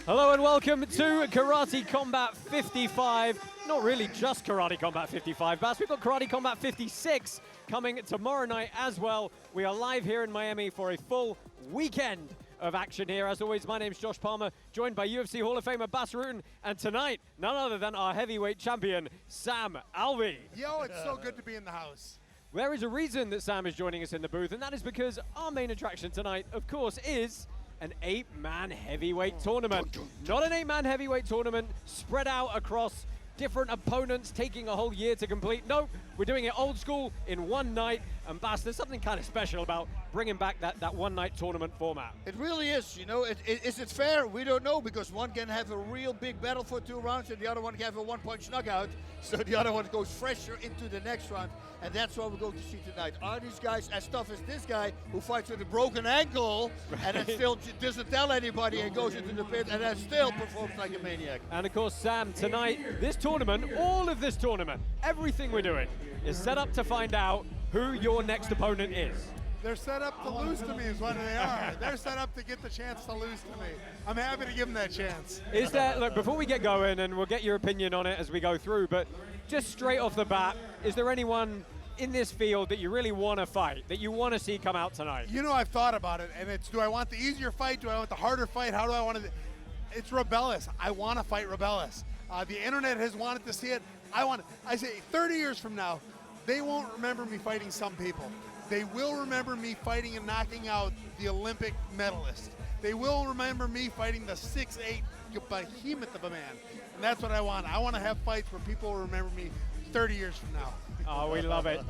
Hello and welcome to Karate Combat 55. Not really just Karate Combat 55, Bass. We've got Karate Combat 56 coming tomorrow night as well. We are live here in Miami for a full weekend of action here. As always, my name's Josh Palmer, joined by UFC Hall of Famer Bas Rutten, and tonight, none other than our heavyweight champion, Sam Alvey. Yo, it's so good to be in the house. There is a reason that Sam is joining us in the booth, and that is because our main attraction tonight, of course, is an 8-man heavyweight tournament. Not an 8-man heavyweight tournament spread out across different opponents taking a whole year to complete. No, we're doing it old school in one night. And Bas, there's something kind of special about bringing back that one-night tournament format. It really is, you know. Is it fair? We don't know, because one can have a real big battle for 2 rounds and the other one can have a one-punch knockout. So the other one goes fresher into the next round. And that's what we're going to see tonight. Are these guys as tough as this guy who fights with a broken ankle and then still doesn't tell anybody and goes into the pit and then still performs like a maniac? And of course, Sam, tonight, this tournament, all of this tournament, everything we're doing is set up to find out who your next opponent is. They're set up to lose to me is what they are. They're set up to get the chance to lose to me. I'm happy to give them that chance. Is there, look, before we get going, and we'll get your opinion on it as we go through, but just straight off the bat, is there anyone in this field that you really want to fight, that you want to see come out tonight? You know, I've thought about it, and it's, do I want the easier fight? Do I want the harder fight? How do I want to? It's Robelis. I want to fight Robelis. The internet has wanted to see it. I say 30 years from now, they won't remember me fighting some people. They will remember me fighting and knocking out the Olympic medalist. They will remember me fighting the 6'8" behemoth of a man. And that's what I want. I want to have fights where people will remember me 30 years from now. Oh, we love it.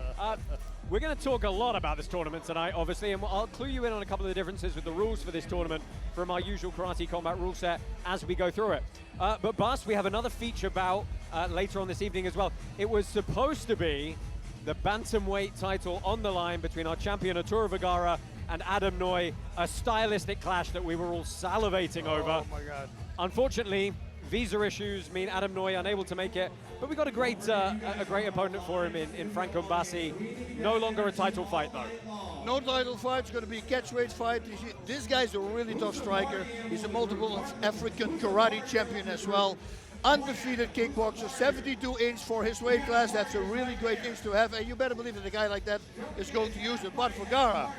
We're going to talk a lot about this tournament tonight, obviously, and I'll clue you in on a couple of the differences with the rules for this tournament from our usual Karate Combat rule set as we go through it. But Bas, we have another feature bout later on this evening as well. It was supposed to be the bantamweight title on the line between our champion Arturo Vergara and Adam Noy, a stylistic clash that we were all salivating over. Oh my God. Unfortunately, visa issues mean Adam Noy unable to make it, but we got a great opponent for him in Franck Mbassi. No longer a title fight though. No title fight. It's going to be a catchweight fight. This guy's a really tough striker. He's a multiple African karate champion as well. Undefeated kickboxer, 72 inch for his weight class. That's a really great inch to have, and you better believe that a guy like that is going to use it. But Vergara,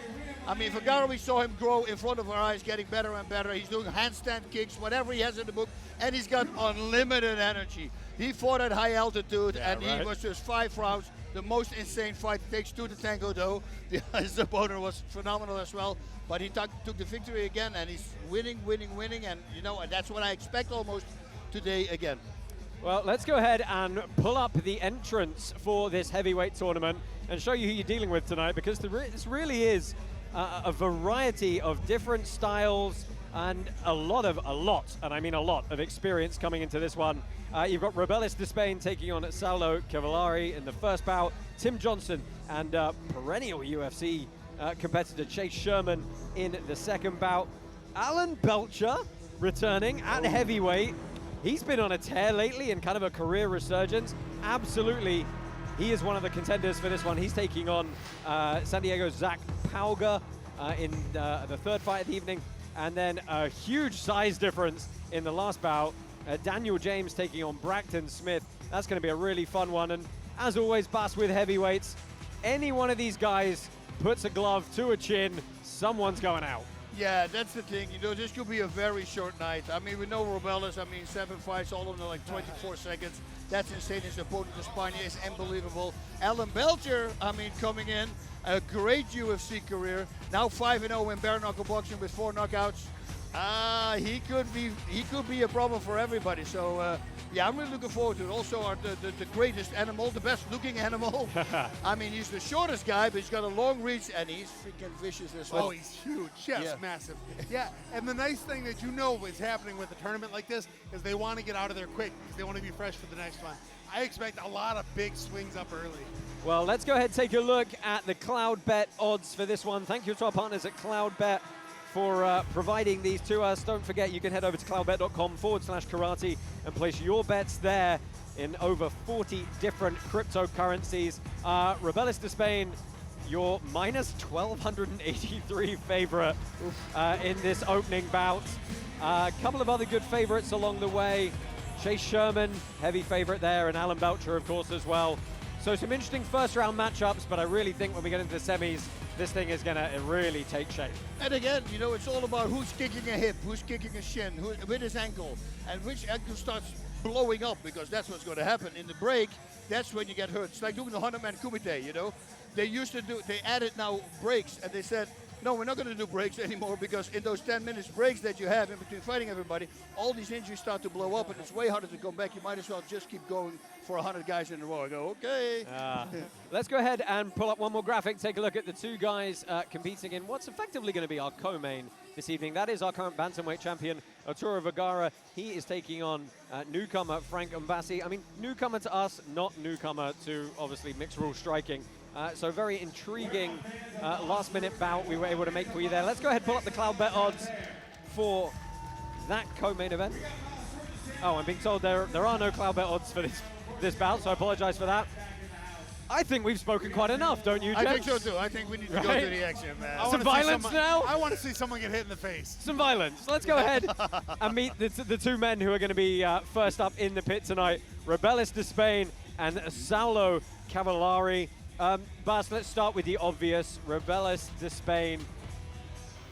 I mean, Vergara, we saw him grow in front of our eyes, getting better and better. He's doing handstand kicks, whatever he has in the book, and he's got unlimited energy. He fought at high altitude, he was just 5 rounds. The most insane fight. It takes 2 to tango, though. His opponent was phenomenal as well, but he took the victory again, and he's winning, and you know, and that's what I expect almost today again. Well, let's go ahead and pull up the entrance for this heavyweight tournament and show you who you're dealing with tonight, because this really is a variety of different styles and a lot, and I mean a lot, of experience coming into this one. You've got Robelis Despaigne taking on Saulo Cavalari in the first bout, Tim Johnson and perennial UFC competitor Chase Sherman in the second bout. Alan Belcher returning at heavyweight. He's been on a tear lately in kind of a career resurgence. Absolutely, he is one of the contenders for this one. He's taking on San Diego's Zach Pauga in the third fight of the evening. And then a huge size difference in the last bout. Daniel James taking on Braxton Smith. That's going to be a really fun one. And as always, Bas, with heavyweights, any one of these guys puts a glove to a chin, someone's going out. Yeah, that's the thing. You know, this could be a very short night. I mean, we know Robelis. I mean, 7 fights, all of them like 24 seconds. That's insane. His opponent, Despaigne, is unbelievable. Alan Belcher, I mean, coming in, a great UFC career. Now 5-0 in bare knuckle boxing with 4 knockouts. He could be a problem for everybody. So yeah, I'm really looking forward to it. Also, the greatest animal, the best looking animal. I mean, he's the shortest guy, but he's got a long reach, and he's freaking vicious as well. Oh, he's huge, just massive. Yeah, and the nice thing that you know is happening with a tournament like this is they want to get out of there quick because they want to be fresh for the next one. I expect a lot of big swings up early. Well, let's go ahead and take a look at the Cloud Bet odds for this one. Thank you to our partners at Cloud Bet for providing these to us. Don't forget, you can head over to cloudbet.com/karate and place your bets there in over 40 different cryptocurrencies. Robelis Despaigne, your minus 1,283 favorite in this opening bout. A couple of other good favorites along the way. Chase Sherman, heavy favorite there, and Alan Belcher, of course, as well. So some interesting first-round matchups, but I really think when we get into the semis, this thing is going to really take shape. And again, you know, it's all about who's kicking a hip, who's kicking a shin, who, with his ankle, and which ankle starts blowing up, because that's what's going to happen. In the break, that's when you get hurt. It's like doing the 100-man kumite, you know. They added now breaks, and they said, no, we're not going to do breaks anymore, because in those 10 minutes breaks that you have in between fighting everybody, all these injuries start to blow up, and it's way harder to come back. You might as well just keep going for 100 guys in a row. I go, okay. Let's go ahead and pull up one more graphic, take a look at the two guys competing in what's effectively going to be our co-main this evening. That is our current bantamweight champion, Arturo Vergara. He is taking on newcomer Franck Mbassi. I mean, newcomer to us, not newcomer to, obviously, mixed rule striking. So very intriguing last-minute bout we were able to make for you there. Let's go ahead and pull up the cloud bet odds for that co-main event. Oh, I'm being told there are no cloud bet odds for this bout, so I apologize for that. I think we've spoken quite enough, don't you, James? I think so too. I think we need to go to the action, man. Some violence now? I want to see someone get hit in the face. Some violence. Let's go ahead and meet the two men who are going to be first up in the pit tonight, Robelis Despaigne and Saulo Cavalari. Bas, let's start with the obvious. Robelis Despaigne.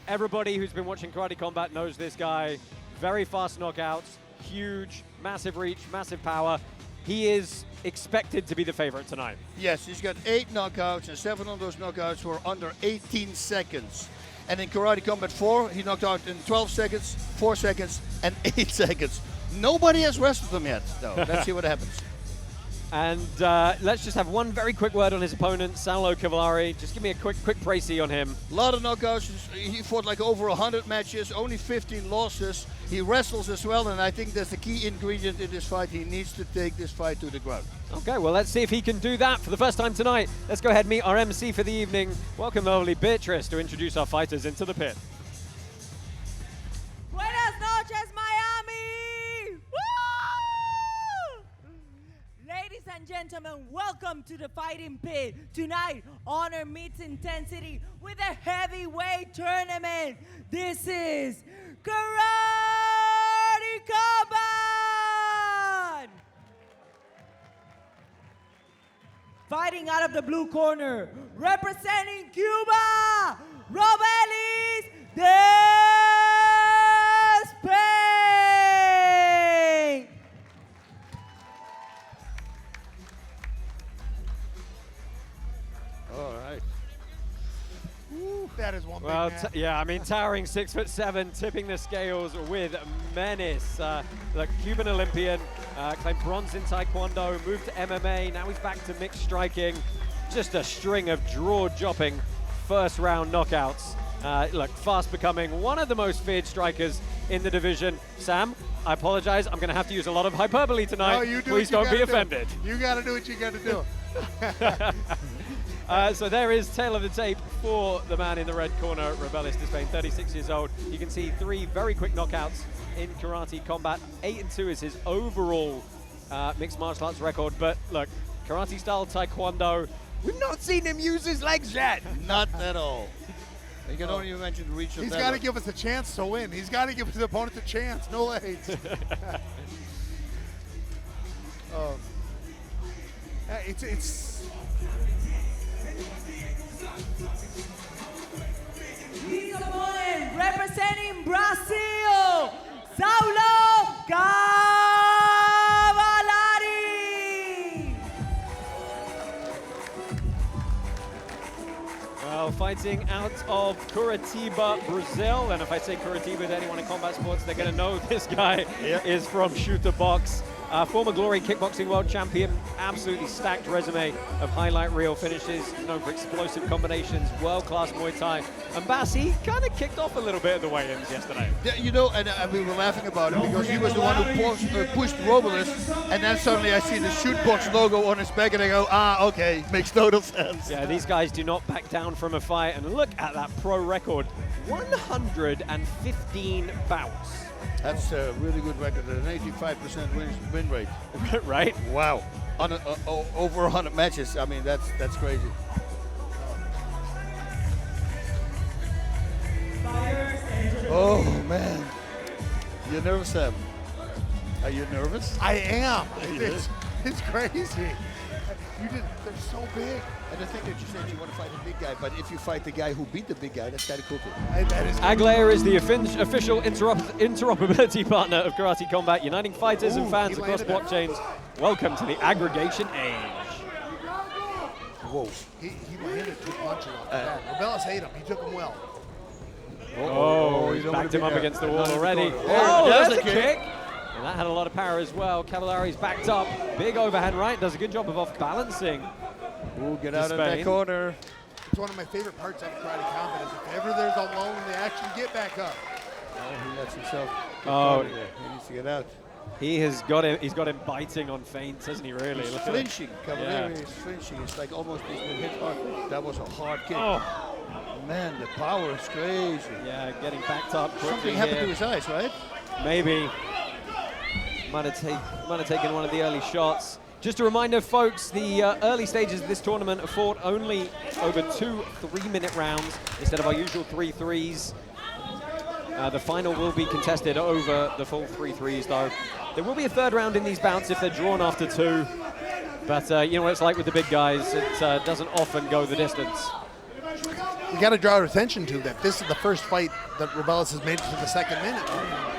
Everybody who's been watching Karate Combat knows this guy. Very fast knockouts, huge, massive reach, massive power. He is expected to be the favorite tonight. Yes, he's got 8 knockouts, and 7 of those knockouts were under 18 seconds. And in Karate Combat 4, he knocked out in 12 seconds, 4 seconds, and 8 seconds. Nobody has wrestled him yet, though. Let's see what happens. And let's just have one very quick word on his opponent, Saulo Cavalari. Just give me a quick précis on him. A lot of knockouts. He fought like over 100 matches, only 15 losses. He wrestles as well, and I think that's the key ingredient in this fight. He needs to take this fight to the ground. Okay, well, let's see if he can do that for the first time tonight. Let's go ahead and meet our MC for the evening. Welcome, lovely Beatrice, to introduce our fighters into the pit. Buenas noches, Miami! Woo! Ladies and gentlemen, welcome to the fighting pit. Tonight, honor meets intensity with a heavyweight tournament. This is Karate Combat! Fighting out of the blue corner, representing Cuba, Robelis Despaigne! All right. That is one big Well, man. yeah, I mean, towering 6'7", tipping the scales with menace. The Cuban Olympian claimed bronze in Taekwondo, moved to MMA, now he's back to mixed striking. Just a string of jaw-dropping first-round knockouts. Look, fast becoming one of the most feared strikers in the division. Sam, I apologize, I'm going to have to use a lot of hyperbole tonight. No, you do Please what you don't be gotta do. offended. You got to do what you got to do. So there is tail of the tape for the man in the red corner, Robelis Despaigne, 36 years old. You can see 3 very quick knockouts in Karate Combat. 8-2 is his overall mixed martial arts record. But look, Karate style Taekwondo, we've not seen him use his legs yet. Not at all. You can only imagine the reach of He's that. got to give us a chance to win. He's got to give his opponent a chance. No legs. It's His opponent, representing Brazil, Saulo Cavalari. Well, fighting out of Curitiba, Brazil. And if I say Curitiba to anyone in combat sports, they're going to know this guy is from Shooter Box. Former Glory Kickboxing World Champion, absolutely stacked resume of highlight reel finishes, known for explosive combinations, world-class Muay Thai. And Mbassi kind of kicked off a little bit at the weigh-ins yesterday. Yeah, you know, and we were laughing about it because he was the one who pushed Robelis, and then suddenly I see the Shoot Box logo on his back, and I go, okay, makes total sense. Yeah, these guys do not back down from a fight, and look at that pro record, 115 bouts. That's a really good record, an 85% win rate. Right? Wow. On over 100 matches, I mean, that's crazy. Oh, man. You're nervous, Sam? Are you nervous? I am. It's crazy. They're so big. And the thing that you said you want to fight a big guy, but if you fight the guy who beat the big guy, that's kind of cool too. That is Aglayer is the official interoperability partner of Karate Combat, uniting fighters and fans across blockchains. Welcome to the aggregation age. Whoa. He landed 2 punches off the bat. Robelis ate him. He took him well. Oh, he's backed him up against the wall already. Oh, there's a kick. And that had a lot of power as well. Cavalari's backed up. Big overhand right. Does a good job of off-balancing. Ooh, get out of that corner. It's one of my favorite parts of Karate Combat is if ever there's a lull in the action, get back up. Oh, he lets himself get he needs to get out. He's got him biting on feints, hasn't he, really? He's flinching. Cavalari is flinching. It's like almost he's been hit hard. That was a hard kick. Oh. Man, the power is crazy. Yeah, getting backed up quickly. Something happened to his eyes, right? Maybe. Might have taken one of the early shots. Just a reminder, folks, the early stages of this tournament are fought only over 2 3-minute rounds instead of our usual 3 threes. The final will be contested over the full 3 threes, though. There will be a 3rd round in these bouts if they're drawn after 2. But you know what it's like with the big guys. It doesn't often go the distance. We got to draw our attention to that. This is the first fight that Robelis has made it to the 2nd minute.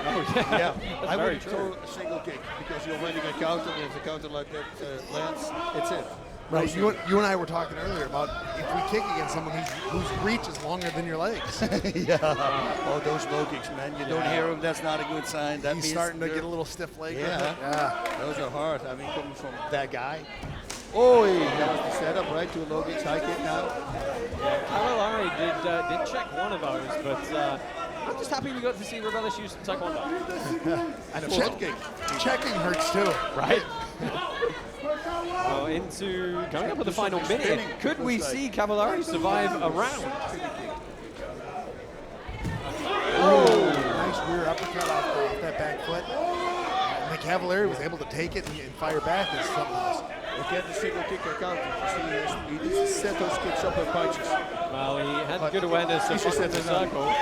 Oh, yeah. I wouldn't throw a single kick because you're winning a counter, and if a counter like that lands, it's it. Right, you and I were talking earlier about if we kick against someone whose reach is longer than your legs. Yeah. Oh, those low kicks, man. You don't hear them, that's not a good sign. That He's means starting to get a little stiff leg. Yeah. Those are hard. I mean, coming from that guy. Oh, that was the setup, right? 2 low kicks, high kick now. Yeah, Cavalari did check one of those, but I'm just happy we got to see Robelis use taekwondo. And checking hurts too. Right? Well, coming up with the final minute. Could we see Cavalari survive a round? Oh, nice rear uppercut off that back foot. And the Cavalari was able to take it and fire back is something else. Look at the single kick counter. He needs to set those kicks up with punches. Well, he had good awareness of the circle.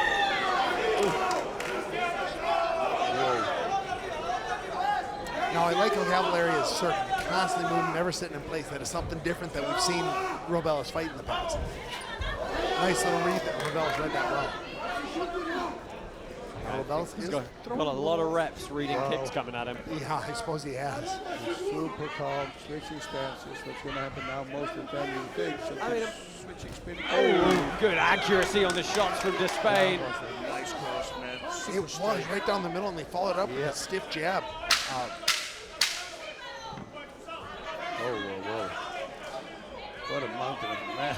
Now, I like how Cavalari is circling, constantly moving, never sitting in place. That is something different that we've seen Robelis fight in the past. Nice little read that Robelis read that well. He's got a lot of reps reading kicks coming at him. Yeah, I suppose he has. He's super calm, switching stances. What's going to happen now most of the time you think. So switching, spinning. Oh, good accuracy on the shots from Despaigne. That was a nice cross, man. It was right down the middle, and they followed up with a stiff jab. Whoa. What a mountain of a man.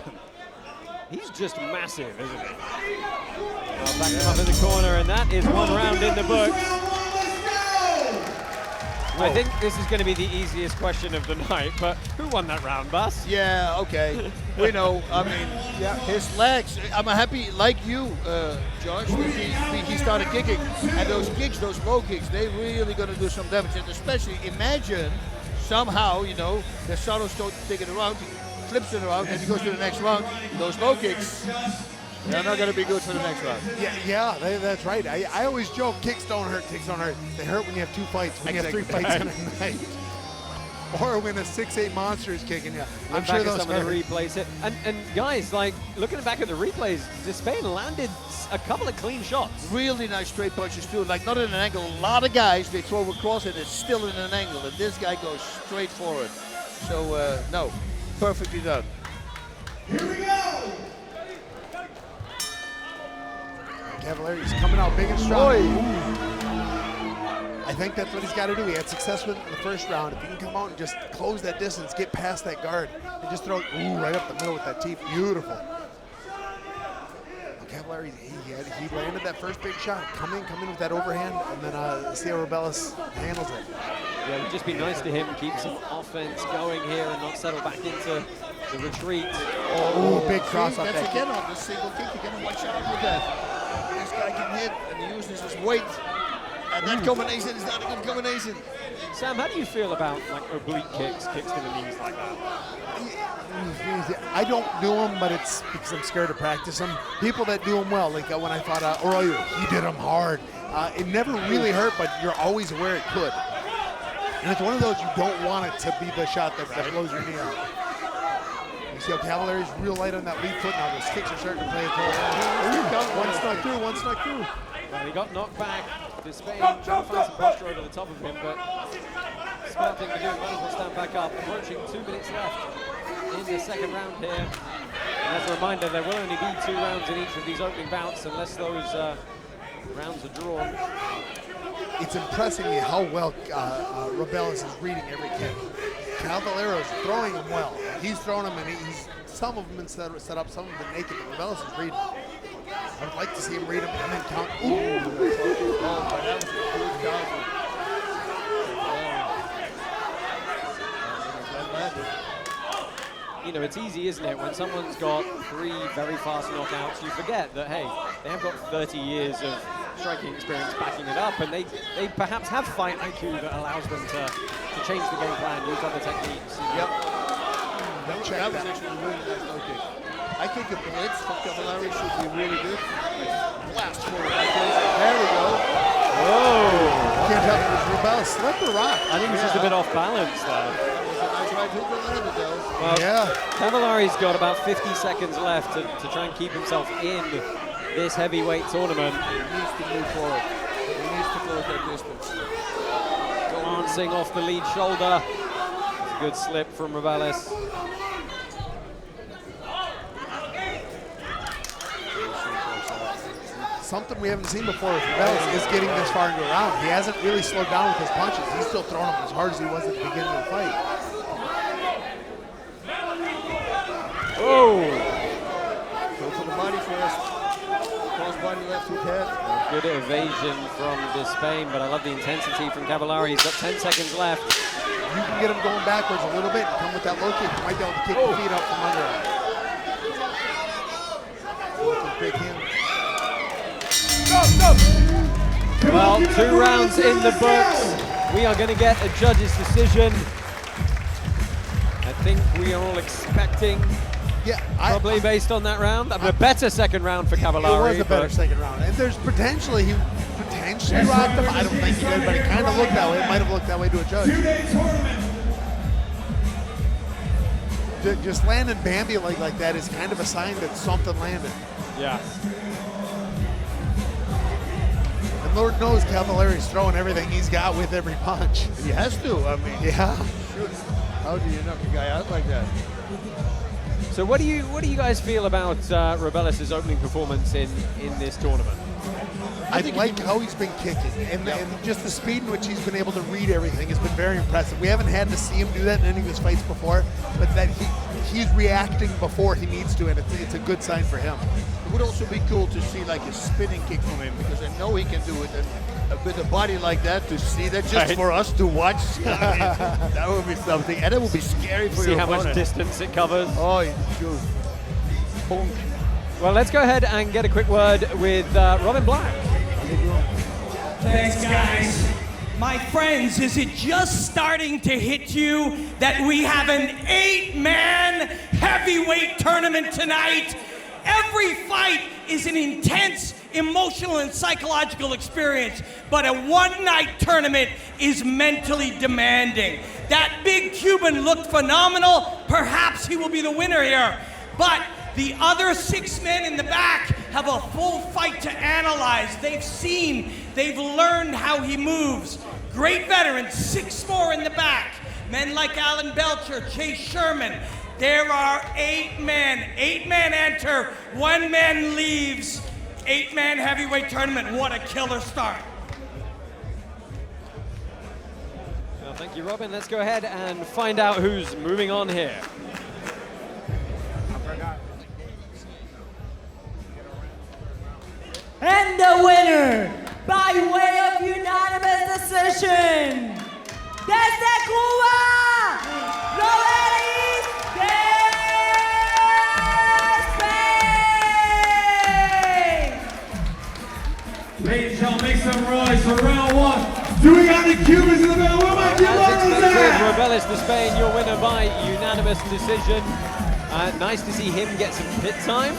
He's just massive, isn't he? Well, back him up in the corner, and that is 1 round in the books. I think this is going to be the easiest question of the night, but who won that round, Bas? Yeah, okay. We know, I mean, his legs, I'm happy, like you, Josh, he started kicking. And those kicks, those low kicks, they really going to do some damage. And especially, imagine somehow, you know, that Saulo's going to take it around, flips it around, and he goes to the next round. Those low kicks, they're not going to be good for the next round. Yeah, that's right. I always joke, kicks don't hurt. They hurt when you have 2 fights, when you have 3 fights in a night. Or when a 6'8" monster is kicking you. I'm sure those some of the replays hit. And guys, like, looking back at the replays, Despaigne landed a couple of clean shots. Really nice straight punches too, like not in an angle. A lot of guys, they throw across and it's still in an angle, and this guy goes straight for it. So, no, perfectly done. Here we go! Cavalari's coming out big and strong. I think that's what he's got to do. He had success with it in the first round. If he can come out and just close that distance, get past that guard, and just throw it right up the middle with that teeth. Beautiful. Cavalari, he landed that first big shot. Come in with that overhand, and then see how Robelis handles it. Yeah, it would just be nice to him, keep some offense going here and not settle back into the retreat. Oh, big cross up that's again on the single kick. You gotta watch out with that. This guy can hit, and he uses his weight And that combination is not a good combination. Sam, how do you feel about like oblique kicks to the knees like that? I don't do them, but it's because I'm scared to practice them. People that do them well, like when I fought Arroyo, he did them hard. It never really hurt, but you're always aware it could. And it's one of those you don't want it to be the shot that blows your knee out. You see how Cavalari's real light on that lead foot now. Those kicks are starting to play a toll. One snuck through, one snuck through. Well, he got knocked back. Despaigne trying to find some posture over the top of him, but smart thing to do, might as well stand back up. Approaching 2 minutes left in the second round here. And as a reminder, there will only be 2 rounds in each of these opening bouts unless those rounds are drawn. It's impressing me how well Robelis is reading every kick. Cavalari's throwing them well. He's throwing them, and some of them been set up, some of them been naked, but Robelis is reading. I would like to see him read them and then count. Ooh! That was a good counter. You know, it's easy, isn't it? When someone's got 3 very fast knockouts, you forget that, hey, they have got 30 years of striking experience backing it up, and they perhaps have fight IQ that allows them to change the game plan, use other techniques. Yep. That was actually a really nice low kick. I think a blitz from Cavalari should be really good. Blast forward like this. There we go. Whoa! Can't tell if it was Robelis slipped or rock. I think he's just a bit off balance there. That was a nice right hook that landed though. Well, Yeah. Cavalari's got about 50 seconds left to try and keep himself in this heavyweight tournament. He needs to move forward. He needs to close that distance. Glancing off the lead shoulder. It's a good slip from Robelis. Something we haven't seen before with Robelis is getting this far into a round. He hasn't really slowed down with his punches. He's still throwing them as hard as he was at the beginning of the fight. Oh! Go for the body first. Cross body left hook head. Good evasion from Despaigne, but I love the intensity from Cavalari. He's got 10 seconds left. You can get him going backwards a little bit and come with that low kick. You might be able to kick the feet out from under him. Big hand. Well, 2 rounds in the books. We are going to get a judge's decision. I think we are all expecting, Yeah, probably based on that round, a better second round for Cavalari. It was a better second round. And there's potentially, he potentially rocked him. I don't think he did, but it kind of looked that way. It might have looked that way to a judge. Just landing Bambi like that is kind of a sign that something landed. Yeah. And Lord knows Cavalari's throwing everything he's got with every punch. He has to. I mean, Yeah. shoot. How do you knock a guy out like that? So what do you guys feel about Robelis' opening performance in this tournament? I like how he's been kicking, and just the speed in which he's been able to read everything has been very impressive. We haven't had to see him do that in any of his fights before, but that he's reacting before he needs to, and it's a good sign for him. It would also be cool to see like a spinning kick from him, because I know he can do it. And with a body like that, to see that just for us to watch, I mean, that would be something. And it would be scary for See your how opponent. much distance it covers. Oh, shoot. Bonk. Well, let's go ahead and get a quick word with Robin Black. Thanks, guys. My friends, is it just starting to hit you that we have an 8-man heavyweight tournament tonight? Every fight is an intense emotional and psychological experience, but a one-night tournament is mentally demanding. That big Cuban looked phenomenal. Perhaps he will be the winner here, but the other 6 men in the back have a full fight to analyze. They've seen, they've learned how he moves. Great veterans, 6 more in the back. Men like Alan Belcher, Chase Sherman. There are 8 men. 8 men enter, 1 man leaves. 8-man heavyweight tournament. What a killer start. Well, thank you, Robin. Let's go ahead and find out who's moving on here. And the winner, by way of unanimous decision, desde Cuba, Robelis Despaigne. Ladies and gentlemen, make some noise for round one. Do we got the Cubans in the middle? Where my Cubans at? Robelis Despaigne, your winner by unanimous decision. Nice to see him get some pit time,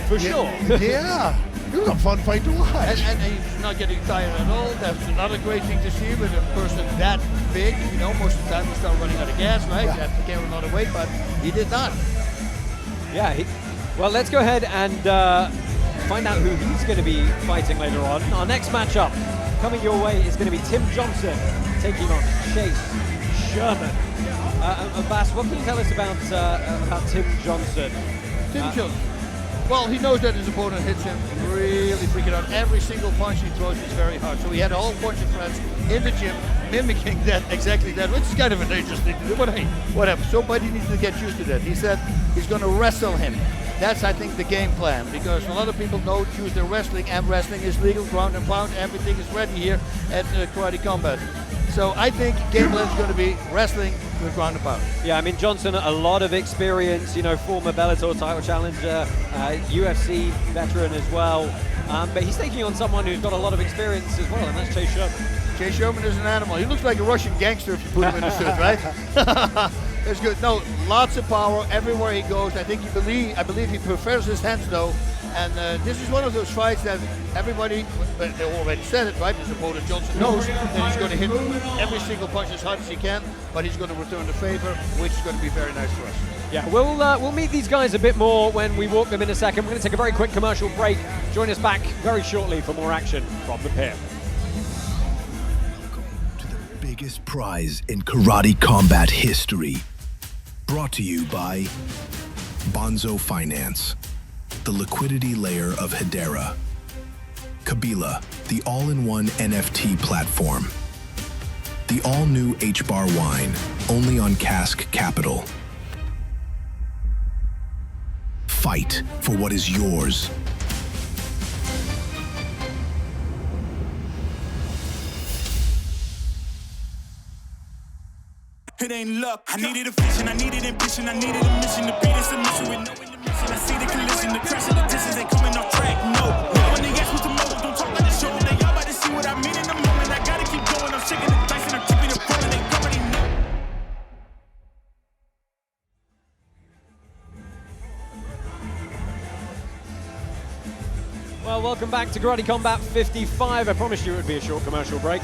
for sure. Yeah, it was a fun fight to watch. And he's not getting tired at all. That's another great thing to see with a person that big. You know, most of the time we start running out of gas, right? You have to carry a lot of weight, but he did not. Yeah, well, let's go ahead and find out who he's going to be fighting later on. Our next matchup coming your way is going to be Tim Johnson taking on Chase Sherman. Bass, what can you tell us about Tim Johnson? Tim Johnson. Well, he knows that his opponent hits him really freaking out. Every single punch he throws is very hard. So he had a whole bunch of friends in the gym mimicking that, exactly that, which is kind of a dangerous thing to do, but hey, whatever. Somebody needs to get used to that. He said he's going to wrestle him. That's, I think, the game plan, because a lot of people don't choose their wrestling, and wrestling is legal, ground and pound. Everything is ready here at Karate Combat. So I think game plan is going to be wrestling with ground and pound. Yeah, I mean, Johnson, a lot of experience, you know, former Bellator title challenger, UFC veteran as well. But he's taking on someone who's got a lot of experience as well, and that's Chase Sherman. Chase Sherman is an animal. He looks like a Russian gangster if you put him in a suit, right? It's good. No, lots of power everywhere he goes. I believe he prefers his hands though. And this is one of those fights that everybody, they already said it, right? His opponent Johnson knows that he's going to hit every single punch as hard as he can, but he's going to return the favor, which is going to be very nice for us. Yeah, we'll meet these guys a bit more when we walk them in a second. We're going to take a very quick commercial break. Join us back very shortly for more action from the pit. Biggest prize in karate combat history. Brought to you by Bonzo Finance, the liquidity layer of Hedera. Kabila, the all-in-one NFT platform. The all-new H-Bar wine, only on Cask Capital. Fight for what is yours. It ain't luck. I needed a vision, I needed ambition, I needed a mission to be this mission with no intermission. I see the collision, the crash of the distance, they coming off track. No, when they ask what's the motive, don't talk about the show. They all about to see what I mean in the moment. I gotta keep going, I'm shaking the dice and I'm keeping it rolling. They already know. Well, welcome back to Karate Combat 55. I promised you it would be a short commercial break.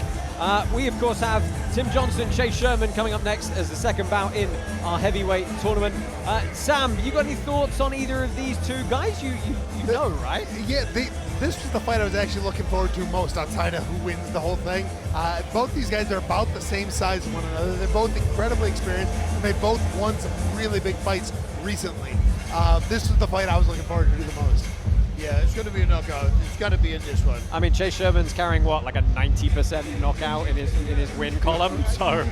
We, of course, have Tim Johnson, Chase Sherman coming up next as the second bout in our heavyweight tournament. Sam, you got any thoughts on either of these two guys? You know, right? Yeah, this was the fight I was actually looking forward to most outside of who wins the whole thing. Both these guys are about the same size as one another. They're both incredibly experienced, and they both won some really big fights recently. This was the fight I was looking forward to the most. Yeah, it's going to be a knockout. It's got to be in this one. I mean, Chase Sherman's carrying what, like a 90% knockout in his win column. So,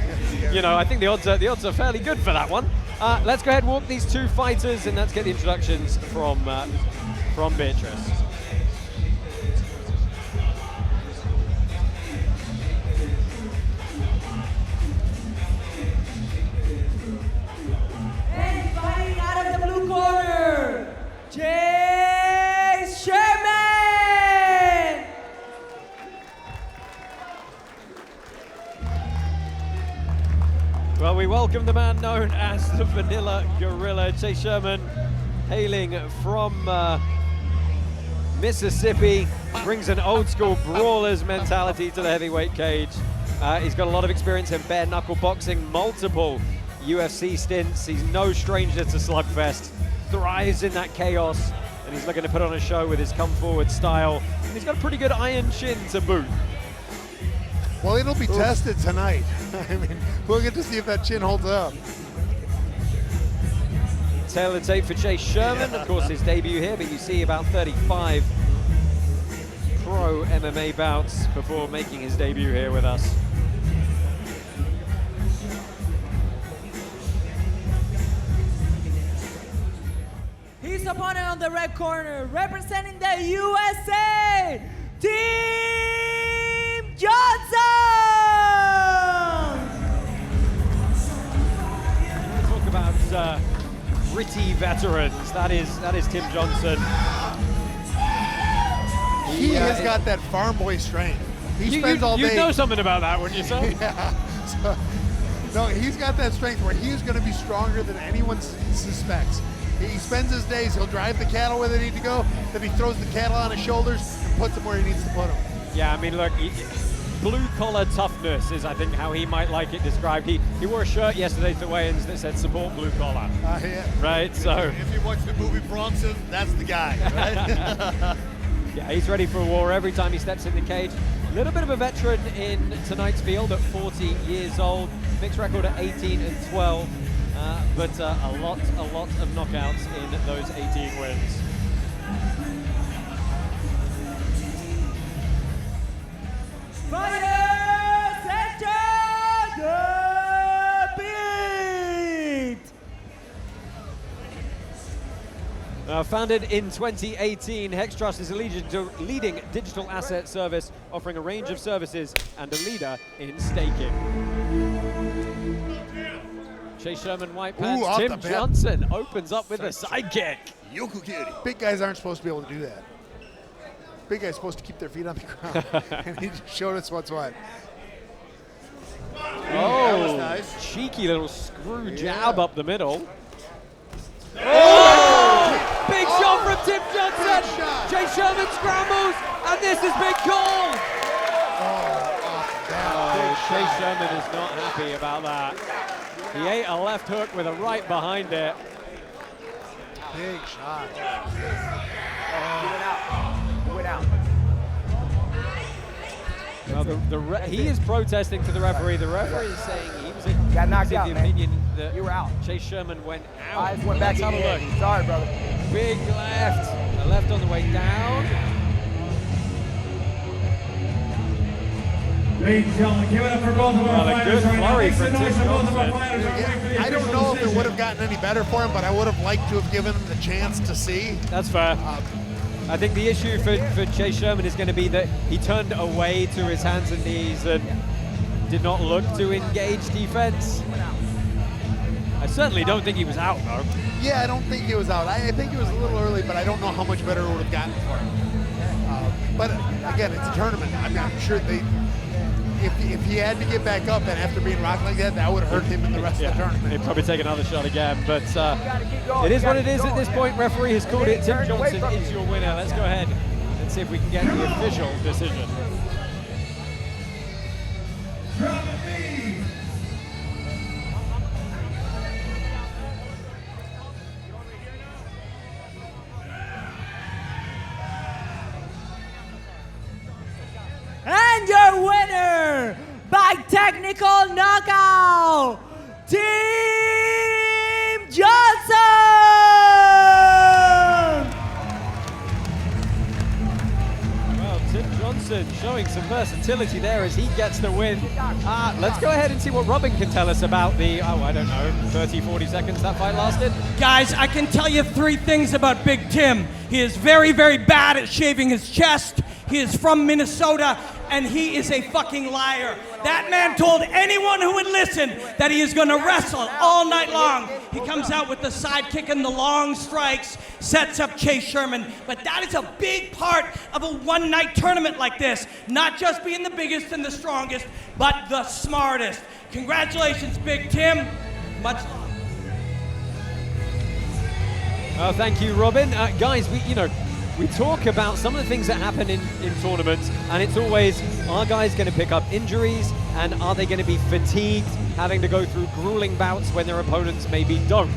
you know, I think the odds are fairly good for that one. Let's go ahead and walk these two fighters, and let's get the introductions from Beatrice. And fighting out of the blue corner, Chase Sherman! Well, we welcome the man known as the Vanilla Gorilla, Chase Sherman, hailing from Mississippi, brings an old school brawler's mentality to the heavyweight cage. He's got a lot of experience in bare knuckle boxing, multiple UFC stints. He's no stranger to slugfest, thrives in that chaos, and he's looking to put on a show with his come forward style. And he's got a pretty good iron chin to boot. Well, it'll be tested tonight. I mean, we'll get to see if that chin holds up. Tail of the tape for Chase Sherman, of course his debut here, but you see about 35 pro MMA bouts before making his debut here with us. His opponent on the red corner, representing the USA, Tim Johnson! Talk about gritty veterans. That is Tim Johnson. He has got that farm boy strength. He spends all day. You know something about that, wouldn't you, sir? Yeah. So, no, he's got that strength where he's going to be stronger than anyone suspects. He spends his days, he'll drive the cattle where they need to go, then he throws the cattle on his shoulders and puts them where he needs to put them. Yeah, I mean, look, blue-collar toughness is, I think, how he might like it described. He wore a shirt yesterday to weigh-ins that said support blue-collar. Yeah. Right, so... If you watch the movie Bronson, that's the guy, right? Yeah, he's ready for a war every time he steps in the cage. A little bit of a veteran in tonight's field at 40 years old. Mixed record at 18 and 12. But a lot of knockouts in those 18 wins. Fighters, enter the beat! Founded in 2018, HexTrust is a leading digital asset service offering a range of services and a leader in staking. Chase Sherman, white pants. Tim Johnson opens up with a sidekick. Big guys aren't supposed to be able to do that. Big guys supposed to keep their feet on the ground. And he just showed us what's what. Oh, that was nice. Cheeky little screw jab up the middle. Oh! Big shot from Tim Johnson. Chase Sherman scrambles, and this is big call. Chase Sherman is not happy about that. He ate a left hook with a right behind it. Big shot. Went out. Well, he is protesting to the referee. The referee is saying he was in Got knocked out, the man. opinion that You were out. Chase Sherman went out. Eyes went back in Let's your have a look. head. Sorry, brother. Big left. A left on the way down. Ladies and gentlemen, give it up for both of our Well, a good fighters right now. flurry Make some from noise Tim for both of our Johnson. fighters. We're waiting for the I don't official know if it decision. would have gotten any better for him, but I would have liked to have given him the chance to see. That's fair. I think the issue for Chase Sherman is going to be that he turned away to his hands and knees and did not look to engage defense. I certainly don't think he was out, though. Yeah, I don't think he was out. I think he was a little early, but I don't know how much better it would have gotten for him. But again, it's a tournament. I'm sure if he had to get back up and after being rocked like that, that would have hurt him in the rest of the tournament. He'd probably take another shot again, but it is what it is at this point. Referee has called it. Tim Johnson is your winner. Let's go ahead and see if we can get the official decision. And your winner by technical knockout, Tim Johnson! Well, Tim Johnson showing some versatility there as he gets the win. Let's go ahead and see what Robin can tell us about the, I don't know, 30, 40 seconds that fight lasted. Guys, I can tell you 3 things about Big Tim. He is very, very bad at shaving his chest. He is from Minnesota, and he is a fucking liar. That man told anyone who would listen that he is going to wrestle all night long. He comes out with the sidekick and the long strikes, sets up Chase Sherman. But that is a big part of a one-night tournament like this. Not just being the biggest and the strongest, but the smartest. Congratulations, Big Tim. Much love. Thank you, Robin. Guys, we talk about some of the things that happen in tournaments, and it's always, are guys going to pick up injuries, and are they going to be fatigued, having to go through grueling bouts when their opponents maybe don't?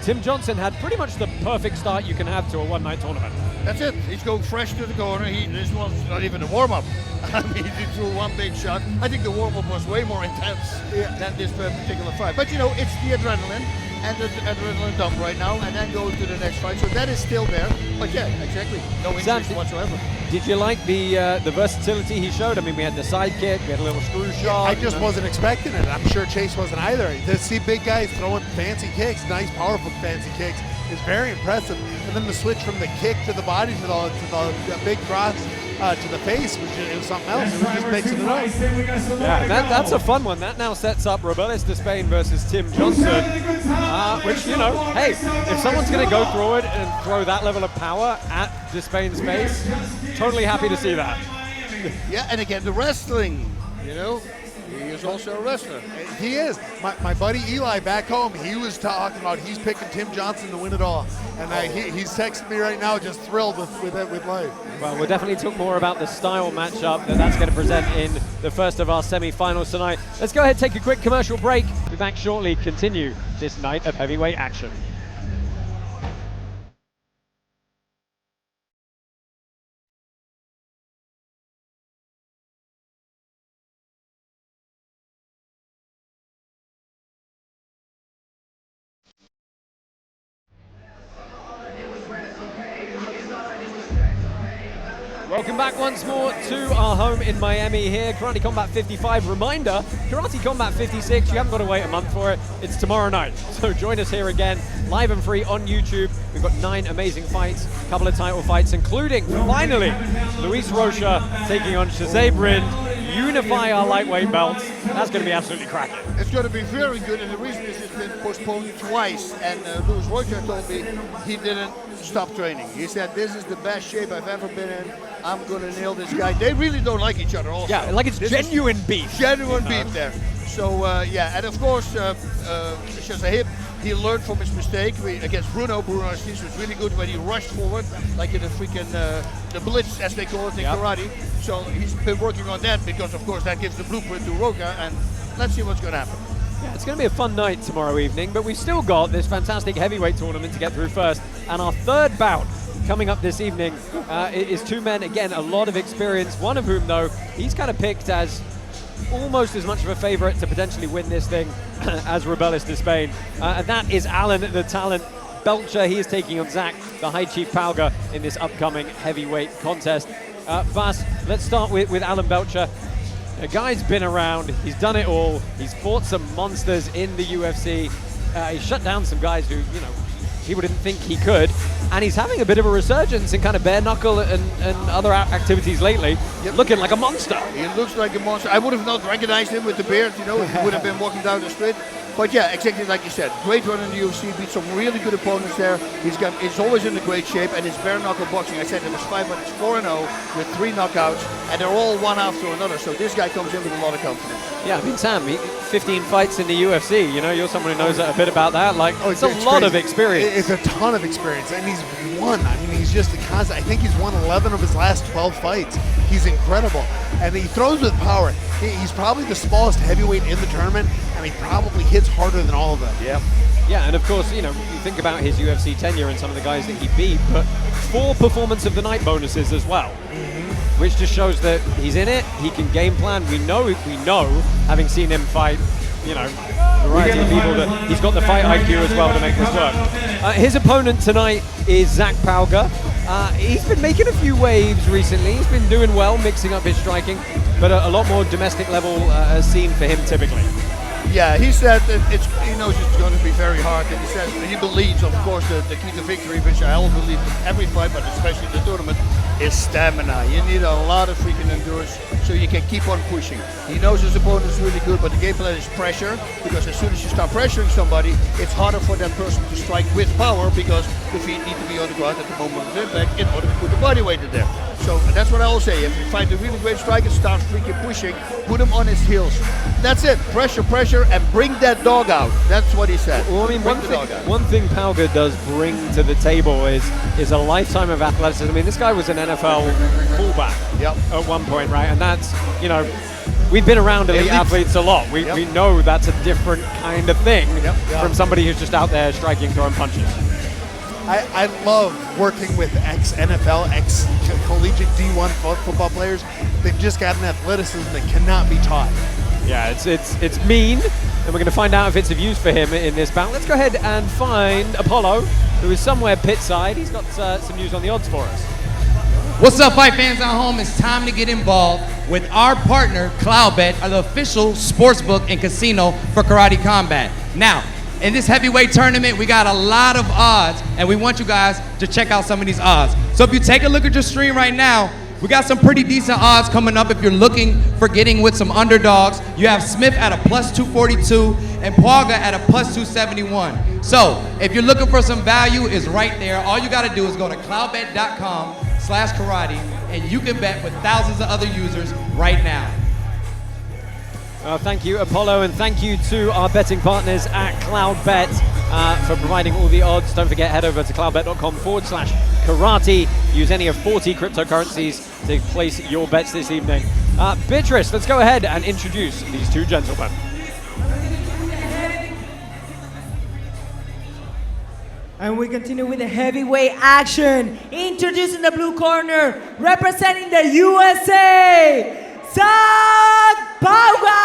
Tim Johnson had pretty much the perfect start you can have to a one-night tournament. That's it. He's going fresh to the corner. This one's not even a warm-up. I mean, he threw one big shot. I think the warm-up was way more intense than this particular fight. But, it's the adrenaline and the adrenaline dump right now, and then go to the next fight. So that is still there. But yeah, exactly. No injuries whatsoever. Did you like the versatility he showed? I mean, we had the sidekick, we had a little screw shot. I just wasn't expecting it. I'm sure Chase wasn't either. To see big guys throwing fancy kicks, nice, powerful fancy kicks, is very impressive. And then the switch from the kick to the body to the big cross to the face, it was something else. It was just mixing it up. Yeah, that's a fun one. That now sets up Robelis Despaigne versus Tim Johnson, which, hey, if someone's going to go through it and throw that level of power at Despaine's face, totally happy to see that. Yeah, and again, the wrestling, you know. He is also a wrestler. He is. My buddy Eli back home, he was talking about he's picking Tim Johnson to win it all. And he's texting me right now just thrilled with life. Well, we'll definitely talk more about the style matchup that's going to present in the first of our semi-finals tonight. Let's go ahead and take a quick commercial break. We'll be back shortly, continue this night of heavyweight action. Welcome back once more to our home in Miami here. Karate Combat 55. Reminder, Karate Combat 56, you haven't got to wait a month for it. It's tomorrow night. So join us here again, live and free on YouTube. We've got 9 amazing fights, a couple of title fights, including, finally, Luis Rocha taking on Shazay Brind. Unify our lightweight belts. That's going to be absolutely cracking. It's going to be very good, and the reason is it's been postponed twice. And Luis Rocha told me he didn't stop training. He said, this is the best shape I've ever been in. I'm going to nail this guy. They really don't like each other also. Yeah, like it's genuine beef. Genuine beef there. So, yeah, and of course, Shazay, he learned from his mistake against Bruno. Bruno Ortiz was really good when he rushed forward, like in the freaking the blitz, as they call it in karate. So he's been working on that because, of course, that gives the blueprint to Rocha, and let's see what's going to happen. Yeah, it's going to be a fun night tomorrow evening, but we've still got this fantastic heavyweight tournament to get through first. And our third bout coming up this evening is 2 men, again, a lot of experience, one of whom, though, he's kind of picked as almost as much of a favorite to potentially win this thing as Robelis Despaigne. And that is Alan, the talent Belcher. He is taking on Zach, the High Chief Pauga, in this upcoming heavyweight contest. Vas, let's start with Alan Belcher. The guy's been around, he's done it all, he's fought some monsters in the UFC, he's shut down some guys who, you know, people didn't think he could, and he's having a bit of a resurgence in kind of bare knuckle and other activities lately, looking like a monster. He looks like a monster. I would have not recognized him with the beard, you know, if he would have been walking down the street. But yeah, exactly like you said, great run in the UFC, beat some really good opponents there. He's always in a great shape, and his bare knuckle boxing, I said it was 5 fights, 4-0 with 3 knockouts, and they're all one after another. So this guy comes in with a lot of confidence. Yeah, I mean, Sam, 15 fights in the UFC, you know, you're someone who knows a bit about that. Like, it's a lot of experience. It's a ton of experience, and he's won. I mean, he's just a constant. I think he's won 11 of his last 12 fights. He's incredible, and he throws with power. He's probably the smallest heavyweight in the tournament, and he probably hits harder than all of them. Yeah. Yeah, and of course, you know, you think about his UFC tenure and some of the guys that he beat, but 4 performance of the night bonuses as well, which just shows that he's in it, he can game plan. We know, having seen him fight, you know, a variety of people, that he's got the fight IQ as well to make this work. His opponent tonight is Zach Pauga. He's been making a few waves recently. He's been doing well, mixing up his striking, but a lot more domestic level scene for him typically. Yeah, he said that he knows it's going to be very hard, and he says he believes, of course, the key to victory, which I all believe in every fight, but especially in the tournament, is stamina. You need a lot of freaking endurance so you can keep on pushing. He knows his opponent is really good, but the game plan is pressure, because as soon as you start pressuring somebody, it's harder for that person to strike with power, because the feet need to be on the ground at the moment of impact in order to put the body weight in there. So that's what I will say. If you find a really great striker, start freaking pushing, put him on his heels. That's it. Pressure, pressure, and bring that dog out. That's what he said. Well, I mean, one thing Pauga does bring to the table is a lifetime of athleticism. I mean, this guy was an NFL fullback at one point, right? And that's, you know, we've been around elite athletes a lot. We know that's a different kind of thing from somebody who's just out there striking, throwing punches. I love working with ex-NFL, ex-collegiate D1 football players. They've just got an athleticism that cannot be taught. Yeah, it's mean, and we're going to find out if it's of use for him in this bout. Let's go ahead and find Apollo, who is somewhere pit side. He's got some news on the odds for us. What's up, fight fans at home? It's time to get involved with our partner, CloudBet, the official sportsbook and casino for Karate Combat. Now, in this heavyweight tournament, we got a lot of odds, and we want you guys to check out some of these odds. So if you take a look at your stream right now, we got some pretty decent odds coming up if you're looking for getting with some underdogs. You have Smith at a +242 and Pauga at a +271. So if you're looking for some value, it's right there. All you got to do is go to cloudbet.com/karate and you can bet with thousands of other users right now. Thank you, Apollo, and thank you to our betting partners at CloudBet for providing all the odds. Don't forget, head over to cloudbet.com/karate. Use any of 40 cryptocurrencies to place your bets this evening. Beatrice, let's go ahead and introduce these two gentlemen. And we continue with the heavyweight action. Introducing the blue corner, representing the USA, Pauga!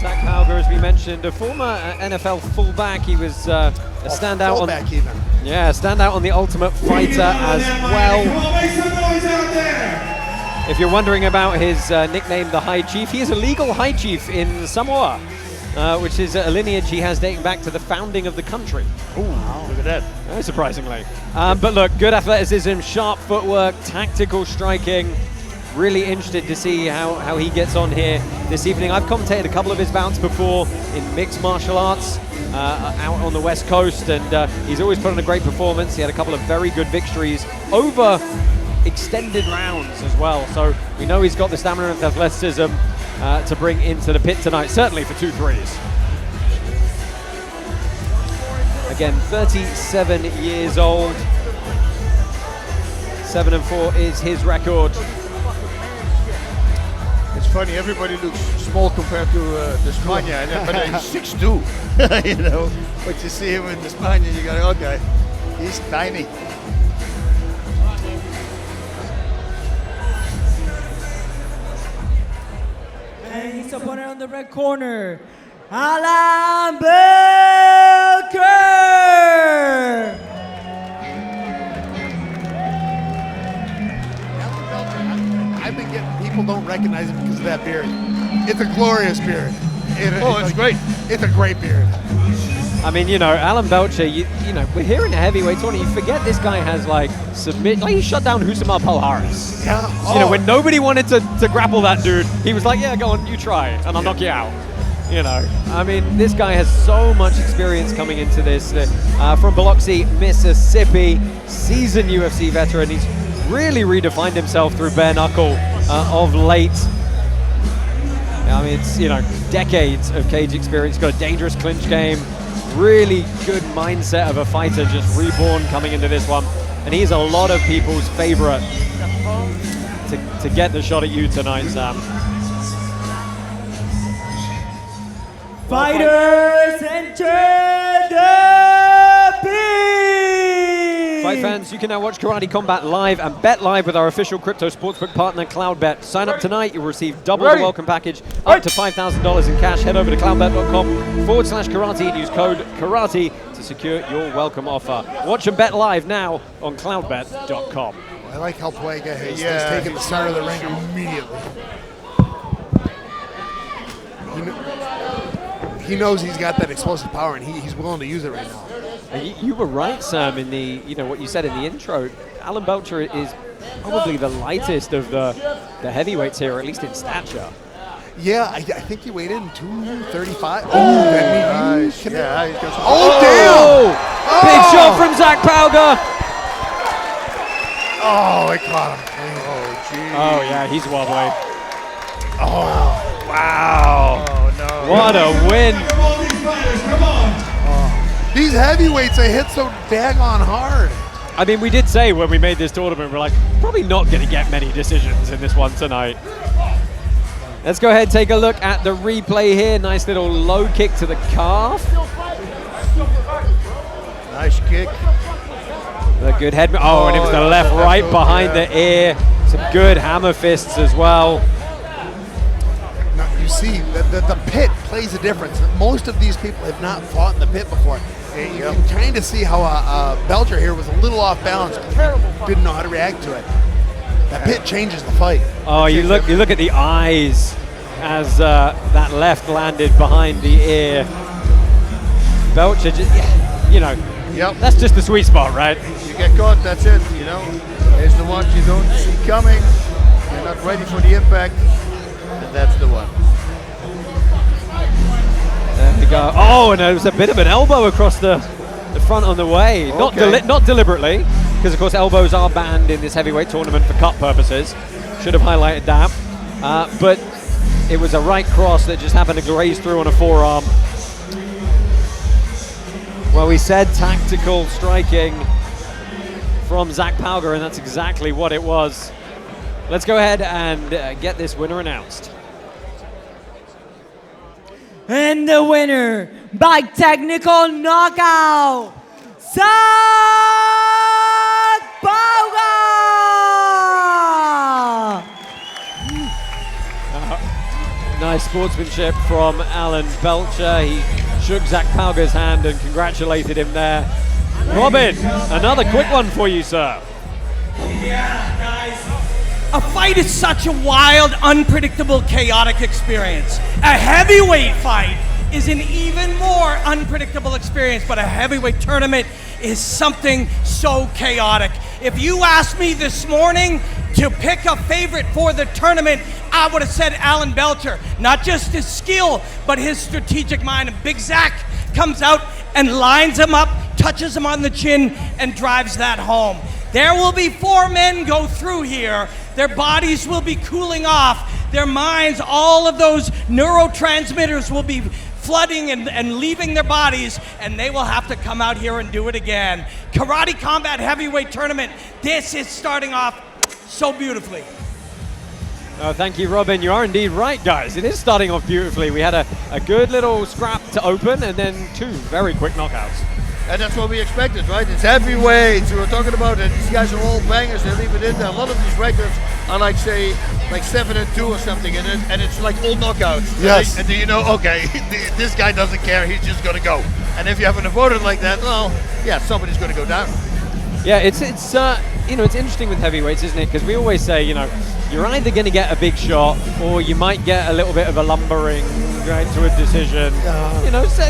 Zach Pauga, as we mentioned, a former NFL fullback. He was a standout fullback even. Yeah, standout on the Ultimate Fighter as well. If you're wondering about his nickname, the High Chief, he is a legal High Chief in Samoa, which is a lineage he has dating back to the founding of the country. Ooh, wow. Look at that. Very surprisingly. But look, good athleticism, sharp footwork, tactical striking. Really interested to see how he gets on here this evening. I've commentated a couple of his bouts before in mixed martial arts out on the West Coast, and he's always put on a great performance. He had a couple of very good victories over extended rounds as well. So we know he's got the stamina and athleticism to bring into the pit tonight, certainly for 2 threes. Again, 37 years old. 7-4 is his record. It's funny, everybody looks small compared to Despaigne, but he's 6'2", you know. But you see him in Despaigne, you go, okay, he's tiny. And his opponent on the red corner, Alan Belcher! I've been getting people don't recognize him because of that beard. It's a glorious beard. It's great. It's a great beard. I mean, you know, Alan Belcher, you know, we're here in a heavyweight tournament. You forget this guy has like he shut down Husamar Palhares. Yeah. You know, when nobody wanted to grapple that dude, he was like, yeah, go on, you try, and I'll knock you out. You know, I mean, this guy has so mumuch experience coming into this. From Biloxi, Mississippi, seasoned UFC veteran. He's really redefined himself through bare knuckle of late. I mean, it's, you know, decades of cage experience. Got a dangerous clinch game. Really good mindset of a fighter, just reborn coming into this one. And he's a lot of people's favorite to get the shot at you tonight, Sam. Fighters enter the pit! Fight fans, you can now watch Karate Combat live and bet live with our official crypto sportsbook partner, CloudBet. Sign up tonight, you'll receive double the welcome package, up to $5,000 in cash. Head over to cloudbet.com/karate and use code KARATE to secure your welcome offer. Watch and bet live now on cloudbet.com. I like how Pauga has taken the center of the ring immediately. He knows he's got that explosive power, and he's willing to use it right now. You were right, Sam, in what you said in the intro. Alan Belcher is probably the lightest of the heavyweights here, at lest in stature. Yeah, I think he weighed in 235. Oh, nice. Damn! Big shot from Zach Pauga. Oh, it caught him. Oh, geez. Oh, yeah, he's wobbly. Oh, wow. Oh, no. What a win. These heavyweights, they hit so daggone hard. I mean, we did say when we made this tournament, we're like, probably not going to get many decisions in this one tonight. Let's go ahead and take a look at the replay here. Nice little low kick to the calf. Nice kick. A good head. Oh, and it was the left right behind the ear. Some good hammer fists as well. Now, you see, the pit plays a difference. Most of these people have not fought in the pit before. And you can kind of see how Belcher here was a little off balance. Didn't know how to react to it. That pit changes the fight. Oh, you look at the eyes as that left landed behind the ear. Belcher, just, you know, that's just the sweet spot, right? You get caught, that's it, you know. It's the ones you don't see coming. You're not ready for the impact, and that's the one. There we go. Oh, and there was a bit of an elbow across the front on the way. Okay. Not deliberately, because of course elbows are banned in this heavyweight tournament for cut purposes. Should have highlighted that. But it was a right cross that just happened to graze through on a forearm. Well, we said tactical striking from Zach Pauga, and that's exactly what it was. Let's go ahead and get this winner announced. And the winner by technical knockout, Zach Pauga! Nice sportsmanship from Alan Belcher. He shook Zach Pauga's hand and congratulated him there. Robin, another quick one for you, sir. Yeah, guys. A fight is such a wild, unpredictable, chaotic experience. A heavyweight fight is an even more unpredictable experience, but a heavyweight tournament is something so chaotic. If you asked me this morning to pick a favorite for the tournament, I would have said Alan Belcher. Not just his skill, but his strategic mind. And Big Zach comes out and lines him up, touches him on the chin, and drives that home. There will be 4 men go through here. Their bodies will be cooling off. Their minds, all of those neurotransmitters will be flooding and leaving their bodies, and they will have to come out here and do it again. Karate Combat Heavyweight Tournament. This is starting off so beautifully. Oh, thank you, Robin. You are indeed right, guys. It is starting off beautifully. We had a good little scrap to open, and then 2 very quick knockouts. And that's what we expected, right? It's heavyweights. We were talking about it. These guys are all bangers. They leave it in there. A lot of these records are like, say, like 7-2 or something, and it's like all knockouts. Yes. And you know, okay, this guy doesn't care. He's just gonna go. And if you have an opponent like that, well, yeah, somebody's gonna go down. Yeah, it's you know, it's interesting with heavyweights, isn't it? Because we always say, you know, you're either going to get a big shot or you might get a little bit of a lumbering right to a decision. You know, so,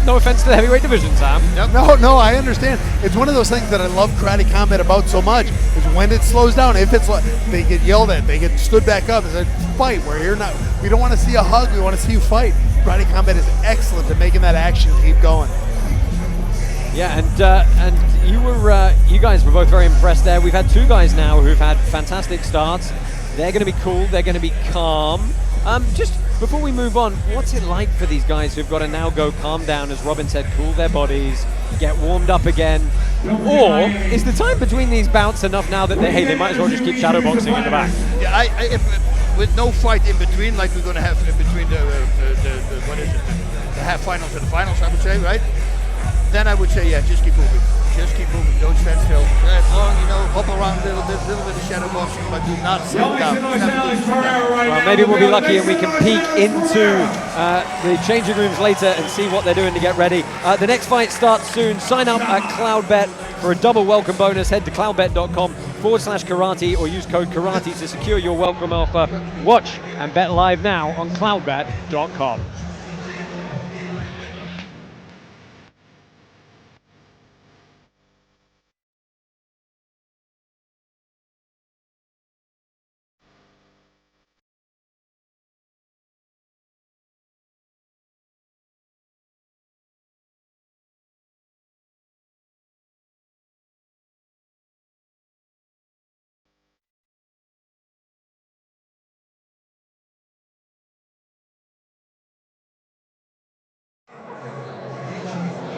no offense to the heavyweight division, Sam. Yep. No, I understand. It's one of those things that I love Karate Combat about so much is when it slows down. If it's they get yelled at, they get stood back up and said, "Fight." We're here now. We don't want to see a hug. We want to see you fight. Karate Combat is excellent at making that action keep going. Yeah, and you guys were both very impressed there. We've had 2 guys now who've had fantastic starts. They're going to be cool. They're going to be calm. Just before we move on, what's it like for these guys who've got to now go calm down, as Robin said, cool their bodies, get warmed up again? Or is the time between these bouts enough now that they might as well just keep shadowboxing in the back? Yeah, if, with no fight in between, like we're going to have in between the what is it, the half finals and the finals, I would say, right? Then I would say, yeah, just keep moving. Just keep moving. Don't stand still. Long, you know, hop around a little bit of shadow boxing, but do not sit down. Well, maybe we'll be lucky and we can peek into the changing rooms later and see what they're doing to get ready. The next fight starts soon. Sign up at CloudBet for a double welcome bonus. Head to cloudbet.com/karate or use code karate to secure your welcome offer. Watch and bet live now on cloudbet.com.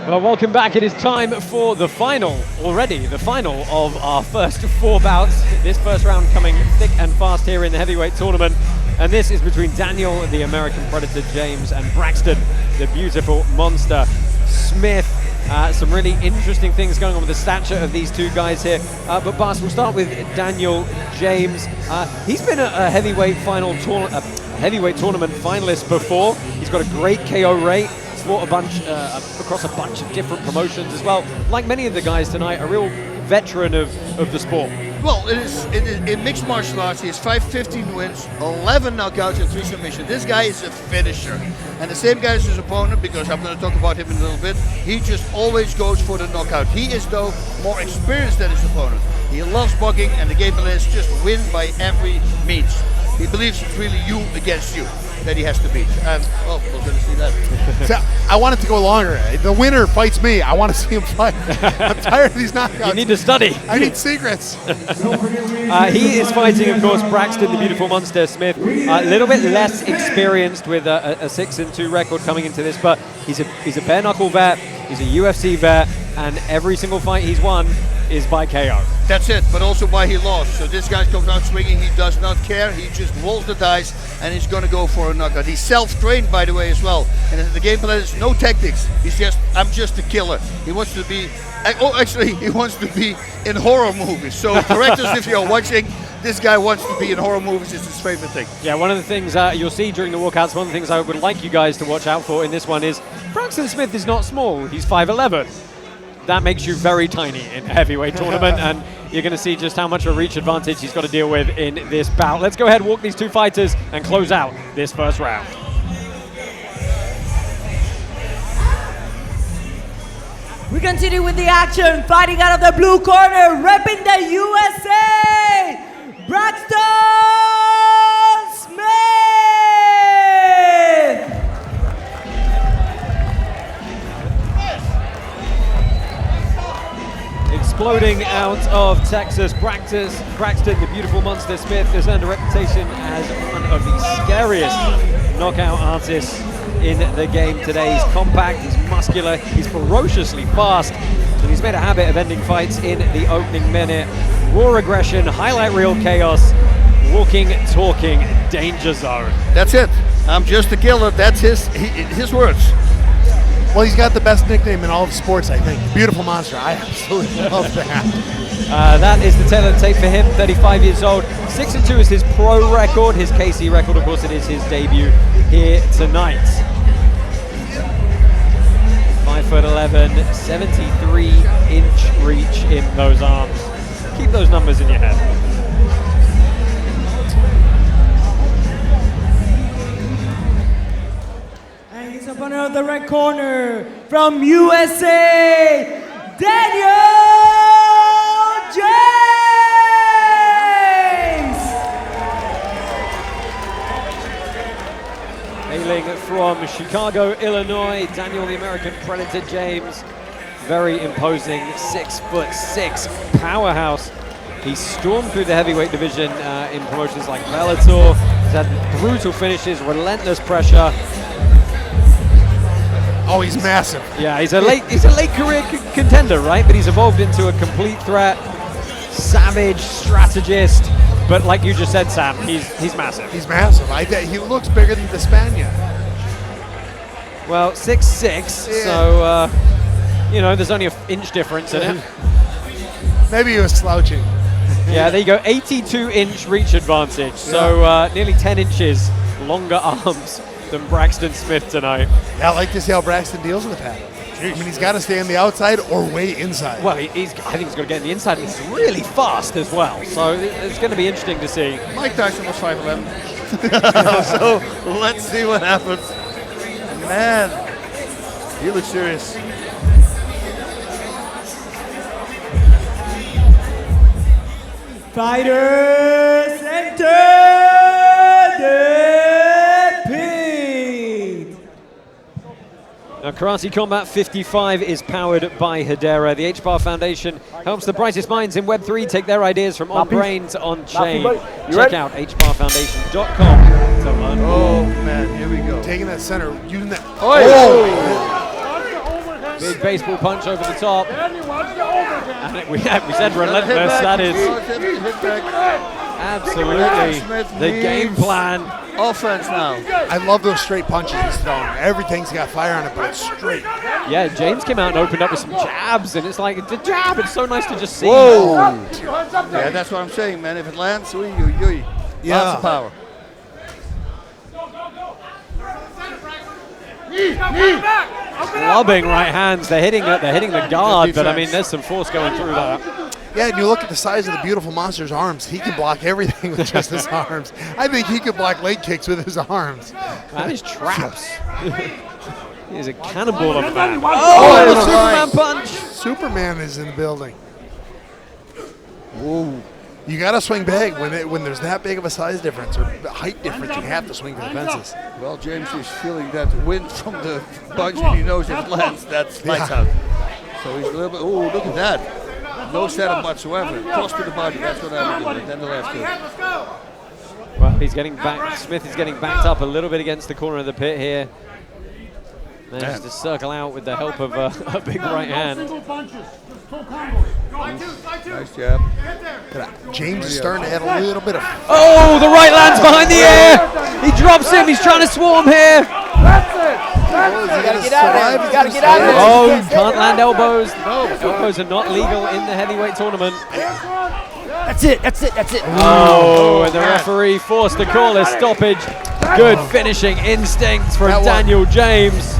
Well, welcome back. It is time for the final of our first 4 bouts. This first round coming thick and fast here in the heavyweight tournament. And this is between Daniel, the American Predator James, and Braxton, the beautiful Monster Smith. Some really interesting things going on with the stature of these 2 guys here. But Bas, we'll start with Daniel James. He's been a heavyweight tournament finalist before. He's got a great KO rate. Fought a bunch across a bunch of different promotions as well. Like many of the guys tonight, a real veteran of the sport. Well, it is in mixed martial arts. He has 5-15 wins, 11 knockouts, and 3 submissions. This guy is a finisher, and the same guy as his opponent, because I'm going to talk about him in a little bit. He just always goes for the knockout. He is, though, more experienced than his opponent. He loves bugging, and the game plan is just win by every means. He believes it's really you against you that he has to beat. And, well, we're going to see that. So, I want it to go longer. The winner fights me. I want to see him fight. I'm tired of these knockouts. You need to study. I need secrets. He is fighting, of course, Braxton, the beautiful monster Smith. A little bit less experienced with a 6-2 record coming into this, but he's a bare knuckle vet. He's a UFC vet, and every single fight he's won is by KO. That's it, but also why he lost. So this guy comes out swinging, he does not care, he just rolls the dice, and he's going to go for a knockout. He's self-trained, by the way, as well. And the game plan is no tactics. He's just, I'm just a killer. He wants to be, actually, he wants to be in horror movies. So directors, if you're watching, this guy wants to be in horror movies. It's his favorite thing. Yeah, one of the things you'll see during the walkouts, one of the things I would like you guys to watch out for in this one is Braxton Smith is not small. He's 5'11". That makes you very tiny in a heavyweight tournament, and you're going to see just how much of a reach advantage he's got to deal with in this bout. Let's go ahead and walk these two fighters and close out this first round. We continue with the action, fighting out of the blue corner, repping the USA, Braxton Smith! Exploding out of Texas, Braxton, the beautiful monster Smith, has earned a reputation as one of the scariest knockout artists in the game today. He's compact, he's muscular, he's ferociously fast, and he's made a habit of ending fights in the opening minute. Raw aggression, highlight reel chaos, walking, talking, danger zone. That's it. I'm just a killer. That's his words. Well, he's got the best nickname in all of sports, I think. Beautiful monster. I absolutely love that. That is the tail of the tape for him, 35 years old. 6-2 is his pro record. His KC record, of course, it is his debut here tonight. 5'11", 73-inch reach in those arms. Keep those numbers in your head. And his opponent of the red corner, from USA, Daniel James! Hailing from Chicago, Illinois, Daniel the American Predator James. Very imposing, 6'6" powerhouse. He stormed through the heavyweight division in promotions like Bellator. He's had brutal finishes, relentless pressure. Oh, he's massive. Yeah, he's a late career contender, right? But he's evolved into a complete threat, savage strategist. But like you just said, Sam, he's massive. He's massive. He looks bigger than Despaigne. Well, 6'6", so you know, there's only an inch difference in it. Maybe he was slouching. Yeah, there you go, 82-inch reach advantage. So nearly 10 inches longer arms than Braxton Smith tonight. Yeah, I like to see how Braxton deals with that. I mean, he's got to stay on the outside or way inside. Well, I think he's going to get on the inside. He's really fast as well, so it's going to be interesting to see. Mike Tyson was 5'11". So let's see what happens. Man, he looks serious. Fighters enter the pit. Now, Karate Combat 55 is powered by Hedera. The HBAR Foundation helps the brightest minds in Web3 take their ideas from on-brain to on-chain. Check out hbarfoundation.com to learn more. Oh, man, here we go. Taking that center, using that. Oh! Big baseball punch over the top. And we said relentless. That is absolutely the game plan. Offense now. I love those straight punches he's throwing. Everything's got fire on it, but it's straight. Yeah, James came out and opened up with some jabs, and it's like, the jab, it's so nice to just see. Whoa! Yeah, that's what I'm saying, man. If it lands, lots of power. Clubbing right hands. They're hitting the guard, but I mean, there's some force going through that. Yeah, and you look at the size of the beautiful monster's arms. He can block everything with just his arms. I think he could block leg kicks with his arms. That is traps. He's a cannonball of a man. Oh, the Superman punch. Superman is in the building. Whoa. You got to swing big when there's that big of a size difference or height difference. You have to swing for the fences. Well, James is feeling that wind from the punch, and he knows if it lands, that's lights out. So he's a little bit. Oh, look at that! No setup whatsoever. Cross to the body. That's what I would do. And then the left hook. Well, he's getting back. Smith is getting backed up a little bit against the corner of the pit here. Manages to circle out with the help of a big right hand. Nice jab. James is starting to add a little bit of. Oh, the right lands behind the ear. He drops him. He's trying to swarm here. That's it. You gotta get out of there. You gotta get out of there. Oh, can't land elbows. Elbows are not legal in the heavyweight tournament. That's it. That's it. That's it. Oh, and the referee forced to call a stoppage. Good finishing instincts from Daniel James.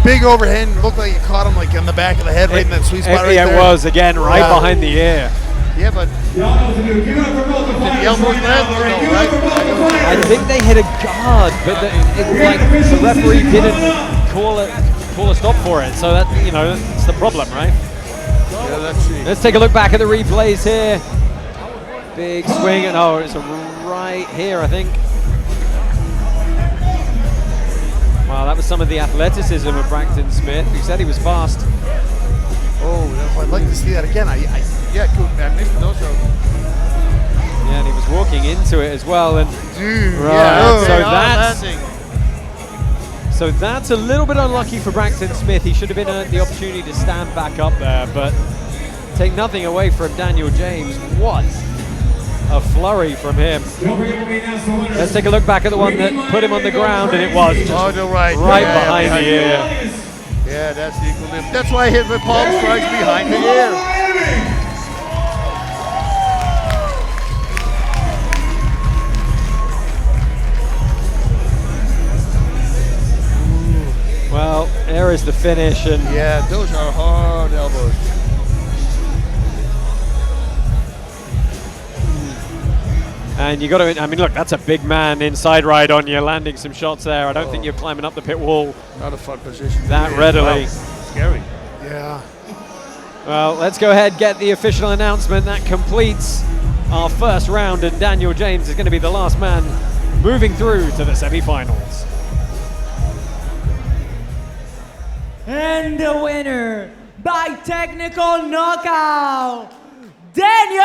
Big overhand, looked like he caught him like in the back of the head, right in that sweet spot right there. It was, again, right behind the ear. Yeah, but did the elbows land or no, right? I think they hit a guard, but the referee didn't call a stop for it. So that, that's the problem, right? Yeah, let's see. Let's take a look back at the replays here. Big swing, and it's right here, I think. Wow, that was some of the athleticism of Braxton Smith. He said he was fast. Oh, I'd like to see that again. Yeah, good man. Yeah, and he was walking into it as well. And so that's a little bit unlucky for Braxton Smith. He should have been the opportunity to stand back up there, but take nothing away from Daniel James. What a flurry from him. Let's take a look back at the one that put him on the ground, and it was just right behind the ear. Yeah, that's the equilibrium. That's why I hit with palm strikes behind the ear. Well, there is the finish, and yeah, those are hard elbows. And you got to, look, that's a big man inside right on you, landing some shots there. I don't think you're climbing up the pit wall. Not a fun position. That readily. Wow. Scary. Yeah. Well, let's go ahead and get the official announcement. That completes our first round, and Daniel James is going to be the last man moving through to the semifinals. And the winner by technical knockout, Daniel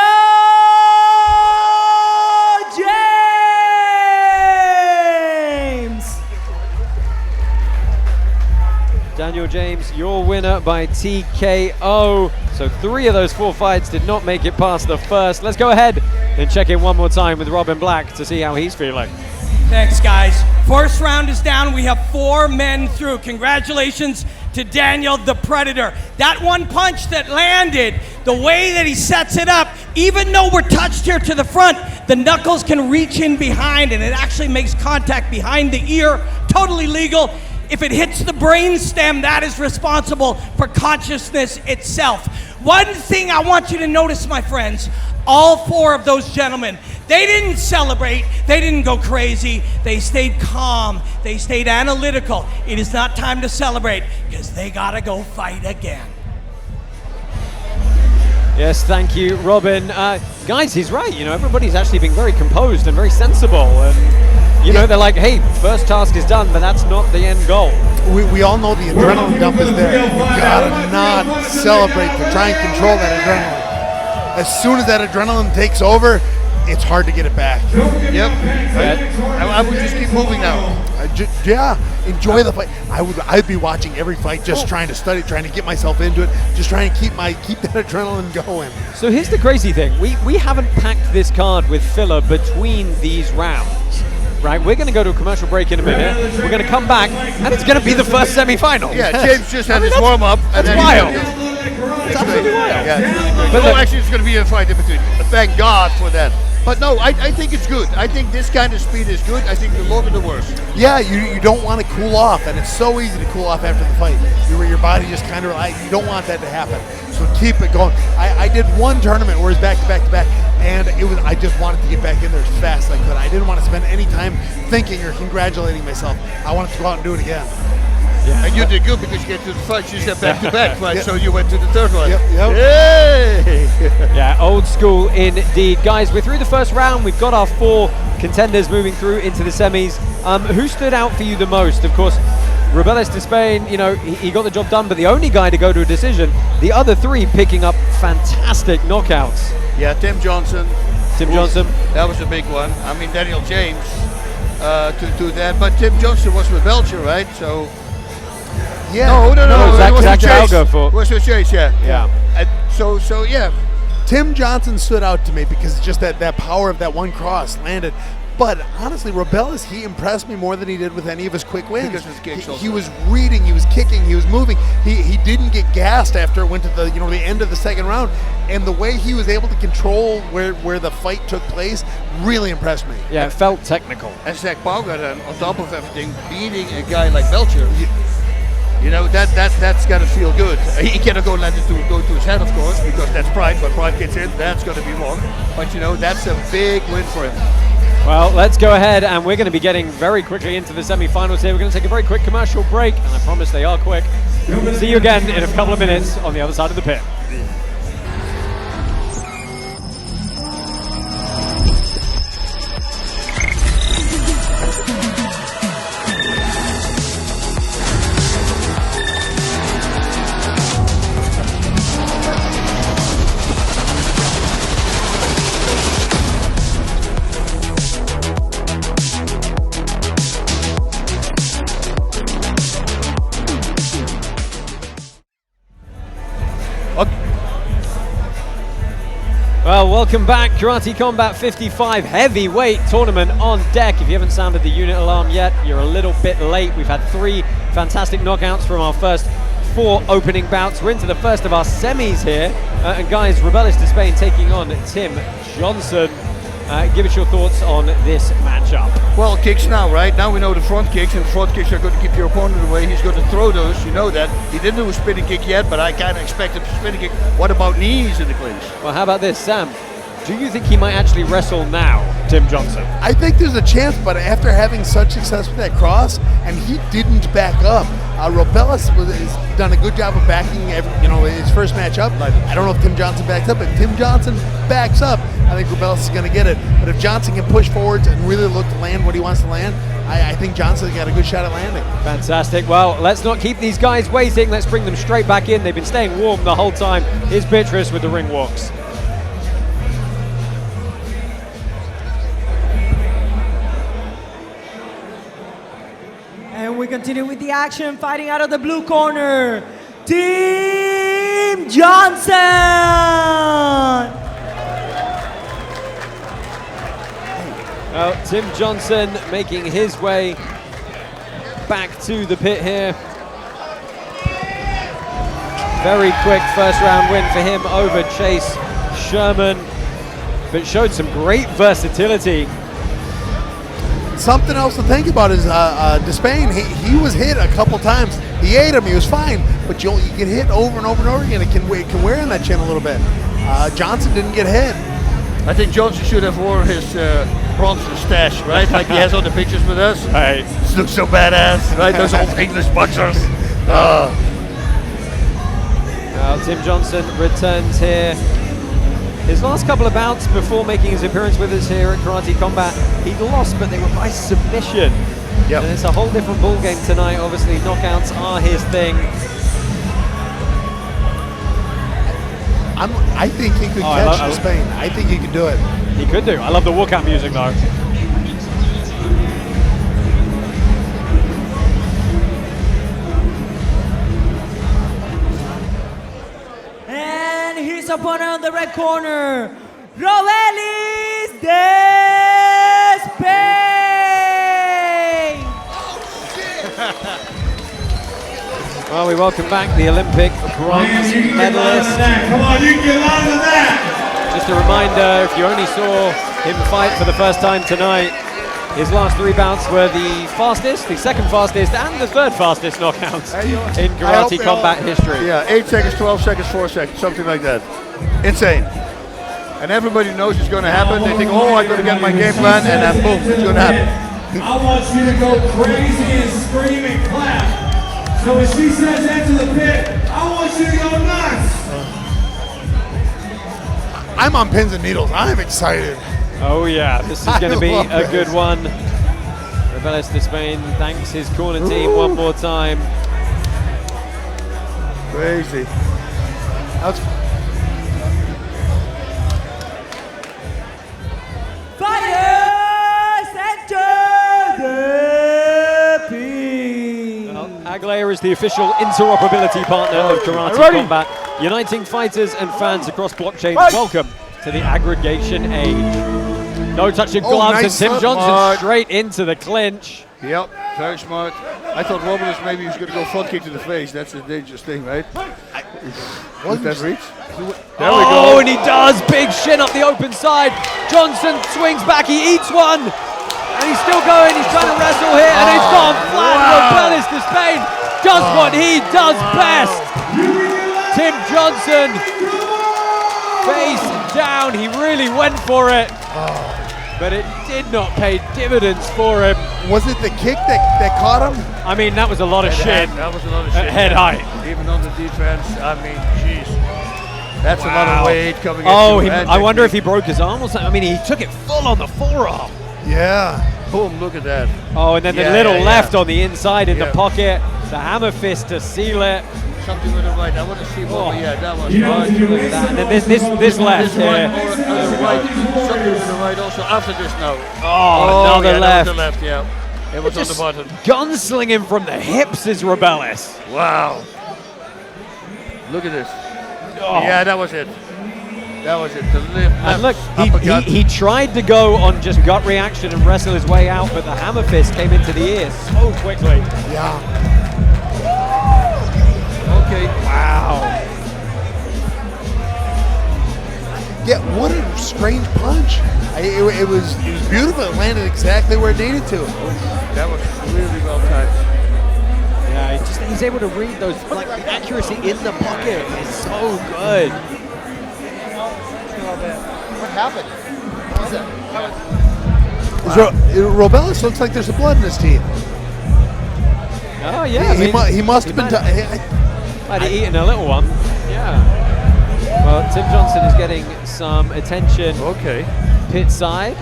James! Daniel James, your winner by TKO. So 3 of those 4 fights did not make it past the first. Let's go ahead and check in one more time with Robin Black to see how he's feeling. Thanks, guys. First round is down. We have 4 men through. Congratulations to Daniel the Predator. That one punch that landed, the way that he sets it up, even though we're touched here to the front, the knuckles can reach in behind, and it actually makes contact behind the ear. Totally legal. If it hits the brain stem, that is responsible for consciousness itself. One thing I want you to notice, my friends, all 4 of those gentlemen, they didn't celebrate, they didn't go crazy, they stayed calm, they stayed analytical. It is not time to celebrate, because they gotta go fight again. Yes, thank you, Robin. Guys, he's right. Everybody's actually being very composed and very sensible. And, they're like, hey, first task is done, but that's not the end goal. We all know the adrenaline dump is there. You gotta not celebrate to try and control that adrenaline. As soon as that adrenaline takes over, it's hard to get it back. Yep. I would just keep moving now. Enjoy the fight. I'd be watching every fight, just trying to study, trying to get myself into it, just trying to keep that adrenaline going. So here's the crazy thing. We haven't packed this card with filler between these rounds. Right, we're going to go to a commercial break in a minute. We're going to come back, and it's going to be the first semifinal. Yeah, James just had his warm-up. That's wild. It's absolutely wild. Yeah, but actually, it's going to be a fight in between. Thank God for that. But no, I think it's good. I think this kind of speed is good. I think the longer the worse. Yeah, you don't want to cool off, and it's so easy to cool off after the fight. Your body just kind of you don't want that to happen. So keep it going. I did one tournament where it was back to back to back, and I just wanted to get back in there as fast as I could. I didn't want to spend any time thinking or congratulating myself. I wanted to go out and do it again. And you did good because you get to the fight. You said back-to-back fight, so you went to the third one. Yep. Yay! Yeah, old school indeed. Guys, we're through the first round. We've got our 4 contenders moving through into the semis. Who stood out for you the most? Of course, Robelis Despaigne, you know, he got the job done, but the only guy to go to a decision. The other 3 picking up fantastic knockouts. Yeah, Tim Johnson. That was a big one. I mean, Daniel James to do that, but Tim Johnson was with Belcher, right? So. Yeah. No. Zach Pauga was with Chase, yeah. And so yeah. Tim Johnson stood out to me because just that power of that one cross landed. But honestly, Robelis, he impressed me more than he did with any of his quick wins. Because his kicks he was reading, he was kicking, he was moving. He didn't get gassed after it went to the the end of the second round. And the way he was able to control where the fight took place really impressed me. Yeah, it felt technical. And Zach Pauga, then, on top of everything, beating a guy like Belcher. You know, that's got to feel good. He cannot go to his head, of course, because that's pride. But pride gets in, that's going to be wrong. But, you know, that's a big win for him. Well, let's go ahead, and we're going to be getting very quickly into the semi-finals here. We're going to take a very quick commercial break, and I promise they are quick. See you again in a couple of minutes on the other side of the pit. Well, welcome back. Karate Combat 55 heavyweight tournament on deck. If you haven't sounded the unit alarm yet, you're a little bit late. We've had 3 fantastic knockouts from our first 4 opening bouts. We're into the first of our semis here. And guys, Robelis Despaigne taking on Tim Johnson. Give us your thoughts on this matchup. Well, kicks now, right? Now we know the front kicks, and the front kicks are going to keep your opponent away. He's going to throw those, you know that. He didn't do a spinning kick yet, but I kind of expect a spinning kick. What about knees in the clinch? Well, how about this, Sam? Do you think he might actually wrestle now, Tim Johnson? I think there's a chance, but after having such success with that cross, and he didn't back up, Robelis has done a good job of backing his first match up. I don't know if Tim Johnson backs up. If Tim Johnson backs up, I think Robelis is going to get it. But if Johnson can push forwards and really look to land what he wants to land, I think Johnson's got a good shot at landing. Fantastic. Well, let's not keep these guys waiting. Let's bring them straight back in. They've been staying warm the whole time. Here's Beatrice with the ring walks. And we continue with the action, fighting out of the blue corner, Tim Johnson! Well, Tim Johnson making his way back to the pit here. Very quick first round win for him over Chase Sherman, but showed some great versatility. Something else to think about is Despaigne. He was hit a couple times. He ate him. He was fine, but you get hit over and over and over again. It can wear on that chin a little bit. Johnson didn't get hit. I think Johnson should have worn his bronze mustache, right? Like he has on the pictures with us. Hey, this looks so badass, right? Those old English boxers. Well, Tim Johnson returns here. His last couple of bouts before making his appearance with us here at Karate Combat, he'd lost, but they were by submission. Yep. And it's a whole different ball game tonight. Obviously, knockouts are his thing. I think he could catch Despaigne. I think he could do it. He could do. I love the walkout music, though. And his opponent on the red corner, Robelis Despaigne! Well, we welcome back the Olympic bronze medalist. Come on, you can get louder than that. Just a reminder, if you only saw him fight for the first time tonight, his last 3 bouts were the fastest, the second fastest, and the third fastest knockouts in Karate Combat history. Yeah, 8 seconds, 12 seconds, 4 seconds, something like that. Insane. And everybody knows it's going to happen. They think, oh, I'm going to get my game plan, and then boom, it's going to happen. I want you to go crazy and scream and clap So when she says enter the pit, I want you to go nuts. I'm on pins and needles. I'm excited. Oh yeah, this is going to be a good one. Robelis Despaigne thanks his corner team one more time. Crazy. That's Fighters enter the pit. Well, Aguilera is the official interoperability partner of Karate Combat, uniting fighters and fans across blockchain. Welcome to the aggregation age. No touching gloves, nice and Tim Johnson smart. straight into the clinch. Yep, very smart. I thought Robelis maybe he was going to go front kick to the face. That's a dangerous thing, right? Was that reach? There we go. And he does. Big shin up the open side. Johnson swings back. He eats one. And he's still going. He's trying to wrestle here. And he's gone flat. Robelis Despaigne does what he does best. Tim Johnson, face down. He really went for it. But it did not pay dividends for him. Was it the kick that caught him? I mean, that was a lot of shit. That was a lot of shit. At head height. Even on the defense, I mean, jeez. That's a lot of weight coming Oh, in. I wonder if he broke his arm or something. I mean, he took it full on the forearm. Yeah. Boom, look at that. Oh, and then the little left on the inside in the pocket. The hammer fist to seal it. Something with the right. I want to see what. Yeah, that was Look at that. And then this left This one here. more to the right. Something with the right also after this now. Oh, another yeah, left. that was the left, yeah. It was on the button. Gunslinging from the hips is Robelis. Wow. Look at this. Oh. Yeah, that was it. That was it. The left, And look, uppercut. he tried to go on just gut reaction and wrestle his way out, but the hammer fist came into the ear so quickly. Yeah. Okay. Wow. Yeah, what a strange punch. It was beautiful. It landed exactly where it needed to. That was really well timed. Yeah, he's able to read those, like the accuracy in the pocket is so good. What happened? What was that? Robelis looks like there's a blood in his teeth. Oh yeah, He must have been. Might have eaten a little one. Yeah. Well, Tim Johnson is getting some attention. Okay. Pit side.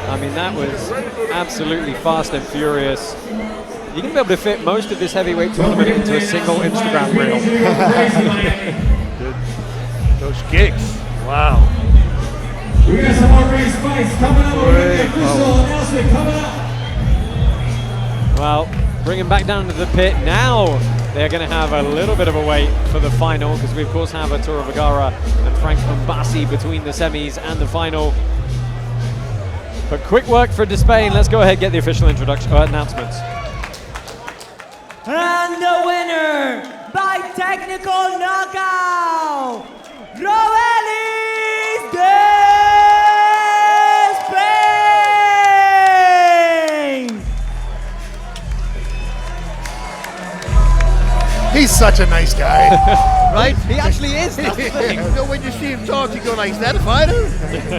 I mean, that was absolutely fast and furious. You're going to be able to fit most of this heavyweight tournament into a single Instagram reel. Those kicks. Wow. We got some more race fights coming up. We're going to get official announcement coming up. Well, bring him back down to the pit. Now they're going to have a little bit of a wait for the final, because we of course have Arturo Vergara and Franck Mbassi between the semis and the final. But quick work for Despaigne. Let's go ahead and get the official introduction announcements. And the winner by technical knockout, Robelis Despaigne. He's such a nice guy. Right? He actually is. That's the thing. So when you see him talk, you go like, is that a fighter?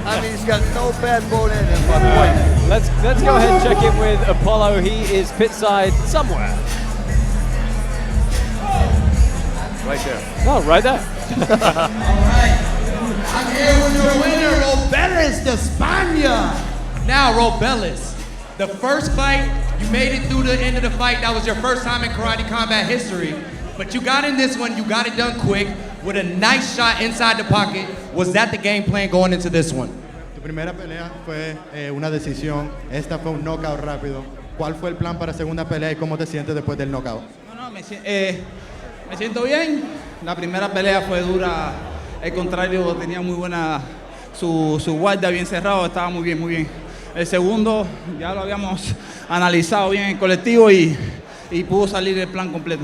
I mean, he's got no bad bone in him, by the way. Let's go ahead and check in with Apollo. He is pit side somewhere. Right there. Oh, right there. All right. I'm here with your winner, Robelis Despaigne. Now, Robelis, the first fight, you made it through the end of the fight. That was your first time in Karate Combat history. But you got in this one, you got it done quick with a nice shot inside the pocket. Was that the game plan going into this one? Tu primera pelea fue una decisión. Esta fue un knockout rápido. ¿Cuál fue el plan para segunda pelea y cómo te sientes después del knockout? No, me siento bien. La primera pelea fue dura. El contrario tenía muy buena su guardia bien cerrado. Estaba muy bien, muy bien. El segundo ya lo habíamos analizado bien en el colectivo y pudo salir el plan completo.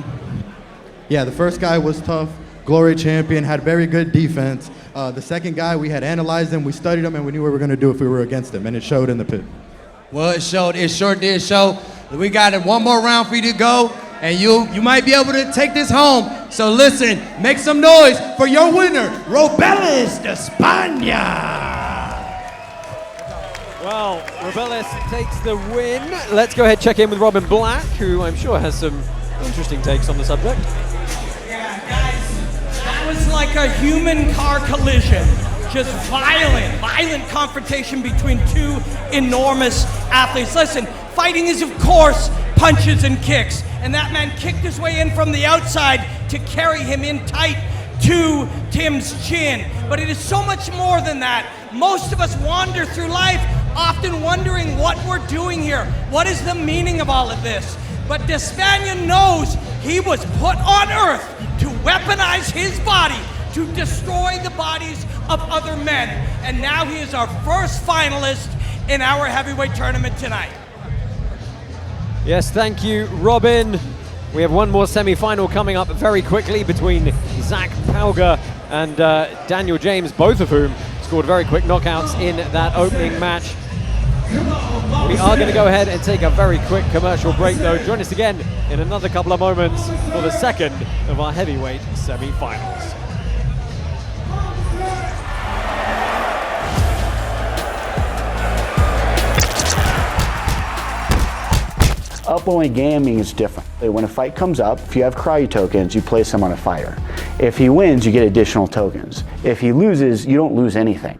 Yeah, the first guy was tough, glory champion, had very good defense. The second guy, we had analyzed him, we studied him, and we knew what we were going to do if we were against him, and it showed in the pit. Well, it showed. It sure did show. We got one more round for you to go. and you might be able to take this home. So listen, make some noise for your winner, Robelis Despaigne. Well, Robelis takes the win. Let's go ahead and check in with Robin Black, who I'm sure has some interesting takes on the subject. Yeah, guys, that was like a human car collision. Just violent confrontation between two enormous athletes. Listen, fighting is, of course, punches and kicks. And that man kicked his way in from the outside to carry him in tight to Tim's chin. But it is so much more than that. Most of us wander through life often wondering what we're doing here. What is the meaning of all of this? But Despaigne knows he was put on earth to weaponize his body, to destroy the bodies of other men. And now he is our first finalist in our heavyweight tournament tonight. Yes, thank you, Robin. We have one more semi-final coming up very quickly between Zach Pauga and Daniel James, both of whom scored very quick knockouts in that opening match. We are going to go ahead and take a very quick commercial break, though. Join us again in another couple of moments for the second of our heavyweight semi-finals. Up-only gaming is different. When a fight comes up, if you have cryo tokens, you place them on a fighter. If he wins, you get additional tokens. If he loses, you don't lose anything.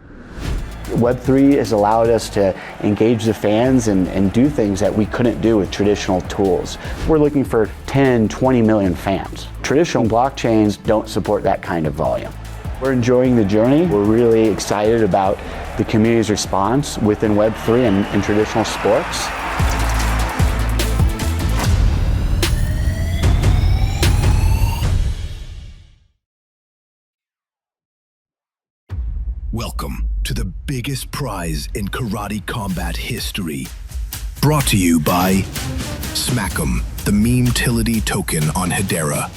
Web3 has allowed us to engage the fans and do things that we couldn't do with traditional tools. We're looking for 10, 20 million fans. Traditional blockchains don't support that kind of volume. We're enjoying the journey. We're really excited about the community's response within Web3 and traditional sports. Welcome to the biggest prize in karate combat history. Brought to you by Smack'em, the meme-tility token on Hedera.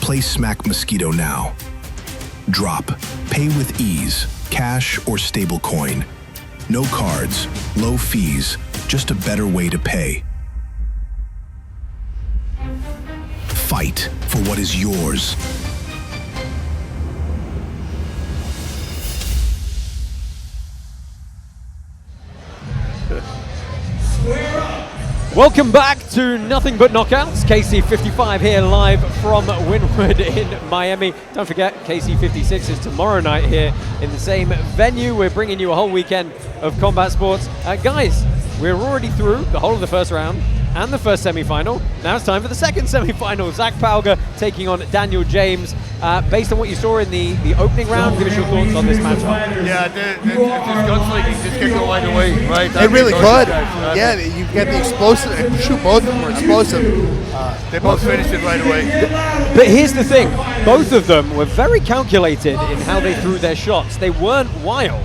Play Smack Mosquito now. Drop, pay with ease, cash or stablecoin. No cards, low fees, just a better way to pay. Fight for what is yours. Welcome back to Nothing But Knockouts. KC55 here live from Wynwood in Miami. Don't forget, KC56 is tomorrow night here in the same venue. We're bringing you a whole weekend of combat sports. Guys, we're already through the whole of the first round and the first semi-final. Now it's time for the second semi-final. Zach Pauga taking on Daniel James. Based on what you saw in the opening round, give us your thoughts on this matchup. Yeah, this gunslinging just can go either way, right? It really could. Yeah, you get the explosive, and shoot, both of them were explosive. They both finished it right away. But here's the thing, both of them were very calculated in how they threw their shots. They weren't wild,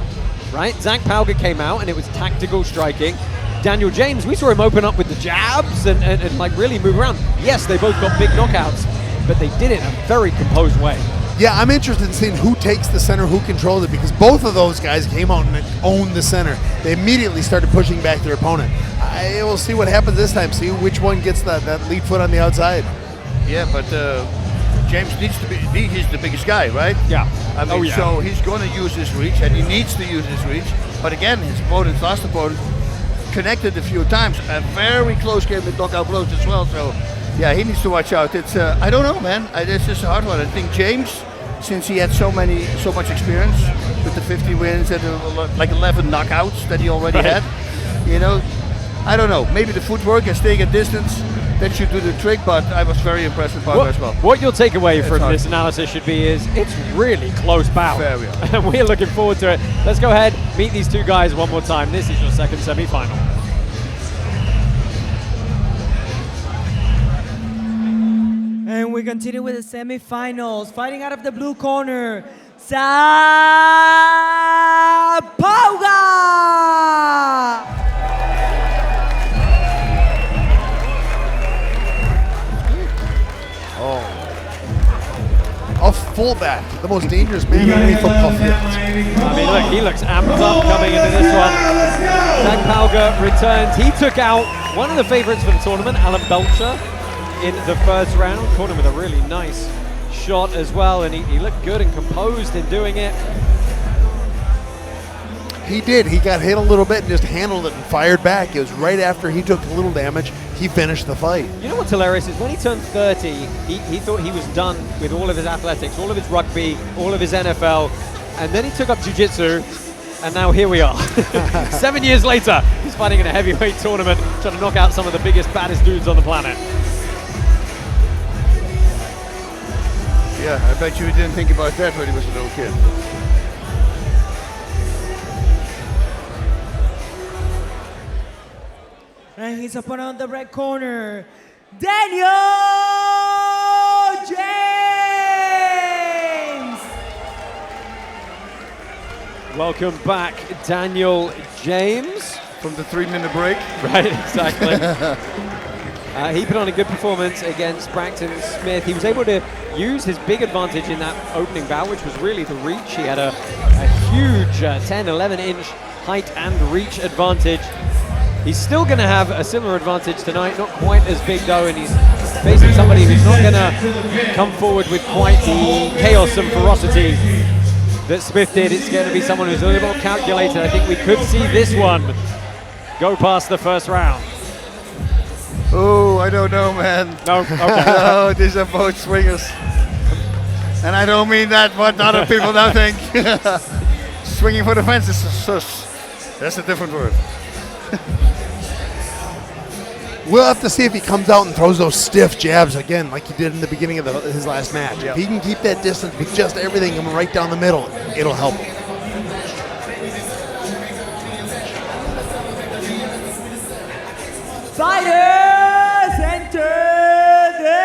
right? Zach Pauga came out and it was tactical striking. Daniel James, we saw him open up with the jabs and like really move around. Yes, they both got big knockouts, but they did it in a very composed way. Yeah, I'm interested in seeing who takes the center, who controls it, because both of those guys came out and owned the center. They immediately started pushing back their opponent. I will see what happens this time, see which one gets that lead foot on the outside. Yeah, but James needs to be, he's the biggest guy, right? Yeah. I mean, so he's going to use his reach, and he needs to use his reach. But again, his opponent, last opponent, connected a few times. A very close game with knockout blows as well, so yeah, he needs to watch out. It's I don't know, man. It's just a hard one. I think James, since he had so much experience with the 50 wins and like 11 knockouts that he already had, you know, I don't know. Maybe the footwork and staying at distance, that should do the trick, but I was very impressed with Pauga as well. What you'll take away from this analysis should be is it's really close bout. And we're looking forward to it. Let's go ahead, meet these two guys one more time. This is your second semi-final. And we continue with the semi-finals. Fighting out of the blue corner, Zach Pauga! A fullback, the most dangerous man in any football field. I mean, look, he looks amped up coming into this one. Zach Pauga returns. He took out one of the favorites for the tournament, Belcher. in the first round. Caught him with a really nice shot as well, and he looked good and composed in doing it. He did. He got hit a little bit and just handled it and fired back. It was right after he took a little damage, he finished the fight. You know what's hilarious is when he turned 30, he thought he was done with all of his athletics, all of his rugby, all of his NFL, and then he took up jiu-jitsu, and now here we are. 7 years later, he's fighting in a heavyweight tournament, trying to knock out some of the biggest, baddest dudes on the planet. Yeah, I bet you he didn't think about that when he was a little kid. And his opponent on the red corner, Daniel James! Welcome back, Daniel James. From the 3-minute break. Right, exactly. He put on a good performance against Braxton Smith. He was able to use his big advantage in that opening bout, which was really the reach. He had a huge 10, 11-inch height and reach advantage. He's still going to have a similar advantage tonight, not quite as big though, and he's facing somebody who's not going to come forward with quite the chaos and ferocity that Smith did. It's going to be someone who's a little more calculated. I think we could see this one go past the first round. Oh, I don't know, man. No, okay. No, these are both swingers. And I don't mean that what other people now think. Swinging for the fences, that's a different word. We'll have to see if he comes out and throws those stiff jabs again like he did in the beginning of his last match. If he can keep that distance with just everything coming right down the middle, it'll help him. Fighters enter the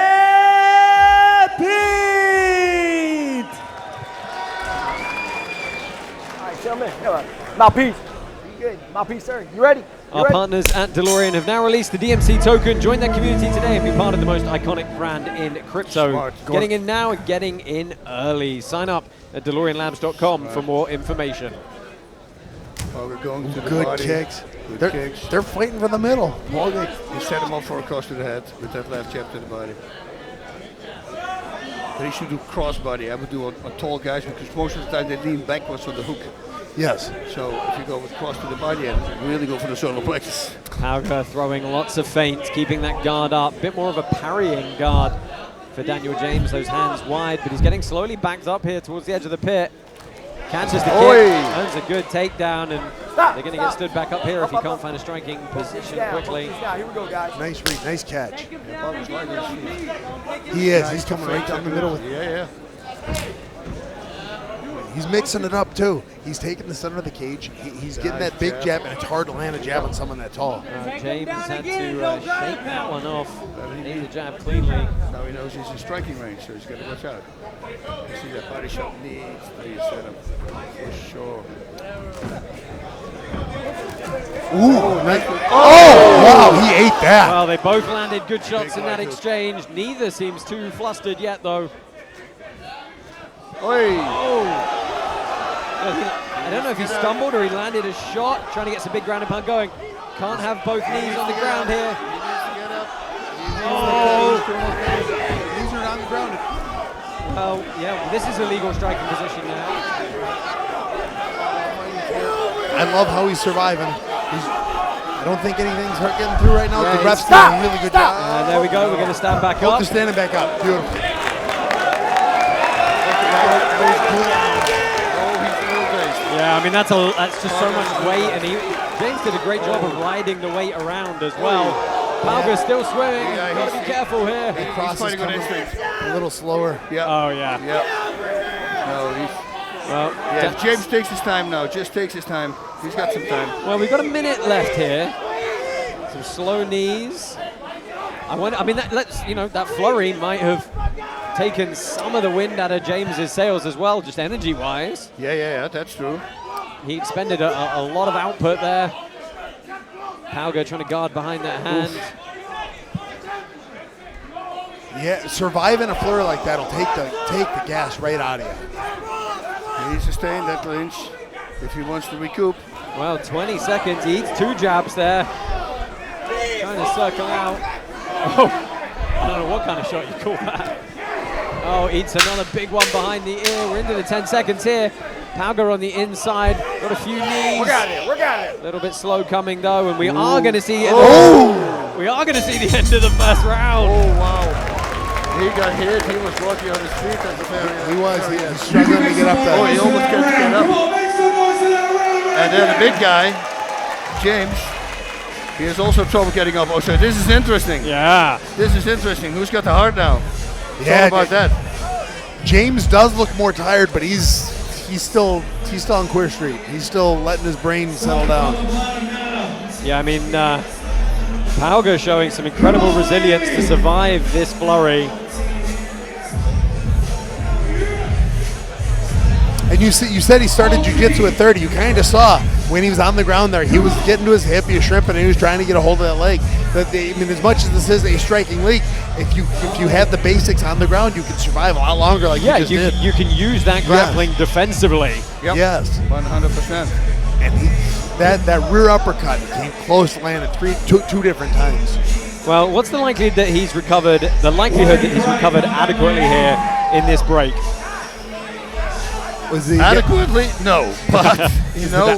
pit! All right, gentlemen, mouthpiece. You good? Mouthpiece, sir. You ready? Our partners at DeLorean have now released the DMC token. Join their community today and be part of the most iconic brand in crypto. Smart. Getting in now and getting in early. Sign up at DeLoreanLabs.com for more information. Oh, we're going to the Good body. kicks. Good kicks. They're fighting for the middle. He set him up for a cross to the head with that left jab to the body. But he should do cross body. I would do on tall guys because most of the time they lean backwards on the hook. Yes. So if you go with cross to the body and really go for the solar plexus. Pauga throwing lots of feints, keeping that guard up. Bit more of a parrying guard for Daniel James, those hands wide, but he's getting slowly backed up here towards the edge of the pit. Catches the kick, earns a good takedown, and they're going to get stood back up here if he can't find a striking position quickly. Here we go, guys. Nice read, nice catch. He is. He's coming right down the middle. Yeah. He's mixing it up too. He's taking the center of the cage. He's getting that big jab, and it's hard to land a jab on someone that tall. James had to shake that one off. Aimed the jab cleanly. Now he knows he's in striking range, so he's got to watch out. You see that body shot needs to be set up for sure. Ooh, nice. Oh, wow, he ate that. Well, they both landed good shots in that exchange. Neither seems too flustered yet, though. Oh. I don't know if he stumbled or he landed a shot, trying to get some big ground and pound going. Can't have both knees on the ground here. Oh. Knees are on the ground. Well, yeah, this is a legal striking position now. I love how he's surviving. I don't think anything's getting through right now. The ref's doing a really good job. There we go. We're going to stand back up. They're standing back up. Beautiful. Yeah, I mean that's just so much weight, and James did a great job of riding the weight around as well. Pauga's still swimming. Got to be careful here. That cross is coming a little slower. Yeah. Oh yeah. No, if James takes his time now. Just takes his time. He's got some time. Well, we've got a minute left here. Some slow knees. I mean, that flurry might have taken some of the wind out of James's sails as well, just energy-wise. Yeah, that's true. He expended a lot of output there. Pauga trying to guard behind that hand. Oof. Yeah, surviving a flurry like that will take the gas right out of you. He needs to stay in that clinch if he wants to recoup. Well, 20 seconds. He eats 2 jabs there. Trying to circle out. Oh, I don't know what kind of shot you call that. Oh, eats another big one behind the ear. We're into the 10 seconds here. Pauga on the inside, got a few knees. We got it. A little bit slow coming though, and we are going to see. We are going to see the end of the first round. Oh wow! He got hit. He was walking on his feet at the very end. He was struggling to get up there. Oh, he almost couldn't get up. And then the big guy, James, he has also trouble getting up. Oh, so this is interesting. Yeah. This is interesting. Who's got the heart now? Yeah, all about that. James does look more tired, but he's still on Queer Street. He's still letting his brain settle down. Yeah, I mean, Pauga showing some incredible resilience to survive this flurry. And you said he started jiu-jitsu at 30. You kind of saw when he was on the ground there, he was getting to his hip, he was shrimping, and he was trying to get a hold of that leg. But I mean, as much as this is a striking league, if you have the basics on the ground, you can survive a lot longer. Like you just did. You can use that grappling defensively. Yep. Yes, 100%. And that rear uppercut came close to landing two different times. Well, what's the likelihood that he's recovered? The likelihood that he's recovered adequately here in this break. Was he adequately? No, but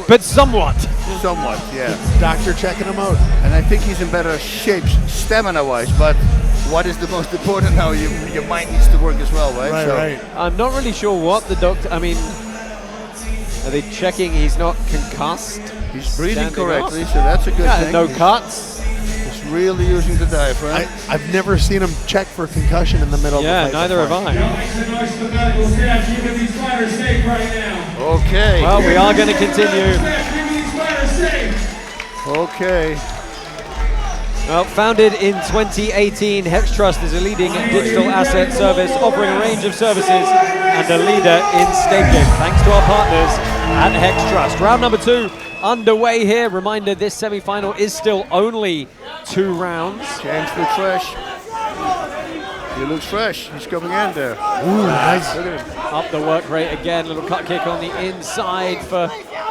but somewhat. Somewhat, yeah. Doctor checking him out, and I think he's in better shape stamina-wise. But what is the most important now? Your mind needs to work as well, right? Right. I'm not really sure what the doctor. I mean, are they checking he's not concussed? He's breathing Standing correctly, up? so that's a good thing. No cuts. He's really using the diaphragm. I've never seen him check for concussion in the middle of the fight. Yeah, neither have I. Okay. Well, we are going to continue. Okay. Well, founded in 2018, Hex Trust is a leading digital asset service offering a range of services and a leader in staking. Thanks to our partners at Hex Trust. Round number 2 underway here. Reminder, this semi-final is still only 2 rounds. James looks fresh. He looks fresh. He's coming in there. Ooh, nice. Look at him. Up the work rate again. Little cut kick on the inside for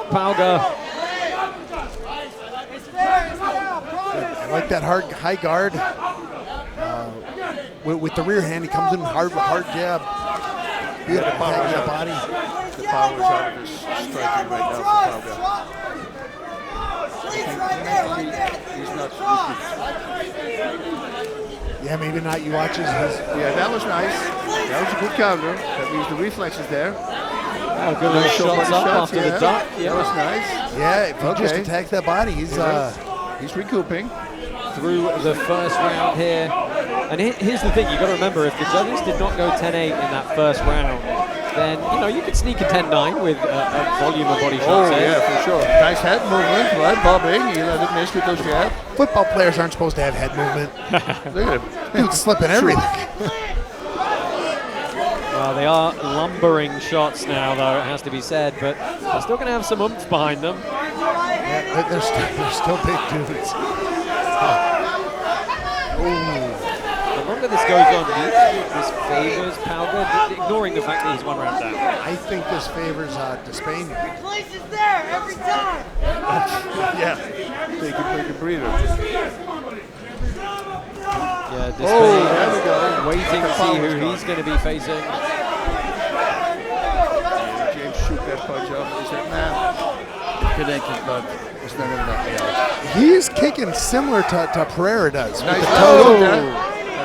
Pauga. I like that high guard. With the rear hand, he comes in hard jab. He had the power in the body. The power is out of his striking right now for Pauga. He's not. Yeah, maybe not. You watch his. Yeah, that was nice. That was a good counter. That means the reflexes there. Oh, good little shots up after the duck. That was nice. Yeah, if he just attacks that body, he's recouping. Through the first round here. And here's the thing, you've got to remember, if the judges did not go 10-8 in that first round, then, you could sneak a 10-9 with a volume of body shots. Oh, yeah, for sure. Nice head movement, right? Bobbing, you let it miss with those jabs. Football players aren't supposed to have head movement. Look at him. Dude's slipping everything. Well, they are lumbering shots now, though, it has to be said, but they're still going to have some oomph behind them. Yeah, they're still big dudes. The longer this goes on, do you think this favors Pauga, ignoring the fact that he's 1 round down? I think this favors Despaigne. Place is there every time. Yeah, take a breather. Yeah, Despaigne there we go. waiting to see who he's going to be facing. James shoot that punch up and he said, nah, connected, but it's not going to knock me out. He's kicking similar to Pereira does. Nice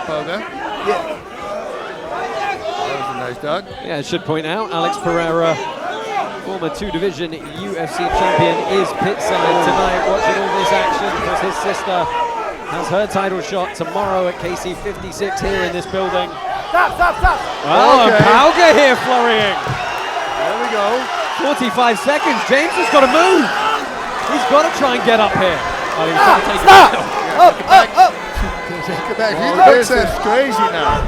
Pauga. Yeah. That was a nice duck. Yeah, I should point out, Alex Pereira, former 2-division UFC champion, is pitside tonight watching all this action because his sister has her title shot tomorrow at KC56 here in this building. Stop. Oh, okay. Pauga here flurrying. There we go. 45 seconds. James has got to move. He's got to try and get up here. Oh, he was trying to take Stop. it Up. Take it back. This is crazy now.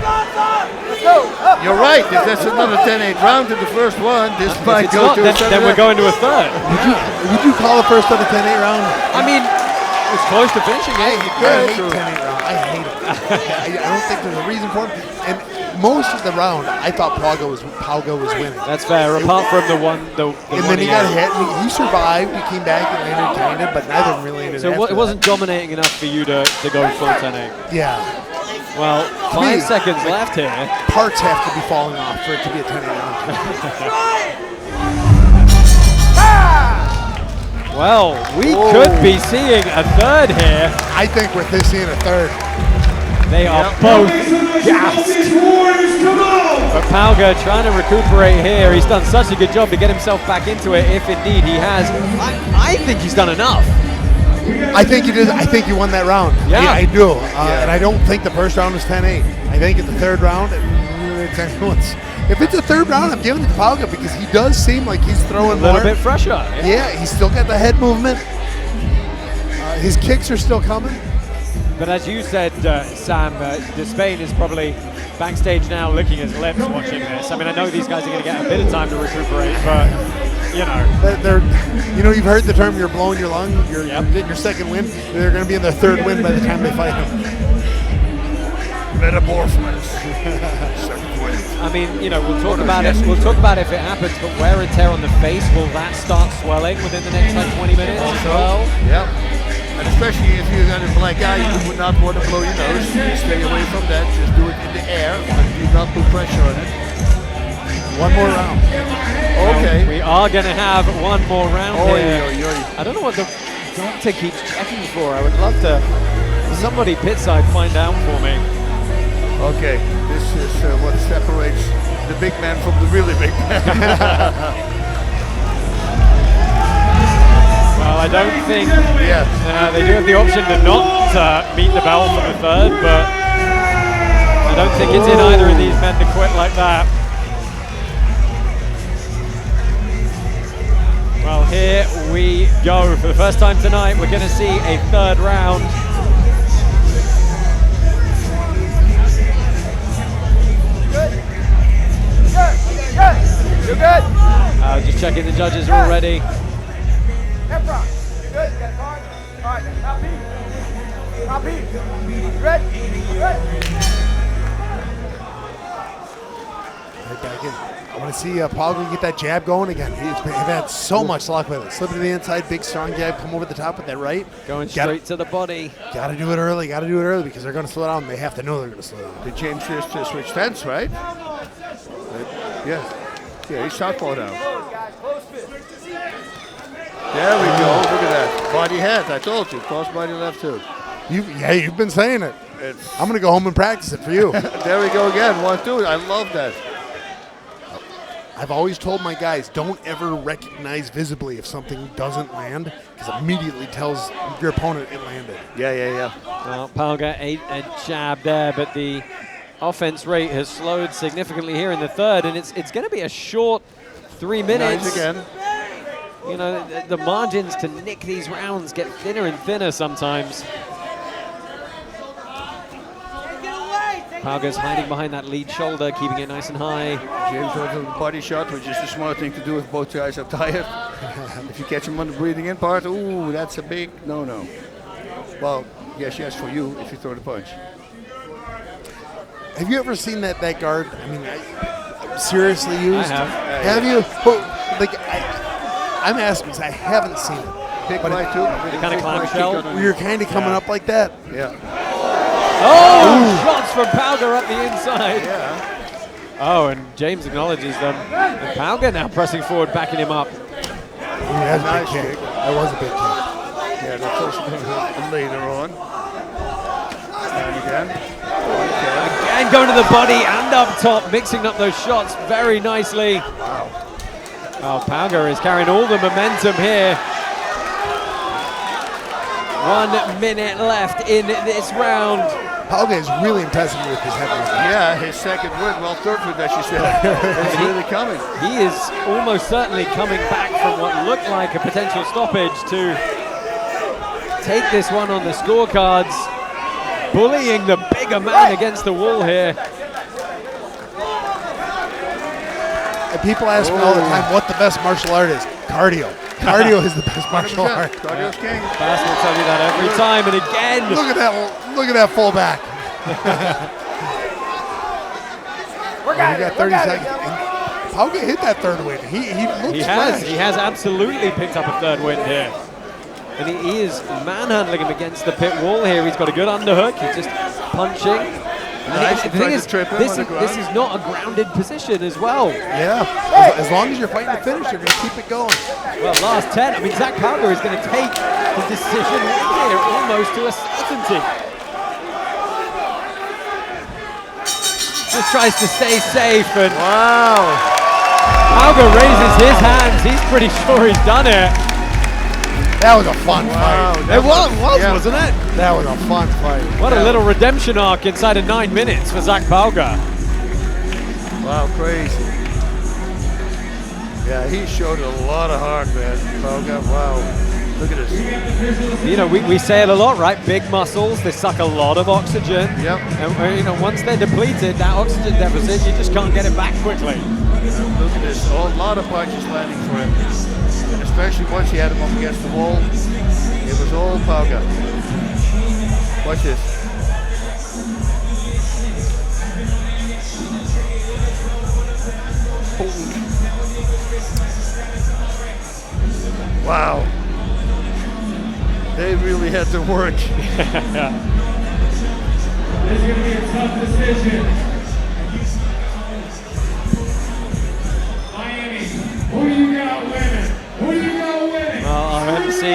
Let's go. Up. You're right. If that's another 10-8 round in the first one, this might go to a then we're going to a third. Would you call the first of the 10-8 round? I mean, it's close to finishing it. I hate 10-8 round. I hate it. I don't think there's a reason for it. And most of the round, I thought Pauga was winning. That's fair. Apart from the one, and then he got hit. And he survived. He came back and entertained it, but neither really ended. So it wasn't dominating enough for you to go full 10-8. Yeah. Well, 5 seconds left here. Parts have to be falling off for it to be a 10-8 round. Well, we could be seeing a third here. I think we're seeing a third. They are both gassed. But Pauga trying to recuperate here. He's done such a good job to get himself back into it, if indeed he has. I think he's done enough. I think he did. I think he won that round. Yeah, I do. And I don't think the first round was 10-8. I think it's the third round. It's anyone's. If it's a third round, I'm giving it to Pauga because he does seem like he's throwing a little bit fresher. Yeah, he's still got the head movement. His kicks are still coming. But as you said, Sam, Despaigne is probably backstage now licking his lips watching this. I mean, I know these guys are going to get a bit of time to recuperate, but you know. You've heard the term "you're blowing your lung." You're getting your second win. They're going to be in their third win by the time they fight him. Metamorphosis. I mean, we'll talk about it. We'll talk about it if it happens. But wear and tear on the face, will that start swelling within the next 20 minutes as well? Yeah. And especially if you're going to black eye, you would not want to blow your nose. Stay away from that. Just do it in the air, but do not put pressure on it. One more round. Okay. We are going to have one more round here. Oy. I don't know what the doctor keeps checking for. I would love to. Somebody pitside find out for me. Okay. This is what separates the big man from the really big man. Well, I don't think they do have the option to not meet the bell for the third, but I don't think it's in either of these men to quit like that. Well, here we go. For the first time tonight, we're going to see a third round. You're good. Just checking the judges are all ready. Hip rock. You good? You got a card? All right, copy. Copy. Good? Good. Right back in. I want to see Pauga get that jab going again. He's had so much luck with it. Slip to the inside, big strong jab, come over the top with that right. Going straight to the body. Got to do it early. Got to do it early because they're going to slow down. They have to know they're going to slow down. Did James just switch stance, right? Yeah, he's southpaw now. There we go. Look at that. Body head. I told you. Cross body left hook. You've been saying it. I'm going to go home and practice it for you. There we go again. 1-2. I love that. I've always told my guys, don't ever recognize visibly if something doesn't land, because it immediately tells your opponent it landed. Yeah. Well, Pauga ate a jab there, but the offense rate has slowed significantly here in the third, and it's going to be a short 3 minutes. Nice again. The margins to nick these rounds get thinner and thinner sometimes. Pauga's hiding behind that lead shoulder, keeping it nice and high. James goes to the body shot, which is the smart thing to do if both guys are tired. If you catch him on the breathing in part, ooh, that's a big no-no. Well, yes, for you if you throw the punch. Have you ever seen that guard? I mean, seriously used? I have. Have you? Well, I'm asking because I haven't seen it. Big right too. The kind of clamshell. You're kind of coming up like that. Yeah. Oh, shots from Pauga up the inside. Yeah. Oh, and James acknowledges them. And Pauga now pressing forward, backing him up. That's a big kick. That was a big kick. Yeah, that's also later on. And again. Again, going to the body and up top, mixing up those shots very nicely. Wow. Oh, Pauga is carrying all the momentum here. 1 minute left in this round. Pauga is really impressive with his head movement. Yeah, his second win, well, third win, as you said. It's really coming. He is almost certainly coming back from what looked like a potential stoppage to take this one on the scorecards, bullying the bigger man against the wall here. And people ask me all the time what the best martial art is. Cardio. Cardio is the best martial art. Cardio's king. Bass will tell you that every time, and again. Look at that fullback. We got 30 seconds. Pauga hit that third win. He has absolutely picked up a third win here. And he is manhandling him against the pit wall here. He's got a good underhook. He's just punching. And the thing is, this is not a grounded position as well. Yeah, as long as you're fighting to finish, you're going to keep it going. Well, last 10, I mean, Zach Pauga is going to take the decision here almost to a certainty. Just tries to stay safe, and Pauga raises his hands. He's pretty sure he's done it. That was a fun fight. It was, wasn't it? That was a fun fight. What a little redemption arc inside of 9 minutes for Zach Pauga. Wow, crazy. Yeah, he showed a lot of heart, man. Pauga, wow. Look at this. You know, we say it a lot, right? Big muscles, they suck a lot of oxygen. Yep. And you know, once they're depleted, that oxygen deficit, you just can't get it back quickly. Look at this. A lot of punches landing for him. And especially once he had him up against the wall, it was all Pauga. Watch this. Wow. They really had to work. This is going to be a tough decision. Miami, who do you got winning? Who do you got winning? Well, our MC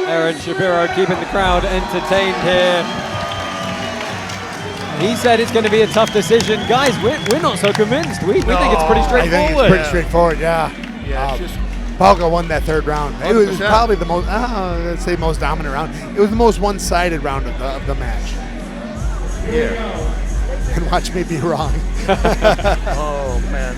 Aaron Shapiro keeping the crowd entertained here. He said it's going to be a tough decision. Guys, we're not so convinced. We think it's pretty straightforward. I think it's pretty straightforward, yeah. Yeah, it's just Pauga won that third round. It was 100%. probably the most, let's say most dominant round. It was the most one-sided round of the match. Yeah. And watch me be wrong. Oh, man.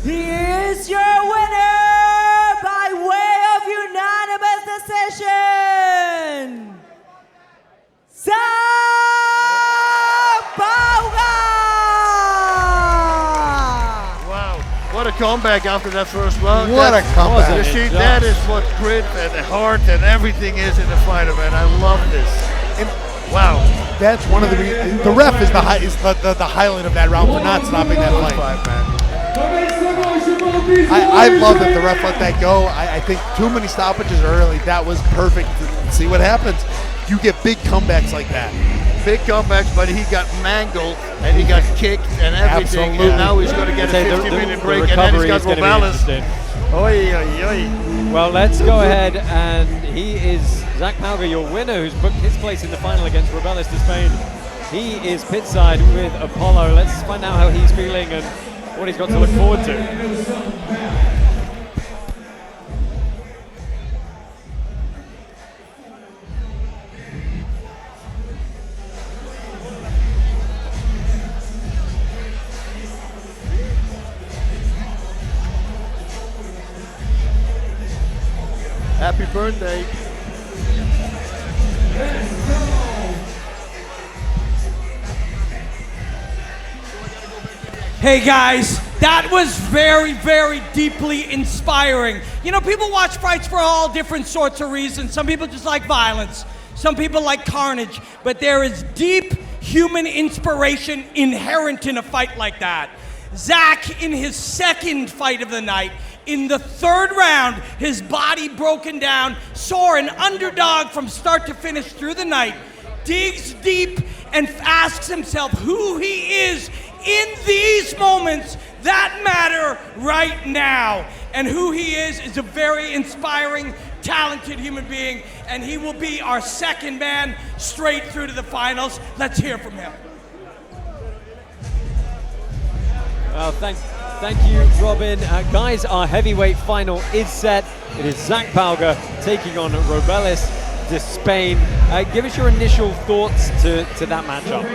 He is your winner by way of unanimous decision. Zach Pauga! Wow, what a comeback after that first round. What a comeback. You see, that is what grit and heart and everything is in a fighter, man. I love this. And wow. That's one of the ref is the highlight of that round for not stopping that fight. Man. I love that the ref let that go. I think too many stoppages early. That was perfect. See what happens. You get big comebacks like that. Big comebacks, but he got mangled and he got kicked and everything. Absolutely. And now he's going to get a 50-minute break, and then he's got Robelis. Oy, oy, oy. Well, let's go ahead, and he is Zach Pauga, your winner, who's booked his place in the final against Robelis Despaigne. He is pitside with Apollo. Let's find out how he's feeling and what he's got to look forward to. Happy birthday. Hey guys, that was very, very deeply inspiring. You know, people watch fights for all different sorts of reasons. Some people just like violence. Some people like carnage. But there is deep human inspiration inherent in a fight like that. Zach, in his second fight of the night, in the third round, his body broken down, sore, an underdog from start to finish through the night, digs deep and asks himself who he is in these moments that matter right now. And who he is a very inspiring, talented human being, and he will be our second man straight through to the finals. Let's hear from him. Well, thank you, Robin. Guys, our heavyweight final is set. It is Zach Pauga taking on Robelis Despaigne. Give us your initial thoughts to that matchup.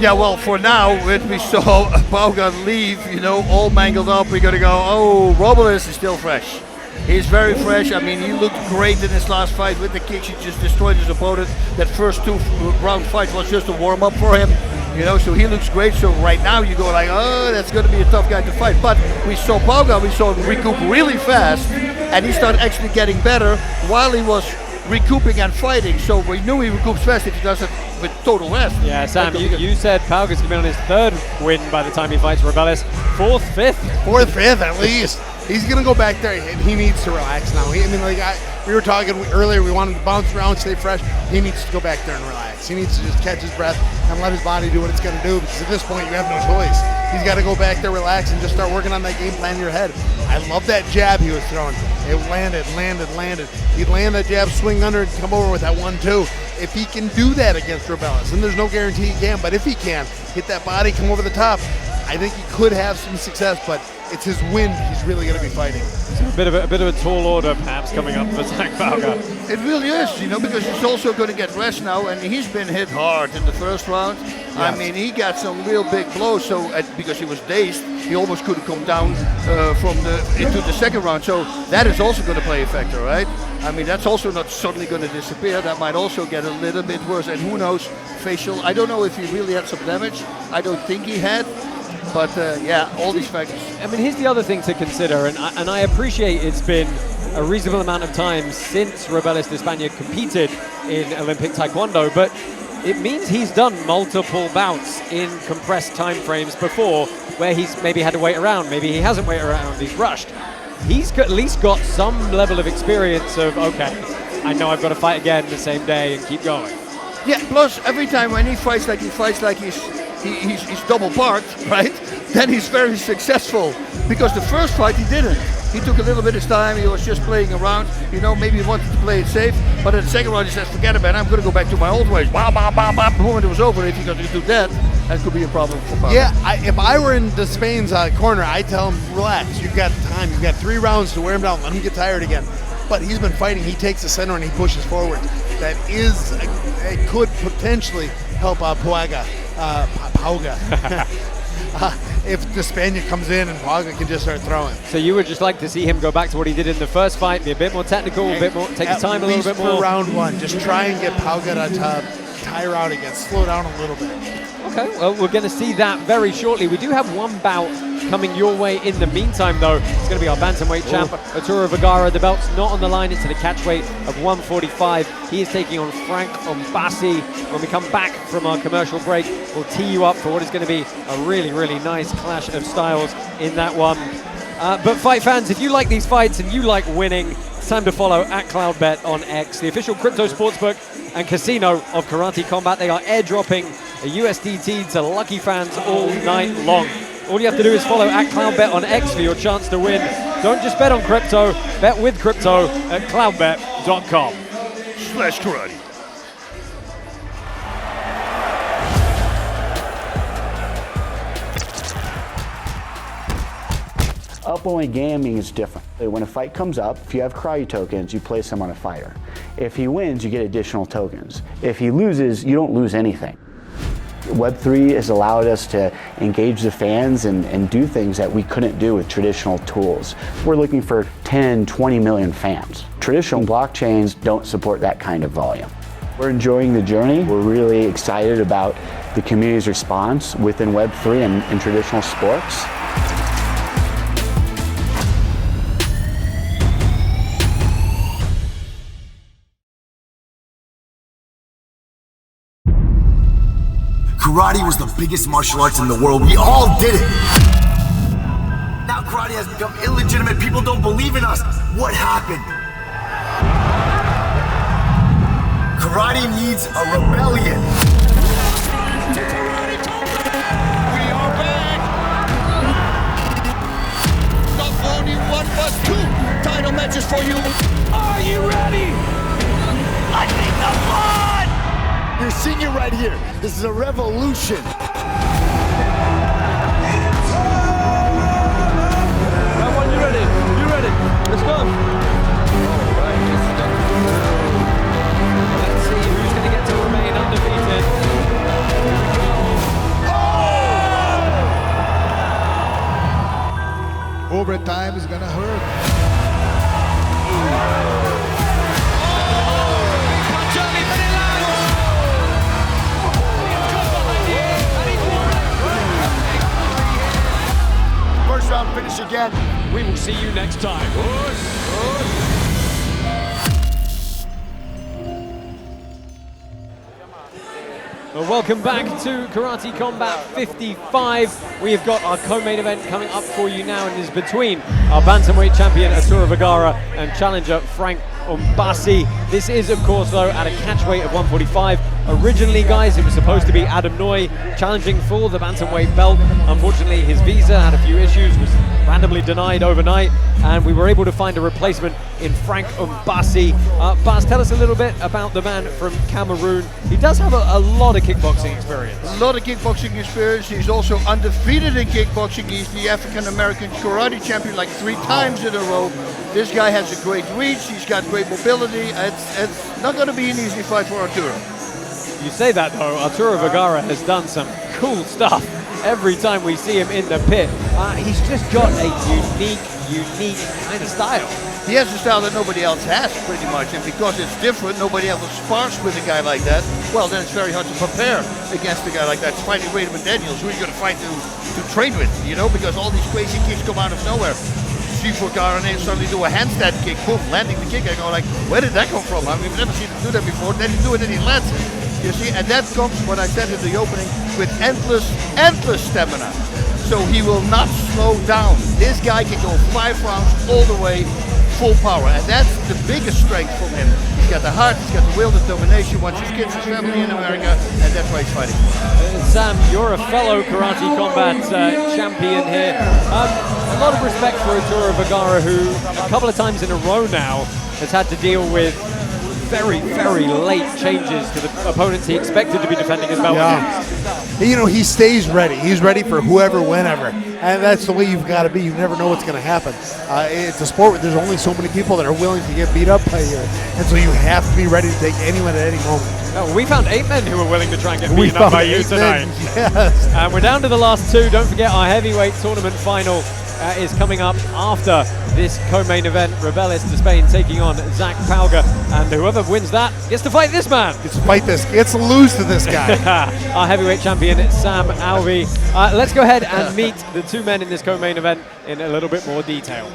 Yeah, well, for now, when we saw Pauga leave, you know, all mangled up, we're going to go, oh, Robelis is still fresh. He's very fresh. I mean, he looked great in his last fight with the kicks. He just destroyed his opponent. That first two-round fight was just a warm-up for him. You know, so he looks great. So right now you go like, oh, that's going to be a tough guy to fight. But we saw Pauga, we saw him recoup really fast. and he started actually getting better while he was recouping and fighting. So we knew he recoups fast if he does it with total rest. Yeah, Sam, you said Pauga's going to be on his 3rd win by the time he fights Robelis. 4th, 5th? 4th, 5th at least. He's going to go back there, and he needs to relax now. We were talking earlier, we wanted to bounce around, stay fresh. He needs to go back there and relax. He needs to just catch his breath and let his body do what it's going to do, because at this point, you have no choice. He's got to go back there, relax, and just start working on that game plan in your head. I love that jab he was throwing. It landed. He'd land that jab, swing under, and come over with that 1-2. If he can do that against Robelis, and there's no guarantee he can, but if he can, hit that body, come over the top, I think he could have some success, but it's his wind he's really going to be fighting. So a bit of a tall order perhaps coming up for Zach Pauga. It really is, because he's also going to get rest now, and he's been hit hard in the first round. Yes. I mean, he got some real big blows, so because he was dazed, he almost couldn't come down into the second round. So that is also going to play a factor, right? I mean, that's also not suddenly going to disappear. That might also get a little bit worse, and who knows, facial. I don't know if he really had some damage. I don't think he had. But yeah, all these factors. I mean, here's the other thing to consider, and I appreciate it's been a reasonable amount of time since Robelis Despaigne competed in Olympic Taekwondo, but it means he's done multiple bouts in compressed time frames before where he's maybe had to wait around, maybe he hasn't waited around, he's rushed. He's at least got some level of experience of, okay, I know I've got to fight again the same day and keep going. Yeah, plus every time when he fights like he's double parked, right? Then he's very successful, because the first fight he didn't. He took a little bit of time, he was just playing around, maybe he wanted to play it safe, but in the second round he said, forget it, man, I'm going to go back to my old ways. Bah, bah, bah, bah. The moment it was over, if you're going to do that could be a problem for Pauga. Yeah, if I were in Despaigne's corner, I'd tell him, relax, you've got time, you've got 3 rounds to wear him down, let him get tired again. But he's been fighting, he takes the center and he pushes forward. That is, it could potentially help Pauga. If Despaigne comes in and Pauga can just start throwing. So you would just like to see him go back to what he did in the first fight, be a bit more technical, a bit more, take his time a little bit more. For round 1, just try and get Pauga to tire out again, slow down a little bit. Okay, well, we're going to see that very shortly. We do have one bout coming your way in the meantime, though. It's going to be our bantamweight champ, Arturo Vergara. The belt's not on the line. It's at a catchweight of 145. He is taking on Franck Mbassi. When we come back from our commercial break, we'll tee you up for what is going to be a really, really nice clash of styles in that one. But fight fans, if you like these fights and you like winning, it's time to follow @CloudBet on X, the official crypto sportsbook and casino of Karate Combat. They are airdropping a USDT to lucky fans all night long. All you have to do is follow @CloudBet on X for your chance to win. Don't just bet on crypto, bet with crypto at cloudbet.com/karate. Up-only gaming is different. When a fight comes up, if you have karate tokens, you place them on a fighter. If he wins, you get additional tokens. If he loses, you don't lose anything. Web3 has allowed us to engage the fans and do things that we couldn't do with traditional tools. We're looking for 10, 20 million fans. Traditional blockchains don't support that kind of volume. We're enjoying the journey. We're really excited about the community's response within Web3 and traditional sports. Karate was the biggest martial arts in the world. We all did it. Now karate has become illegitimate. People don't believe in us. What happened? Karate needs a rebellion. We are back. Not only 1 but 2 title matches for you. Are you ready? I think the blood. You're seeing it right here. This is a revolution. Round 1, you ready? You ready? Let's go. Let's see who's going to get to remain undefeated. Overtime is going to hurt. First round finish again. We will see you next time. Well, welcome back to Karate Combat 55. We have got our co-main event coming up for you now, and is between our bantamweight champion Arturo Vergara and challenger Franck Mbassi. This is, of course, though, at a catch weight of 145. Originally, guys, it was supposed to be Adam Noy challenging for the bantamweight belt. Unfortunately, his visa had a few issues, was randomly denied overnight, and we were able to find a replacement in Franck Mbassi. Bas, tell us a little bit about the man from Cameroon. He does have a lot of kickboxing experience. A lot of kickboxing experience. He's also undefeated in kickboxing. He's the African-American karate champion like 3 times in a row. This guy has a great reach. He's got great mobility. It's not going to be an easy fight for Arturo. You say that, though. Arturo Vergara has done some cool stuff every time we see him in the pit. He's just got a unique kind of style. He has a style that nobody else has, pretty much, and because it's different, nobody ever spars with a guy like that. Well, then it's very hard to prepare against a guy like that. It's fighting Raymond Daniels, who are you going to fight to train with, you know, because all these crazy kicks come out of nowhere. See Vergara and suddenly do a handstand kick, boom, landing the kick. I go like, where did that come from? I mean, we've never seen him do that before. Then he do it and he lands it. You see, and that comes, what I said in the opening, with endless stamina. So he will not slow down. This guy can go 5 rounds all the way, full power, and that's the biggest strength from him. He's got the heart, he's got the will, determination, wants his kids, his family in America, and that's why he's fighting. Sam, you're a fellow Karate Combat champion here. A lot of respect for Arturo Vergara, who a couple of times in a row now has had to deal with very late changes to the opponents he expected to be defending his belt against. You know, he stays ready. He's ready for whoever, whenever. And that's the way you've got to be. You never know what's going to happen. It's a sport where there's only so many people that are willing to get beat up by you. And so you have to be ready to take anyone at any moment. Oh, we found 8 men who were willing to try and get beaten up by you tonight. Yes. And we're down to the last 2. Don't forget our heavyweight tournament final is coming up after this co-main event. Robelis Despaigne taking on Zach Pauga, and whoever wins that gets to fight this man. Gets to fight this, gets to lose to this guy. Our heavyweight champion, Sam Alvey. Let's go ahead and meet the 2 men in this co-main event in a little bit more detail.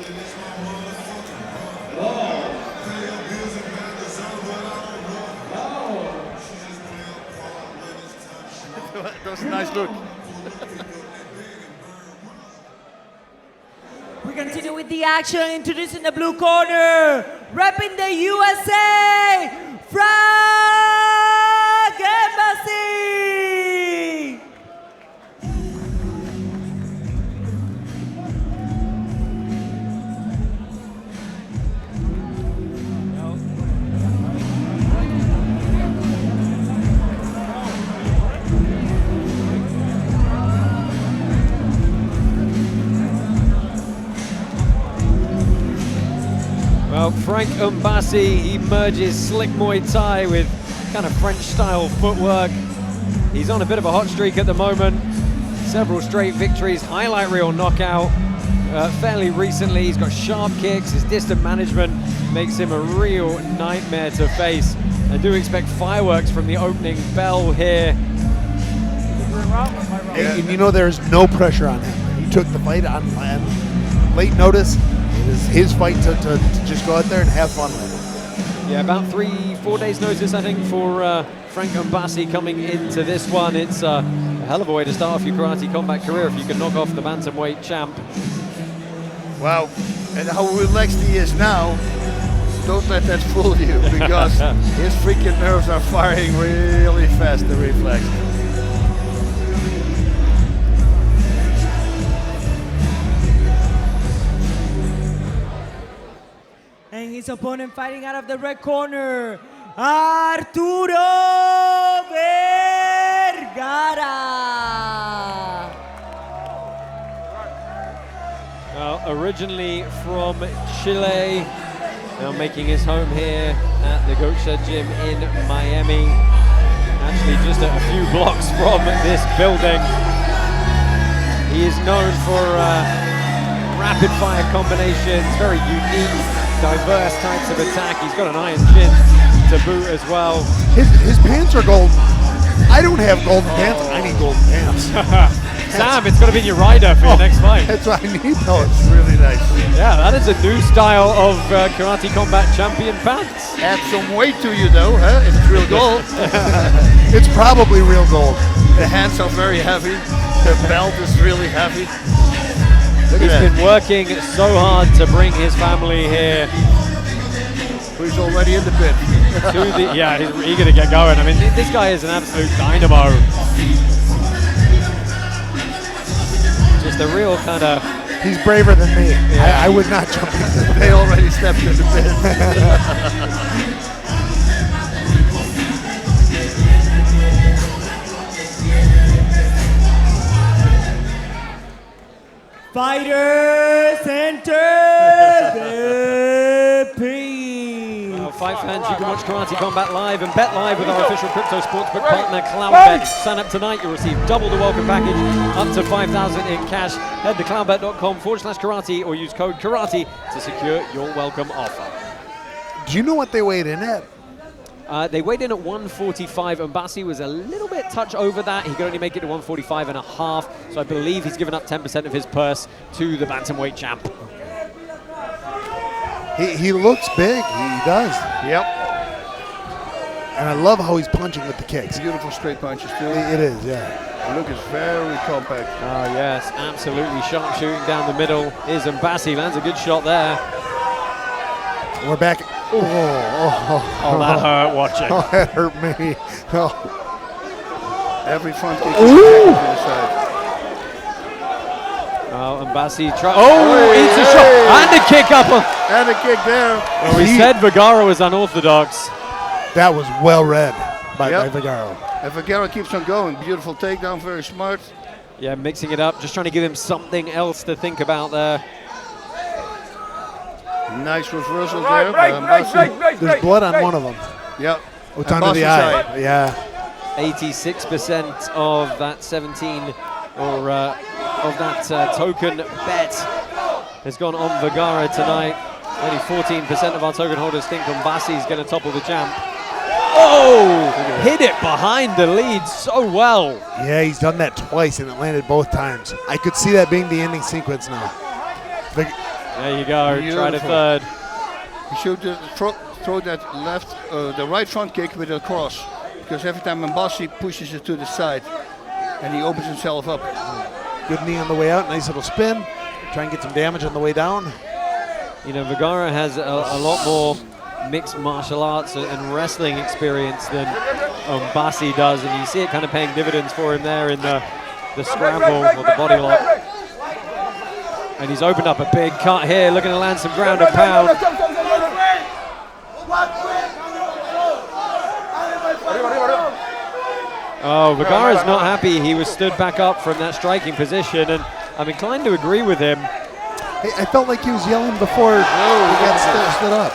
That was a nice look. We continue with the action, introducing the blue corner, repping the USA, Franck Mbassi. Well, Franck Mbassi, he merges slick Muay Thai with kind of French-style footwork. He's on a bit of a hot streak at the moment. Several straight victories, highlight reel knockout. Fairly recently, he's got sharp kicks. His distant management makes him a real nightmare to face. I do expect fireworks from the opening bell here. And you know, there's no pressure on him. He took the fight on late notice. It is his fight to just go out there and have fun with it. Yeah, about 3-4 days notice, I think, for Franck Mbassi coming into this one. It's a hell of a way to start off your Karate Combat career if you can knock off the bantamweight champ. Wow, and how relaxed he is now. Don't let that fool you, because his freaking nerves are firing really fast, the reflex. And his opponent fighting out of the red corner, Arturo Vergara. Well, originally from Chile, now making his home here at the Belcher gym in Miami. Actually just a few blocks from this building. He is known for rapid fire combinations, very unique, diverse types of attack. He's got an iron chin to boot as well. His pants are golden. I don't have golden pants. I need golden pants. Sam, it's got to be your rider for your next fight. That's what I need those. It's really nice. Yeah, that is a new style of Karate Combat champion pants. Add some weight to you though, huh? It's real gold. It's probably real gold. The hands are very heavy. The belt is really heavy. He's been working so hard to bring his family here. He's already in the pit. Yeah, he's eager to get going. I mean, this guy is an absolute dynamo. Just a real kind of... He's braver than me. Yeah. I would not jump into They already stepped in the pit. Fighters enter the pin. Well, fight fans, you can watch Karate Combat live and bet live with our official crypto sportsbook partner, CloudBet. Sign up tonight, you'll receive double the welcome package, up to $5,000 in cash. Head to cloudbet.com/karate or use code karate to secure your welcome offer. Do you know what they weighed in at? They weighed in at 145. Mbassi was a little bit touch over that. He could only make it to 145 and a half. So I believe he's given up 10% of his purse to the bantamweight champ. He looks big. He does. Yep. And I love how he's punching with the kicks. Beautiful straight punches too. It is, yeah. The look is very compact. Oh yes, absolutely sharp shooting down the middle is Mbassi. Lands a good shot there. We're back. Oh, that hurt watching. Oh, that hurt me. Oh. Every front kick is to the side. Oh, Mbassi eats a shot and a kick up. And a kick there. Well, we said Vergara was unorthodox. That was well read by Vergara. And Vergara keeps on going. Beautiful takedown, very smart. Yeah, mixing it up, just trying to give him something else to think about there. Nice reversal there. There's blood on one of them. Yep. It's under the eye. Yeah. 86% of that 17 or of that token bet has gone on Vergara tonight. Only 14% of our token holders think Mbassi is going to topple the champ. Oh! Hit it behind the lead so well. Yeah, he's done that twice and it landed both times. I could see that being the ending sequence now. There you go. Beautiful. Try to third. He should throw that the right front kick with a cross, because every time Mbassi pushes it to the side, and he opens himself up. Good knee on the way out. Nice little spin. Try and get some damage on the way down. You know, Vergara has a lot more mixed martial arts and wrestling experience than Mbassi does, and you see it kind of paying dividends for him there in the scramble or the body lock. And he's opened up a big cut here, looking to land some ground and pound. Oh, Vergara's not happy. He was stood back up from that striking position, and I'm inclined to agree with him. Hey, I felt like he was yelling before he got stood up.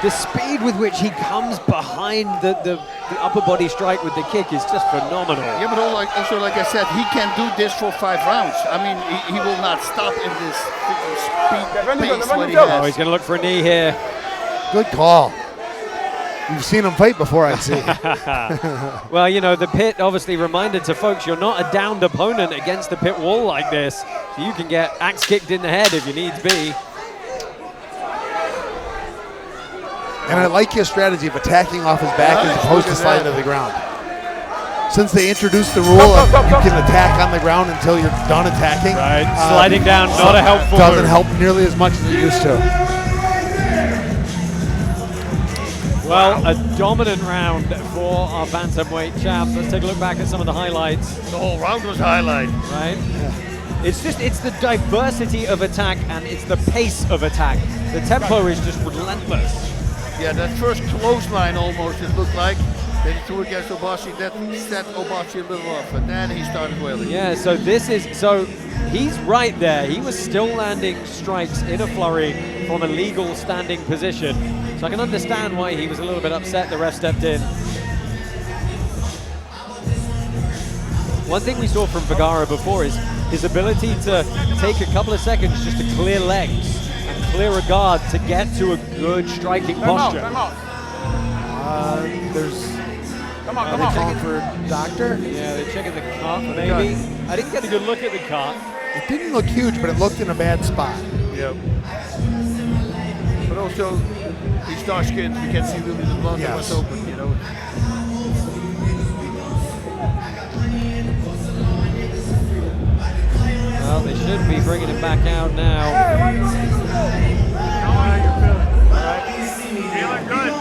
The speed with which he comes behind the upper body strike with the kick is just phenomenal. Yeah, but also like I said, he can do this for 5 rounds. I mean, he will not stop in this speed pace what he has. Oh, he's going to look for a knee here. Good call. You've seen him fight before, I'd see. Well, you know, the pit obviously reminded to folks, you're not a downed opponent against the pit wall like this. So you can get axe kicked in the head if you needs be. And I like his strategy of attacking off his back as opposed to sliding to the ground. Since they introduced the rule of you can attack on the ground until you're done attacking. Right, sliding down, not a helpful doesn't move. help nearly as much as it used to. Well, a dominant round for our bantamweight champ. Let's take a look back at some of the highlights. The whole round was highlight. Right? Yeah. It's the diversity of attack and it's the pace of attack. The tempo is just relentless. Yeah, that first clothesline almost, it looked like. Then he threw against Mbassi, that set Mbassi a little off, and then he started wailing. Yeah, so he's right there. He was still landing strikes in a flurry from a legal standing position. So I can understand why he was a little bit upset the ref stepped in. One thing we saw from Vergara before is his ability to take a couple of seconds just to clear legs and clear a guard to get to a good striking posture. Come on, They calling for doctor? Yeah, they're checking the cut, maybe. I didn't get a good look at the cut. It didn't look huge, but it looked in a bad spot. Yep. But also, he's dark-skinned. You can see really the blood that was open, you know. Well, they should be bringing him back out now. Feeling good.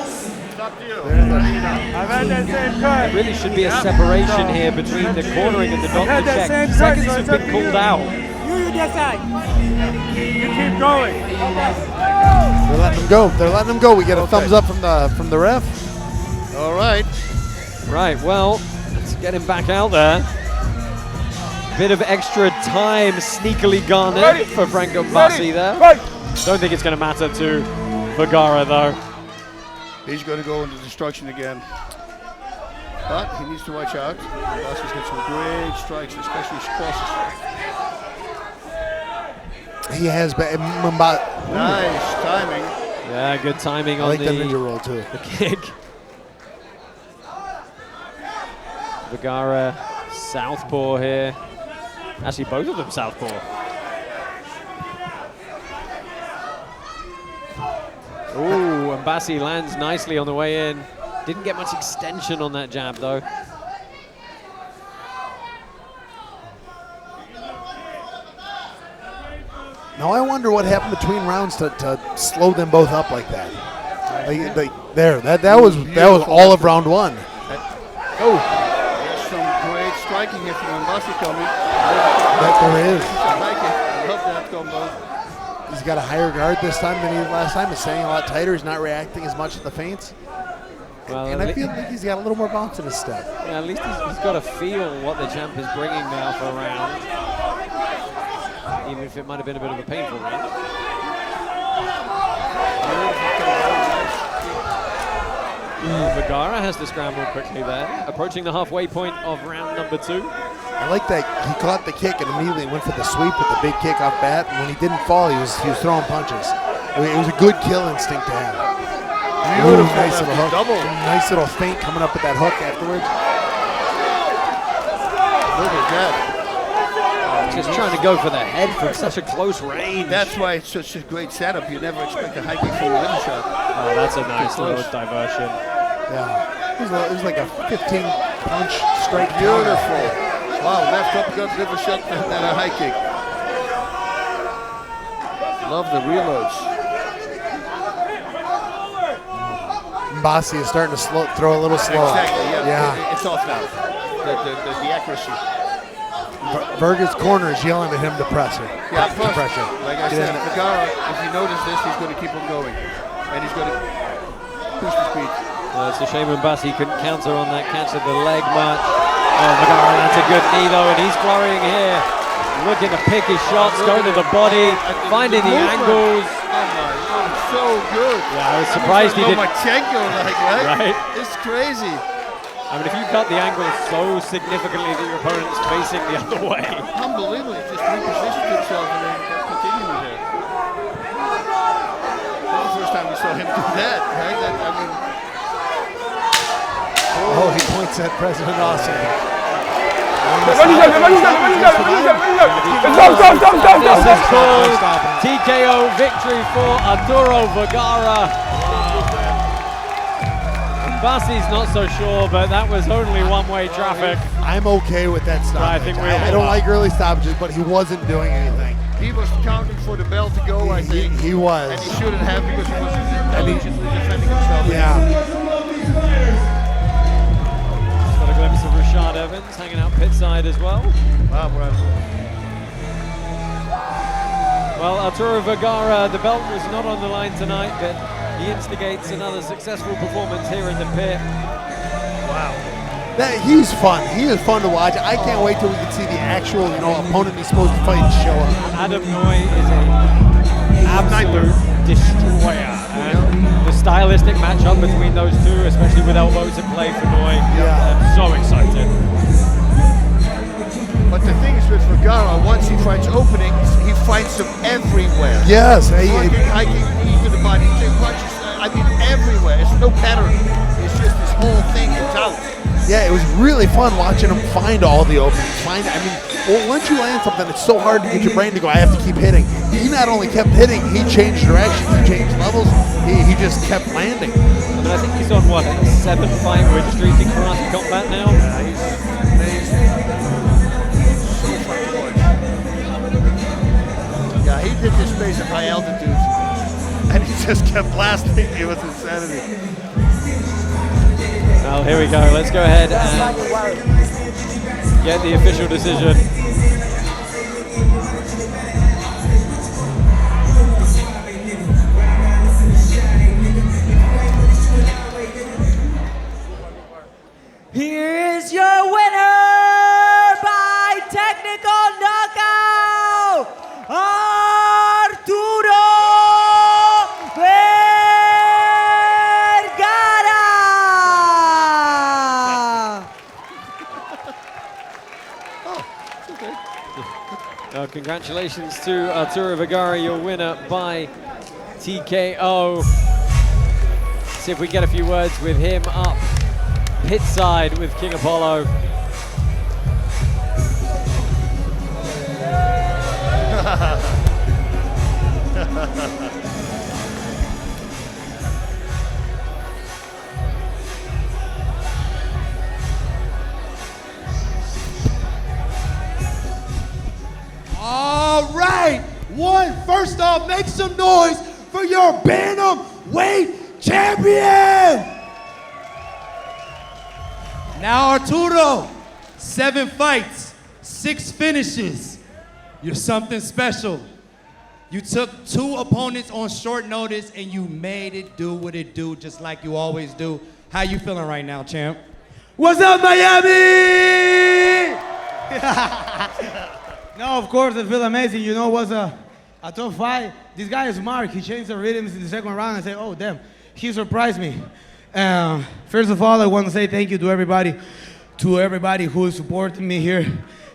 It's up to you. I've had that same cut. There really should be a separation here between the cornering and the doctor check. Seconds have been called out. You decide. You keep going. They're letting him go. They're letting him go. We get a thumbs up from the ref. All right. Right, well, let's get him back out there. Bit of extra time sneakily garnered for Franck Mbassi there. Don't think it's going to matter to Vergara though. He's going to go into destruction again. But he needs to watch out. Mbassi's got some great strikes, especially crosses. He has been. Nice timing. Yeah, good timing I on like the that ninja roll too. The kick. Vergara, southpaw here. Actually, both of them southpaw. Ooh, Mbassi lands nicely on the way in. Didn't get much extension on that jab, though. Now I wonder what happened between rounds to slow them both up like that. That was all of round one. Oh, there's some great striking here from Mbassi coming. There is. I like it. I love that combo. He's got a higher guard this time than he did last time. He's staying a lot tighter. He's not reacting as much to the feints. Well, and I feel like he's got a little more bounce in his step. Yeah, at least he's got to feel what the champ is bringing now for a round. Even if it might have been a bit of a painful round. Vergara has to scramble quickly there, approaching the halfway point of round number 2. I like that he caught the kick and immediately went for the sweep with the big kick off bat. And when he didn't fall, he was throwing punches. It was a good kill instinct to have. Beautiful. Ooh, nice little hook. Double. Nice little feint coming up with that hook afterwards. Look at that. Just trying to go for the head from such a close range. That's why it's such a great setup. You never expect a high kick from a rim shot. Oh, that's a nice little diversion. Yeah. It was like a 15-punch straight. Beautiful. Wow, left uppercut, liver shot, and then a high kick. Love the reloads. Mbassi is starting to throw a little slow. Exactly, yeah. It's off now. The accuracy. Verga's corner is yelling at him to pressure. Yeah, to pressure. Like I said, Vergara, if he notices this, he's going to keep on going. And he's going to push the speed. It's a shame Mbassi couldn't counter on that catch of the leg much. Oh, Vergara lands a good knee though, and he's flurrying here. Looking to pick his shots, going to the body, finding the angles. So good. Yeah, I was surprised he didn't. Right? It's crazy. I mean, if you cut the angle so significantly that your opponent's facing the other way. Unbelievable. He just repositioned himself and then continued with it. That's the first time we saw him do that, right? Oh, he points at President Austin. TKO victory for Arturo Vergara. Mbassi's not so sure, but that was only one-way traffic. I'm okay with that stoppage. I don't like early stoppages, but he wasn't doing anything. He was counting for the bell to go, I think. He was. And he shouldn't have because he was intelligently defending himself. Yeah. Got a glimpse of Rashad Evans hanging out pit side as well. Wow, Brad. Well, Arturo Vergara, the belt was not on the line tonight, but he instigates another successful performance here in the pit. Wow. He's fun. He is fun to watch. I can't wait till we can see the actual, opponent he's supposed to fight show up. Adam Noy is an absolute destroyer. And the stylistic matchup between those two, especially with elbows in play for Noy, I'm so excited. But the thing is with Vergara, once he finds openings, he finds them everywhere. Yes. Hiking knee to the body, punches, everywhere. It's no pattern. It's just this whole thing is out. Yeah, it was really fun watching him find all the openings. Well, once you land something, it's so hard to get your brain to go, I have to keep hitting. He not only kept hitting, he changed directions, he changed levels, he just kept landing. I mean, I think he's on, what, a 7-fight win streak in Karate Combat now? Yeah, he's amazing. So fun to watch. Yeah, he did this space at high altitudes, and he just kept blasting. It was insanity. Well, here we go. Let's go ahead and get the official decision. Here is your winner by technical knockout, Arturo Vergara. Congratulations to Arturo Vergara, your winner by TKO. See if we get a few words with him up pit side with King Apollo. All right, first off, make some noise for your bantamweight champion. Now Arturo, 7 fights, 6 finishes. You're something special. You took 2 opponents on short notice and you made it do what it do, just like you always do. How you feeling right now, champ? What's up, Miami? No, of course, I feel amazing. You know, it was a tough fight. This guy is smart. He changed the rhythms in the second round and said, oh, damn, he surprised me. First of all, I want to say thank you to everybody who is supporting me here.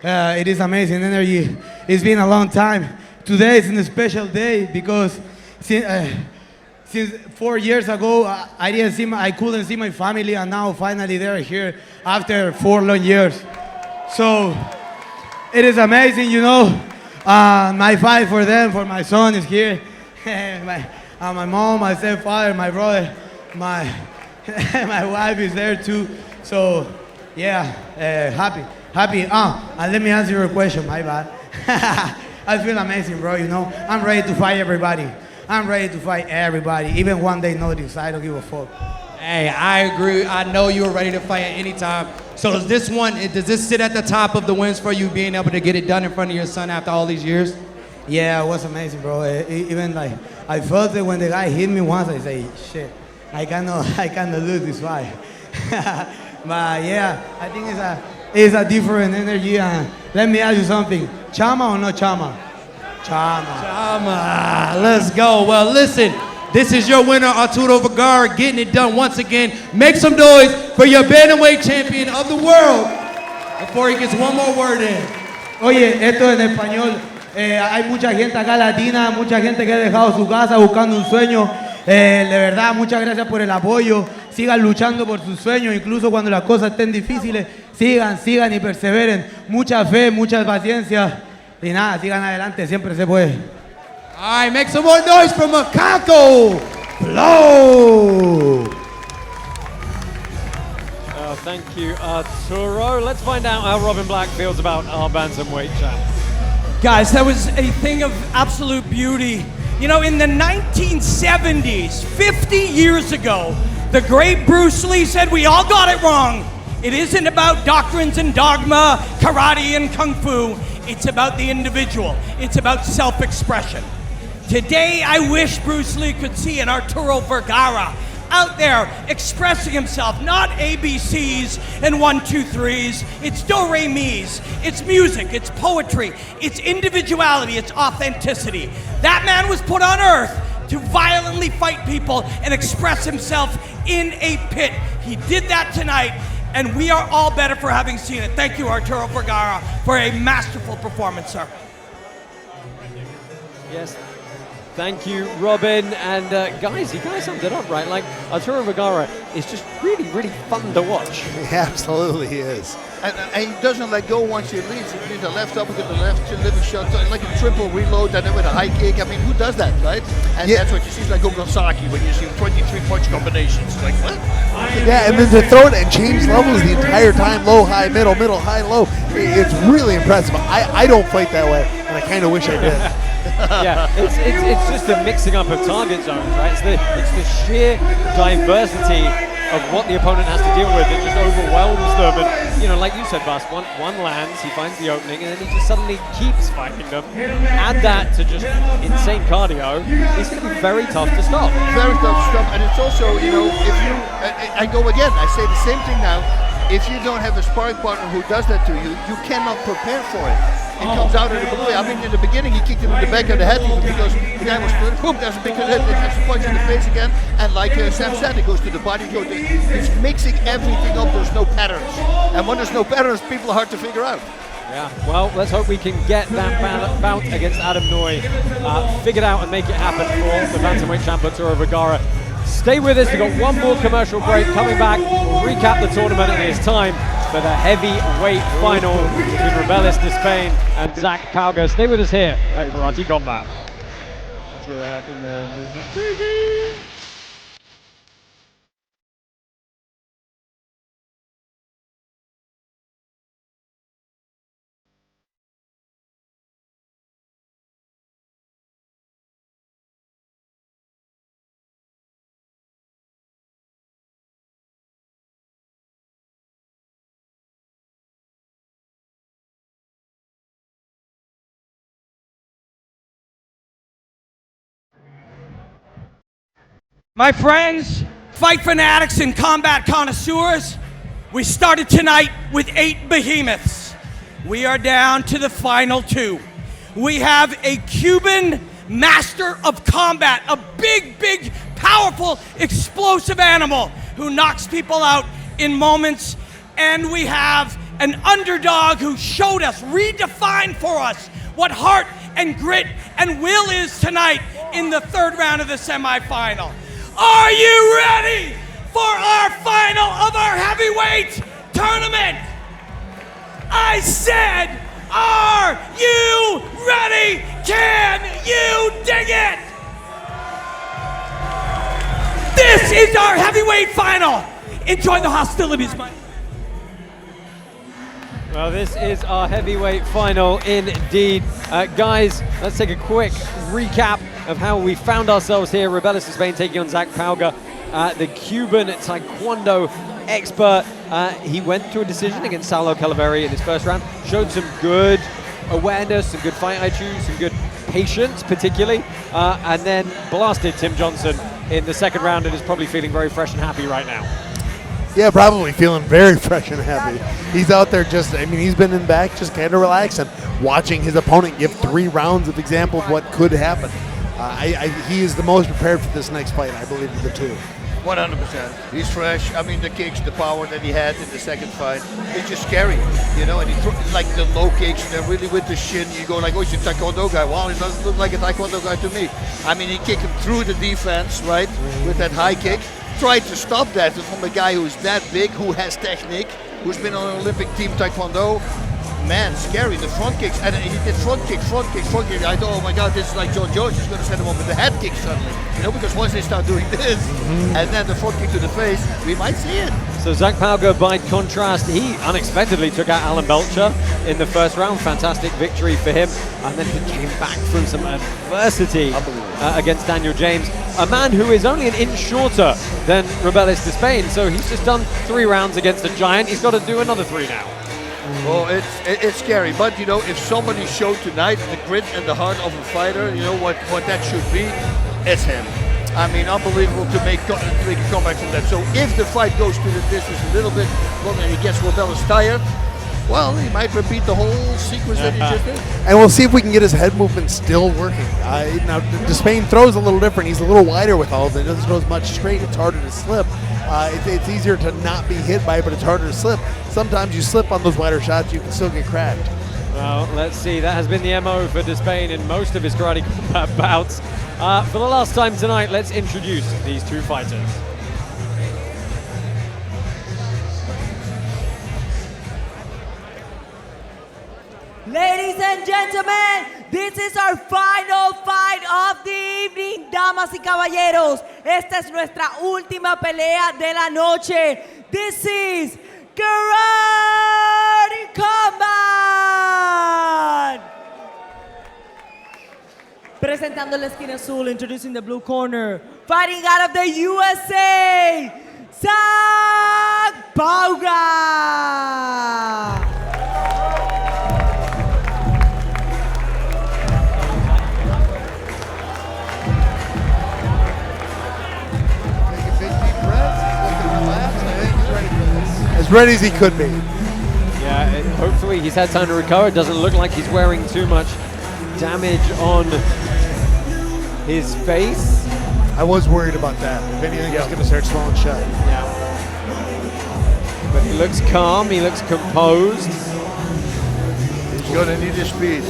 It is amazing energy. It's been a long time. Today is a special day because since 4 years ago, I couldn't see my family, and now finally they're here after 4 long years. So it is amazing, you know. My fight for them, for my son is here. my mom, my stepfather, my brother, my wife is there too. So yeah, happy. And let me answer your question, my bad. I feel amazing, bro, you know. I'm ready to fight everybody. I'm ready to fight everybody, even one day notice. I don't give a fuck. Hey, I agree. I know you were ready to fight at any time. So does this sit at the top of the wins for you, being able to get it done in front of your son after all these years? Yeah, it was amazing, bro. Even like, I felt it when the guy hit me once. I say, shit, I cannot lose this fight. But yeah, I think it's a different energy. And let me ask you something. Chama or no chama? Chama. Let's go. Well, listen. This is your winner, Arturo Vergara, getting it done once again. Make some noise for your bantamweight champion of the world before he gets one more word in. Oye, esto en español. Hay mucha gente acá latina, mucha gente que ha dejado su casa buscando un sueño. De verdad, muchas gracias por el apoyo. Sigan luchando por sus sueños, incluso cuando las cosas estén difíciles. Sigan y perseveren. Mucha fe, mucha paciencia. Y nada, sigan adelante, siempre se puede. All right, make some more noise for Macaco Flow. Thank you, Arturo. Let's find out how Robin Black feels about our bantamweight champ. Guys, that was a thing of absolute beauty. You know, in the 1970s, 50 years ago, the great Bruce Lee said, we all got it wrong. It isn't about doctrines and dogma, karate and kung fu. It's about the individual. It's about self-expression. Today, I wish Bruce Lee could see an Arturo Vergara out there expressing himself, not ABCs and 1, 2, 3s. It's do-re-mis. It's music. It's poetry. It's individuality. It's authenticity. That man was put on earth to violently fight people and express himself in a pit. He did that tonight, and we are all better for having seen it. Thank you, Arturo Vergara, for a masterful performance, sir. Yes. Thank you, Robin. And guys, you guys summed it up, right? Like, Arturo Vergara is just really, really fun to watch. He absolutely is. And he doesn't let go once he leads. He did the left uppercut, the left chin liver shot, like a triple reload, and then with a high kick. I mean, who does that, right? And that's what you see, like Ogasaki, when you see 23 punch combinations. Like, what? Yeah, and then to throw it and change levels the entire time, low, high, middle, middle, high, low. It's really impressive. I don't fight that way, and I kind of wish I did. Yeah, it's just the mixing up of target zones, right? It's the sheer diversity of what the opponent has to deal with that just overwhelms them. And, you know, like you said, Bas, one lands, he finds the opening, and then he just suddenly keeps fighting them. Add that to just insane cardio, it's going to be very tough to stop. Very tough to stop, and it's also, you know, if you, I go again, I say the same thing now, if you don't have a sparring partner who does that to you, you cannot prepare for it. It comes out of the blue. I mean, in the beginning, he kicked him in the back of the head even because the guy was split. Boom, there's a big hit, there's a punch in the face again. And like Sam said, it goes to the body. It's mixing everything up. There's no patterns. And when there's no patterns, people are hard to figure out. Yeah, well, let's hope we can get that bout against Adam Noy figured out and make it happen for the bantamweight champ Arturo Vergara. Stay with us, we've got one more commercial break. Coming back, we'll recap the tournament, and it's time for the heavyweight final between Robelis Despaigne and Zach Pauga. Stay with us here at Karate Combat. My friends, fight fanatics and combat connoisseurs, we started tonight with 8 behemoths. We are down to the final 2. We have a Cuban master of combat, a big, powerful, explosive animal who knocks people out in moments. And we have an underdog who showed us, redefined for us, what heart and grit and will is tonight in the 3rd round of the semifinal. Are you ready for our final of our heavyweight tournament? I said, are you ready? Can you dig it? This is our heavyweight final. Enjoy the hostilities, Mike. Well, this is our heavyweight final indeed. Guys, let's take a quick recap of how we found ourselves here. Robelis Despaigne taking on Zach Pauga, the Cuban Taekwondo expert. He went through a decision against Saulo Cavalari in his first round, showed some good awareness, some good fight IQ, some good patience particularly, and then blasted Tim Johnson in the 2nd round and is probably feeling very fresh and happy right now. Yeah, probably feeling very fresh and happy. He's out there just, I mean, he's been in back just kind of relaxing, watching his opponent give 3 rounds of example of what could happen. He is the most prepared for this next fight, I believe, of the 2. 100%. He's fresh. I mean, the kicks, the power that he had in the 2nd fight, it's just scary, you know, and he like the low kicks, they're really with the shin. You go like, oh, he's a Taekwondo guy. Wow, he doesn't look like a Taekwondo guy to me. I mean, he kicked him through the defense, right, with that high kick. Tried to stop that from a guy who's that big, who has technique, who's been on an Olympic team Taekwondo. Man, scary, the front kicks, and he did front kick. I thought, oh my God, this is like John Jones, he's going to set him up with the head kick suddenly. You know, because once they start doing this, and then the front kick to the face, we might see it. So Zach Pauga, by contrast, he unexpectedly took out Alan Belcher in the 1st round. Fantastic victory for him. And then he came back from some adversity against Daniel James, a man who is only an inch shorter than Robelis Despaigne. So he's just done 3 rounds against a giant. He's got to do another 3 now. Well, it's scary, but you know, if somebody showed tonight the grit and the heart of a fighter, you know what that should be, it's him. I mean, unbelievable to make a comeback from that. So if the fight goes to the distance a little bit, well, and he gets Robelis tired, well, he might repeat the whole sequence that he just did. And we'll see if we can get his head movement still working. Now, Despaigne throws a little different. He's a little wider with all of it. He doesn't throw as much straight. It's harder to slip. It's easier to not be hit by it, but it's harder to slip. Sometimes you slip on those wider shots, you can still get cracked. Well, let's see. That has been the MO for Despaigne in most of his karate combat bouts. For the last time tonight, let's introduce these two fighters. Ladies and gentlemen, this is our final fight of the evening, damas y caballeros. Esta es nuestra última pelea de la noche. This is Karate Combat! Presentando la esquina azul, introducing the blue corner, fighting out of the USA, Pauga! As ready as he could be. Yeah, hopefully he's had time to recover. It doesn't look like he's wearing too much damage on his face. I was worried about that. If anything, he's going to start swelling shut. Yeah. But he looks calm, he looks composed. He's going to need his speed.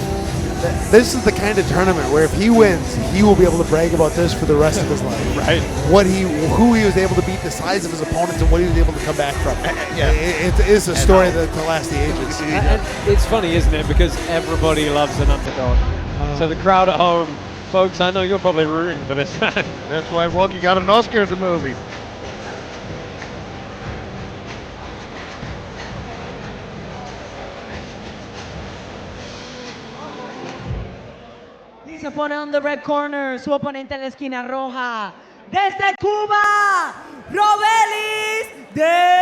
This is the kind of tournament where if he wins, he will be able to brag about this for the rest of his life. Right. Who he was able to beat, the size of his opponents, and what he was able to come back from. Yeah. It is a story that to last the ages. And it's funny, isn't it? Because everybody loves an underdog. So the crowd at home, folks, I know you're probably rooting for this man. That's why Rocky got an Oscar as a movie. Se pone on the red corner, su oponente en la esquina roja. Desde Cuba, Robelis Despaigne.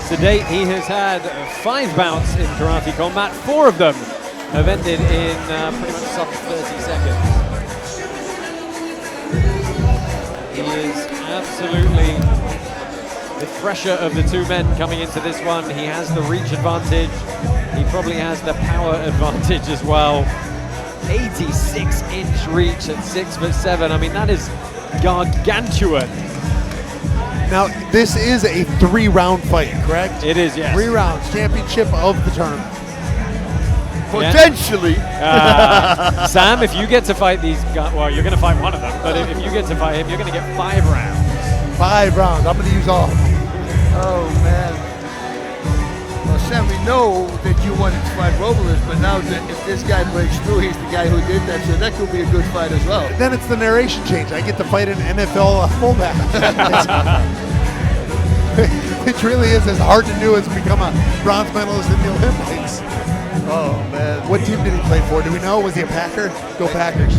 To date, he has had 5 bouts in karate combat. 4 of them have ended in pretty much sub 30 seconds. He is absolutely the fresher of the two men coming into this one. He has the reach advantage. He probably has the power advantage as well. 86-inch reach at 6'7". I mean, that is gargantuan. Now, this is a 3-round fight, correct? It is, yes. 3 rounds, championship of the tournament. Potentially. Sam, if you get to fight these guys, well, you're going to fight one of them, but if you get to fight him, you're going to get 5 rounds. 5 rounds. I'm going to use all of them. Oh, man. Well, Sam, we know that you wanted to fight Robelis, but now if this guy breaks through, he's the guy who did that, so that could be a good fight as well. Then it's the narration change. I get to fight an NFL fullback. It really is as hard to do as become a bronze medalist in the Olympics. Oh, man. What team did he play for? Do we know? Was he a Packer? Go Packers.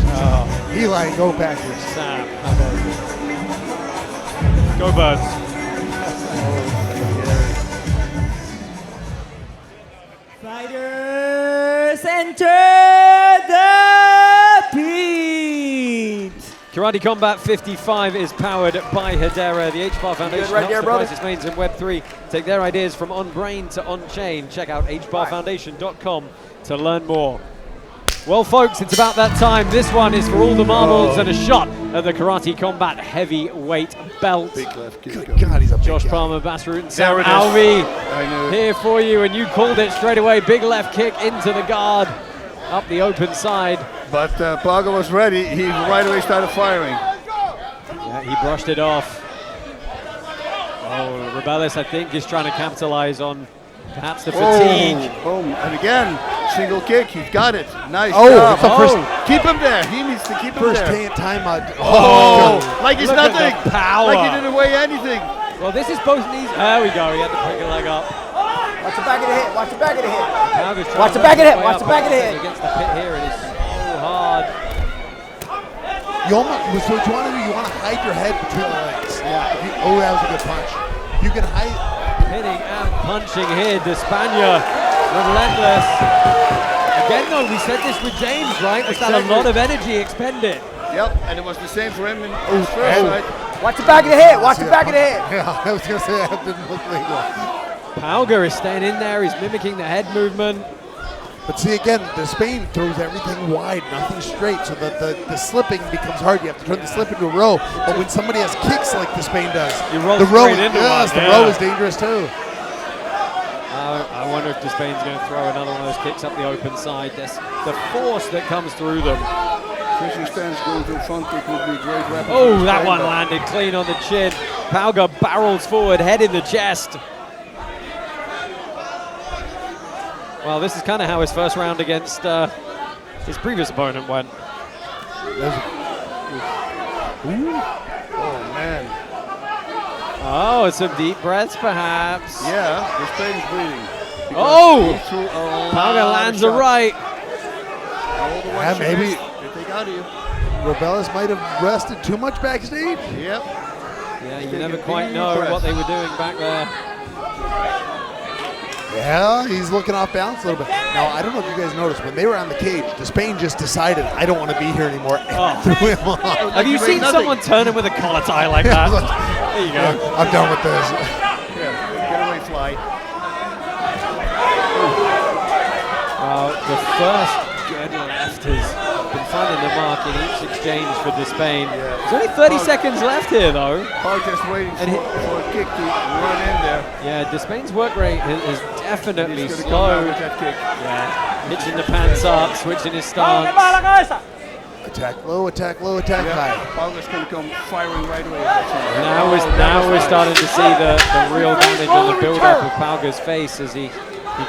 Eli, go Packers. Sam, go Birds. Fighters enter the pit. Karate Combat 55 is powered by Hedera. The HW Foundation right helps there, the brother. brightest minds in Web3 take their ideas from on-brain to on-chain. Check out hbarfoundation.com to learn more. Well, folks, it's about that time. This one is for all the marbles and a shot at the Karate Combat heavyweight belt. Big left kick. Good God, he's a Josh big guy. Palmer, Bassroot, and Sam There it is. Alvey I knew it. here for you, and you called it straight away. Big left kick into the guard, up the open side. But Pauga was ready. He right away started firing. Yeah, he brushed it off. Oh, Robelis, I think, is trying to capitalize on perhaps the fatigue. Boom. And again, single kick. He's got it. Nice Oh, job. it's the first- Keep him there. He needs to keep him First there. timeout. Oh, like it's Look at nothing. the power. Like he didn't weigh anything. Well, this is both knees. There we go. He had to pick a leg up. Watch the back of the head. Watch the back of the head. Pauga's trying Watch to the back of the work head. his Watch way the up back of the head. against the pit here. It is so hard. You almost, so what you want to do, you want to hide your head between the legs. Yeah. Oh, that was a good punch. You can hide. Hitting and punching here. Despaigne relentless. Again, though, we said this with James, right? Was that a lot of energy expended? Yep, and it was the same for him in his first fight. Watch the back of the head. Watch the back of the head. Yeah, I was going to say that didn't look legal. Pauga is staying in there. He's mimicking the head movement. But see, again, Despaigne throws everything wide, nothing straight, so that the slipping becomes hard. You have to turn the slip into a row. But when somebody has kicks like Despaigne does, you roll the row, straight into one. the row is dangerous too. I wonder if Despaigne's going to throw another one of those kicks up the open side. The force that comes through them. Switching stance going to front kick would be a great weapon. Oh, that one landed clean on the chin. Pauga barrels forward, head in the chest. Well, this is kind of how his first round against his previous opponent went. Oh, man. Oh, some deep breaths, perhaps. Yeah, Despaigne is bleeding. Oh! Pauga lands a right. Yeah, maybe They got you. Robelis might have rested too much backstage. Yep. Yeah, you never quite know what they were doing back there. Yeah, he's looking off balance a little bit. Now, I don't know if you guys noticed, when they were on the cage, Despaigne just decided, I don't want to be here anymore, and threw him off. Have you seen someone turn him with a collar tie like that? There you go. I'm done with this. Yeah, get away, fly. The first good left has been finding the mark in each exchange for Despaigne. There's only 30 seconds left here, though. Paul just waiting for a kick to run in there. Yeah, Despaigne's work rate is definitely He's gonna slow. go down with that kick. Yeah, hitching the pants up, switching his stance. Attack low, attack low, attack high. Pauga's going to come firing right away. Now we're starting to see the real damage on the build-up of Pauga's face as he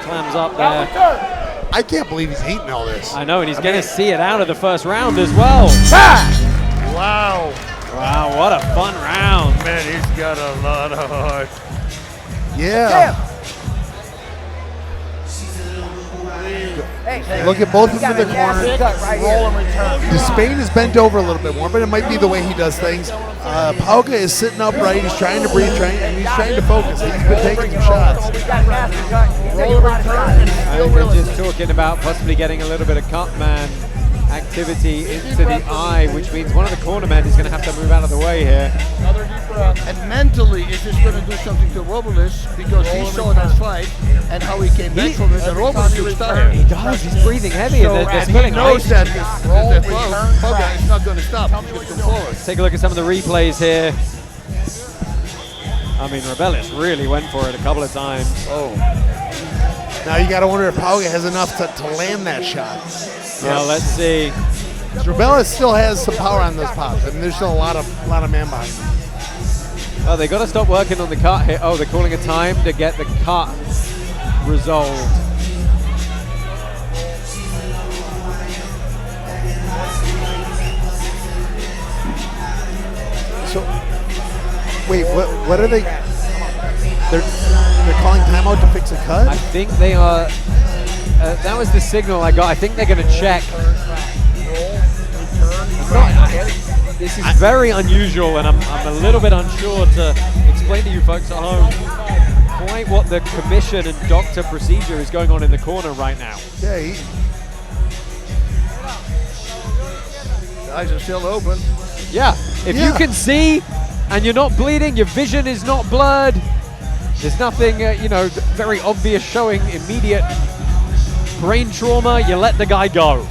clams up there. I can't believe he's eating all this. I know, and he's going to see it out of the first round as well. Wow. Wow, what a fun round. Man, he's got a lot of heart. Yeah. Look at both of them in the corner. Despaigne is bent over a little bit more, but it might be the way he does things. Pauga is sitting upright. He's trying to breathe, and he's trying to focus. He's been taking some shots. I think they're just talking about possibly getting a little bit of cutman activity into the eye, which means one of the corner men is going to have to move out of the way here. And mentally, is this going to do something to Robelis because he saw that fight and how he came back from it, and Robelis looks tired. He does, he's breathing heavy, and they're and spilling he knows ice. that Pauga is not going to stop. He's going to come forward. Let's take a look at some of the replays here. I mean, Robelis really went for it a couple of times. Oh. Now you got to wonder if Pauga has enough to land that shot. Well, let's see. Robelis still has some power on those pops. I mean, there's still a lot of man behind him. Oh, they got to stop working on the cut here. Oh, they're calling a time to get the cut resolved. So, wait, what are they? They're calling timeout to fix a cut? I think they are. That was the signal I got. I think they're going to check. This is very unusual, and I'm a little bit unsure to explain to you folks at home quite what the commission and doctor procedure is going on in the corner right now. Yeah, The eyes are still open. Yeah, if you can see and you're not bleeding, your vision is not blurred, there's nothing, very obvious showing immediate brain trauma, you let the guy go.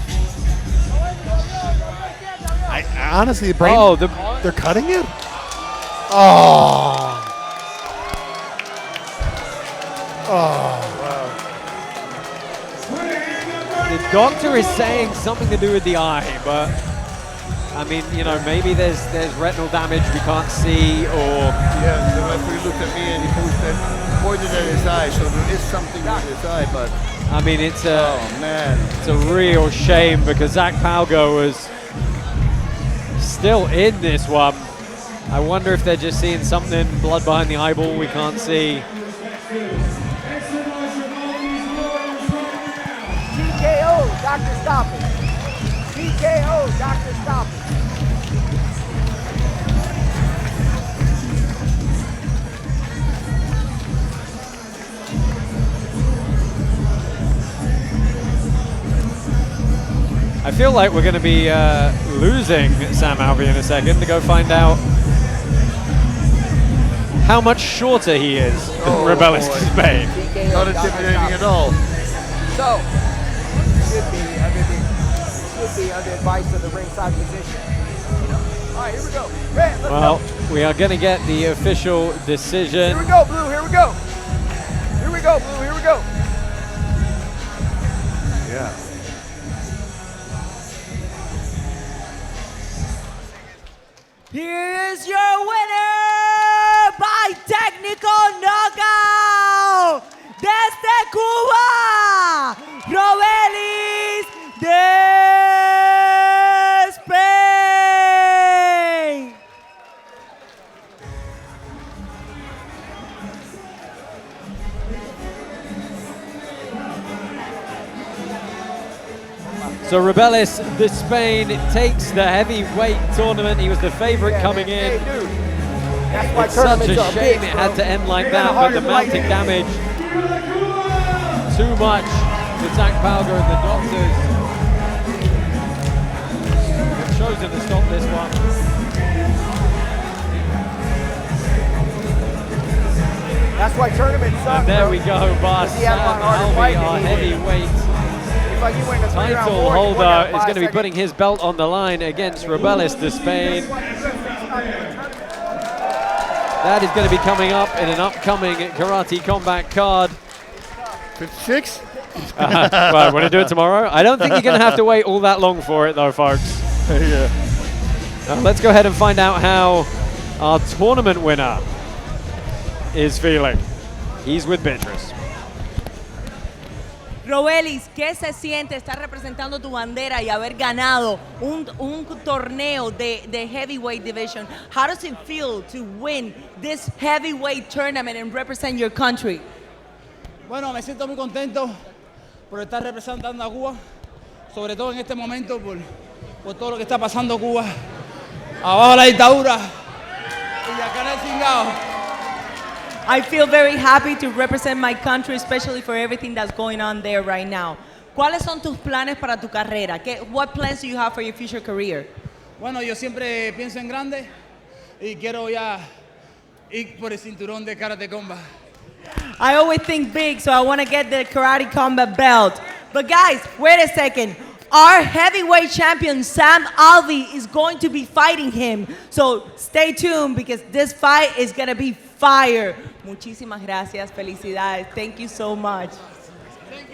Honestly, the brain, they're cutting it? Oh. The doctor is saying something to do with the eye, but I mean, maybe there's retinal damage we can't see, or yeah, the referee looked at me and he pointed at his eye, so there is something with his eye, but I mean, it's a real shame because Zach Pauga was still in this one. I wonder if they're just seeing something, blood behind the eyeball we can't see. TKO, doctor, stop it. TKO, doctor, stop it. I feel like we're going to be losing Sam Alvey in a second to go find out how much shorter he is than Robelis Despaigne. Not intimidating at all. So, be under advice of the ringside position. All right, here we go. Hey, Well, we are going to get the official decision. Here we go, Blue. Here we go. Here we go, Blue. Here we go. Yeah. Here is your winner by technical knockout, desde Cuba, Robelis Despaigne. So Robelis Despaigne takes the heavyweight tournament. He was the favorite coming in. That's why It's such a tournaments are shame big, it had bro. to end like You're gonna that, but harder the to fight. mounting damage too much for Zach Pauga and the doctors. They've chosen to stop this one. That's why tournaments suck. And there bro. we go, Boss. He had a lot harder Alvey, fight our than he would. heavyweight It's like you win a 3-round title war, you win holder, in is 5 going to be seconds. putting his belt on the line against Robelis Despaigne. That is going to be coming up in an upcoming Karate Combat card. 56? Well, want to do it tomorrow? I don't think you're going to have to wait all that long for it, though, folks. Yeah. Let's go ahead and find out how our tournament winner is feeling. He's with Beatrice. Robelis, ¿qué se siente estar representando tu bandera y haber ganado un torneo de heavyweight division? How does it feel to win this heavyweight tournament and represent your country? Bueno, me siento muy contento por estar representando a Cuba, sobre todo en este momento por todo lo que está pasando Cuba. Abajo la dictadura y acá en el cingado. I feel very happy to represent my country, especially for everything that's going on there right now. ¿Cuáles son tus planes para tu carrera? What plans do you have for your future career? Bueno, yo siempre pienso en grande y quiero ya ir por el cinturón de Karate Combat. I always think big, so I want to get the Karate Combat belt. But guys, wait a second. Our heavyweight champion, Sam Alvey, is going to be fighting him. So stay tuned because this fight is going to be fire. Muchísimas gracias. Felicidades. Thank you so much.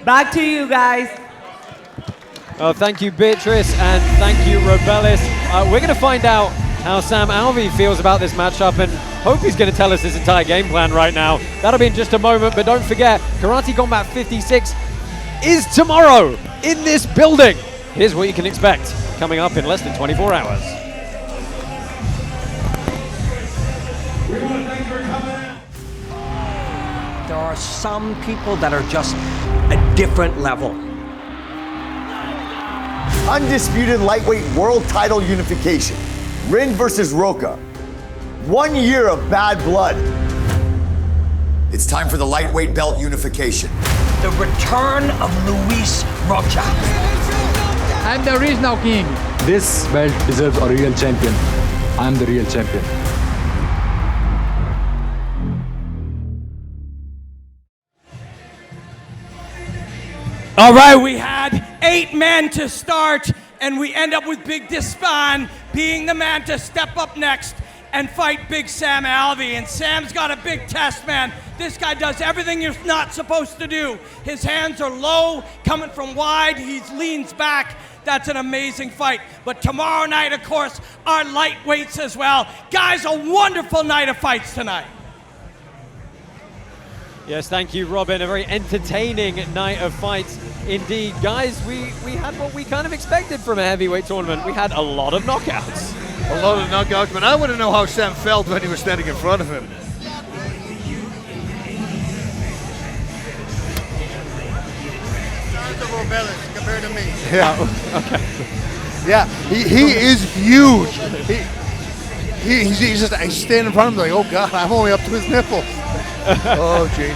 Back to you guys. Oh, thank you, Beatrice, and thank you, Robelis. We're going to find out how Sam Alvey feels about this matchup and hope he's going to tell us his entire game plan right now. That'll be in just a moment, but don't forget, Karate Combat 56 is tomorrow in this building. Here's what you can expect coming up in less than 24 hours. There are some people that are just a different level. Undisputed lightweight world title unification. Rin versus Roca. 1 year of bad blood. It's time for the lightweight belt unification. The return of Luis Rocha. I'm the original king. This belt deserves a real champion. I'm the real champion. All right, we had 8 men to start, and we end up with Big Despaigne being the man to step up next and fight Big Sam Alvey. And Sam's got a big test, man. This guy does everything you're not supposed to do. His hands are low, coming from wide. He leans back. That's an amazing fight. But tomorrow night, of course, our lightweights as well. Guys, a wonderful night of fights tonight. Yes, thank you, Robin. A very entertaining night of fights indeed. Guys, we had what we kind of expected from a heavyweight tournament. We had a lot of knockouts. A lot of knockouts, but I want to know how Sam felt when he was standing in front of him. Robelis compared to me. Yeah. Okay. Yeah, he is huge. He's just, I stand in front of him like, oh God, I'm only up to his nipples. Oh, gee.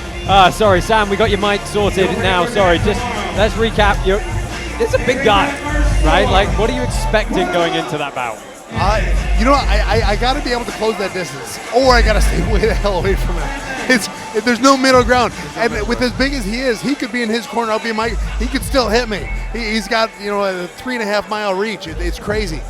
Sorry, Sam, we got your mic sorted now. Sorry, just let's recap. It's a big guy, right? Like, what are you expecting going into that bout? You know, I got to be able to close that distance, or I got to stay way the hell away from him. There's no middle ground. And with as big as he is, he could be in his corner. I'll be in my. He could still hit me. He's got a 3.5 mile reach. It's crazy.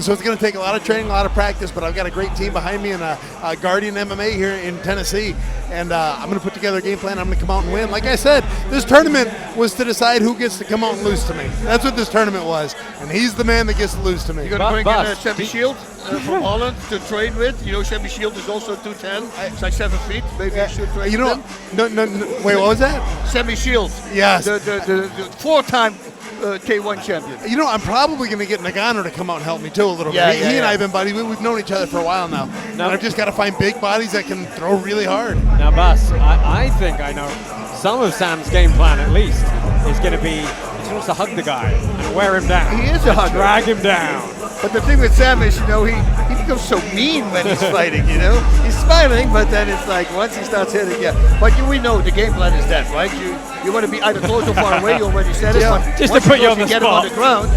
So it's going to take a lot of training, a lot of practice, but I've got a great team behind me and a Guardian MMA here in Tennessee. And I'm going to put together a game plan. I'm going to come out and win. Like I said, this tournament was to decide who gets to come out and lose to me. That's what this tournament was. And he's the man that gets to lose to me. You're going to bring in Shelby Shield from Holland to train with. You know, Shelby Shield is also 210. It's like 7 feet. Maybe you should train with him. No. Wait, what was that? Shelby Shield. Yes. The 4-time K1 champion. You know, I'm probably going to get Nagano to come out and help me too a little bit. He and I have been buddies. We've known each other for a while now. And I've just got to find big bodies that can throw really hard. Now, Bas, I think I know some of Sam's game plan at least is going to be he wants to hug the guy and wear him down. He is a hugger. Drag him down. But the thing with Sam is, you know, he becomes so mean when he's fighting, you know? He's smiling, but then it's like once he starts hitting, But we know the game plan is that, right? You want to be either close or far away, you already said it. Just to put you on the get spot. him on the ground.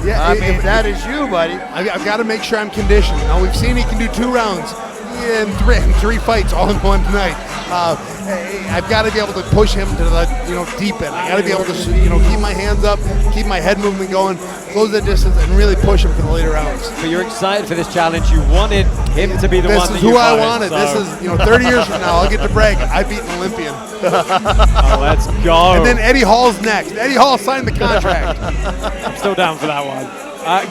Yeah, I mean, that is you, buddy. I've got to make sure I'm conditioned. Now, we've seen he can do 2 rounds in three fights all in one night. I've got to be able to push him to the deep end. I got to be able to keep my hands up, keep my head movement going, close the distance, and really push him for the later rounds. But you're excited for this challenge. You wanted him to be the one that you This is who I wanted. So. This is 30 years from now, I'll get to brag. I beat an Olympian. Oh, let's go. And then Eddie Hall's next. Eddie Hall signed the contract. I'm still down for that one.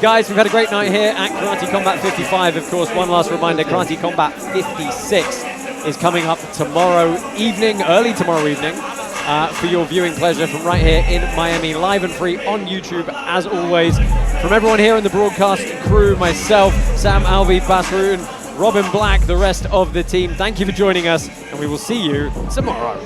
Guys, we've had a great night here at Karate Combat 55. Of course, one last reminder, Karate Combat 56 is coming up tomorrow evening, early tomorrow evening, for your viewing pleasure from right here in Miami, live and free on YouTube, as always. From everyone here in the broadcast crew, myself, Sam Alvey, Bas Rutten, Robin Black, the rest of the team, thank you for joining us, and we will see you tomorrow.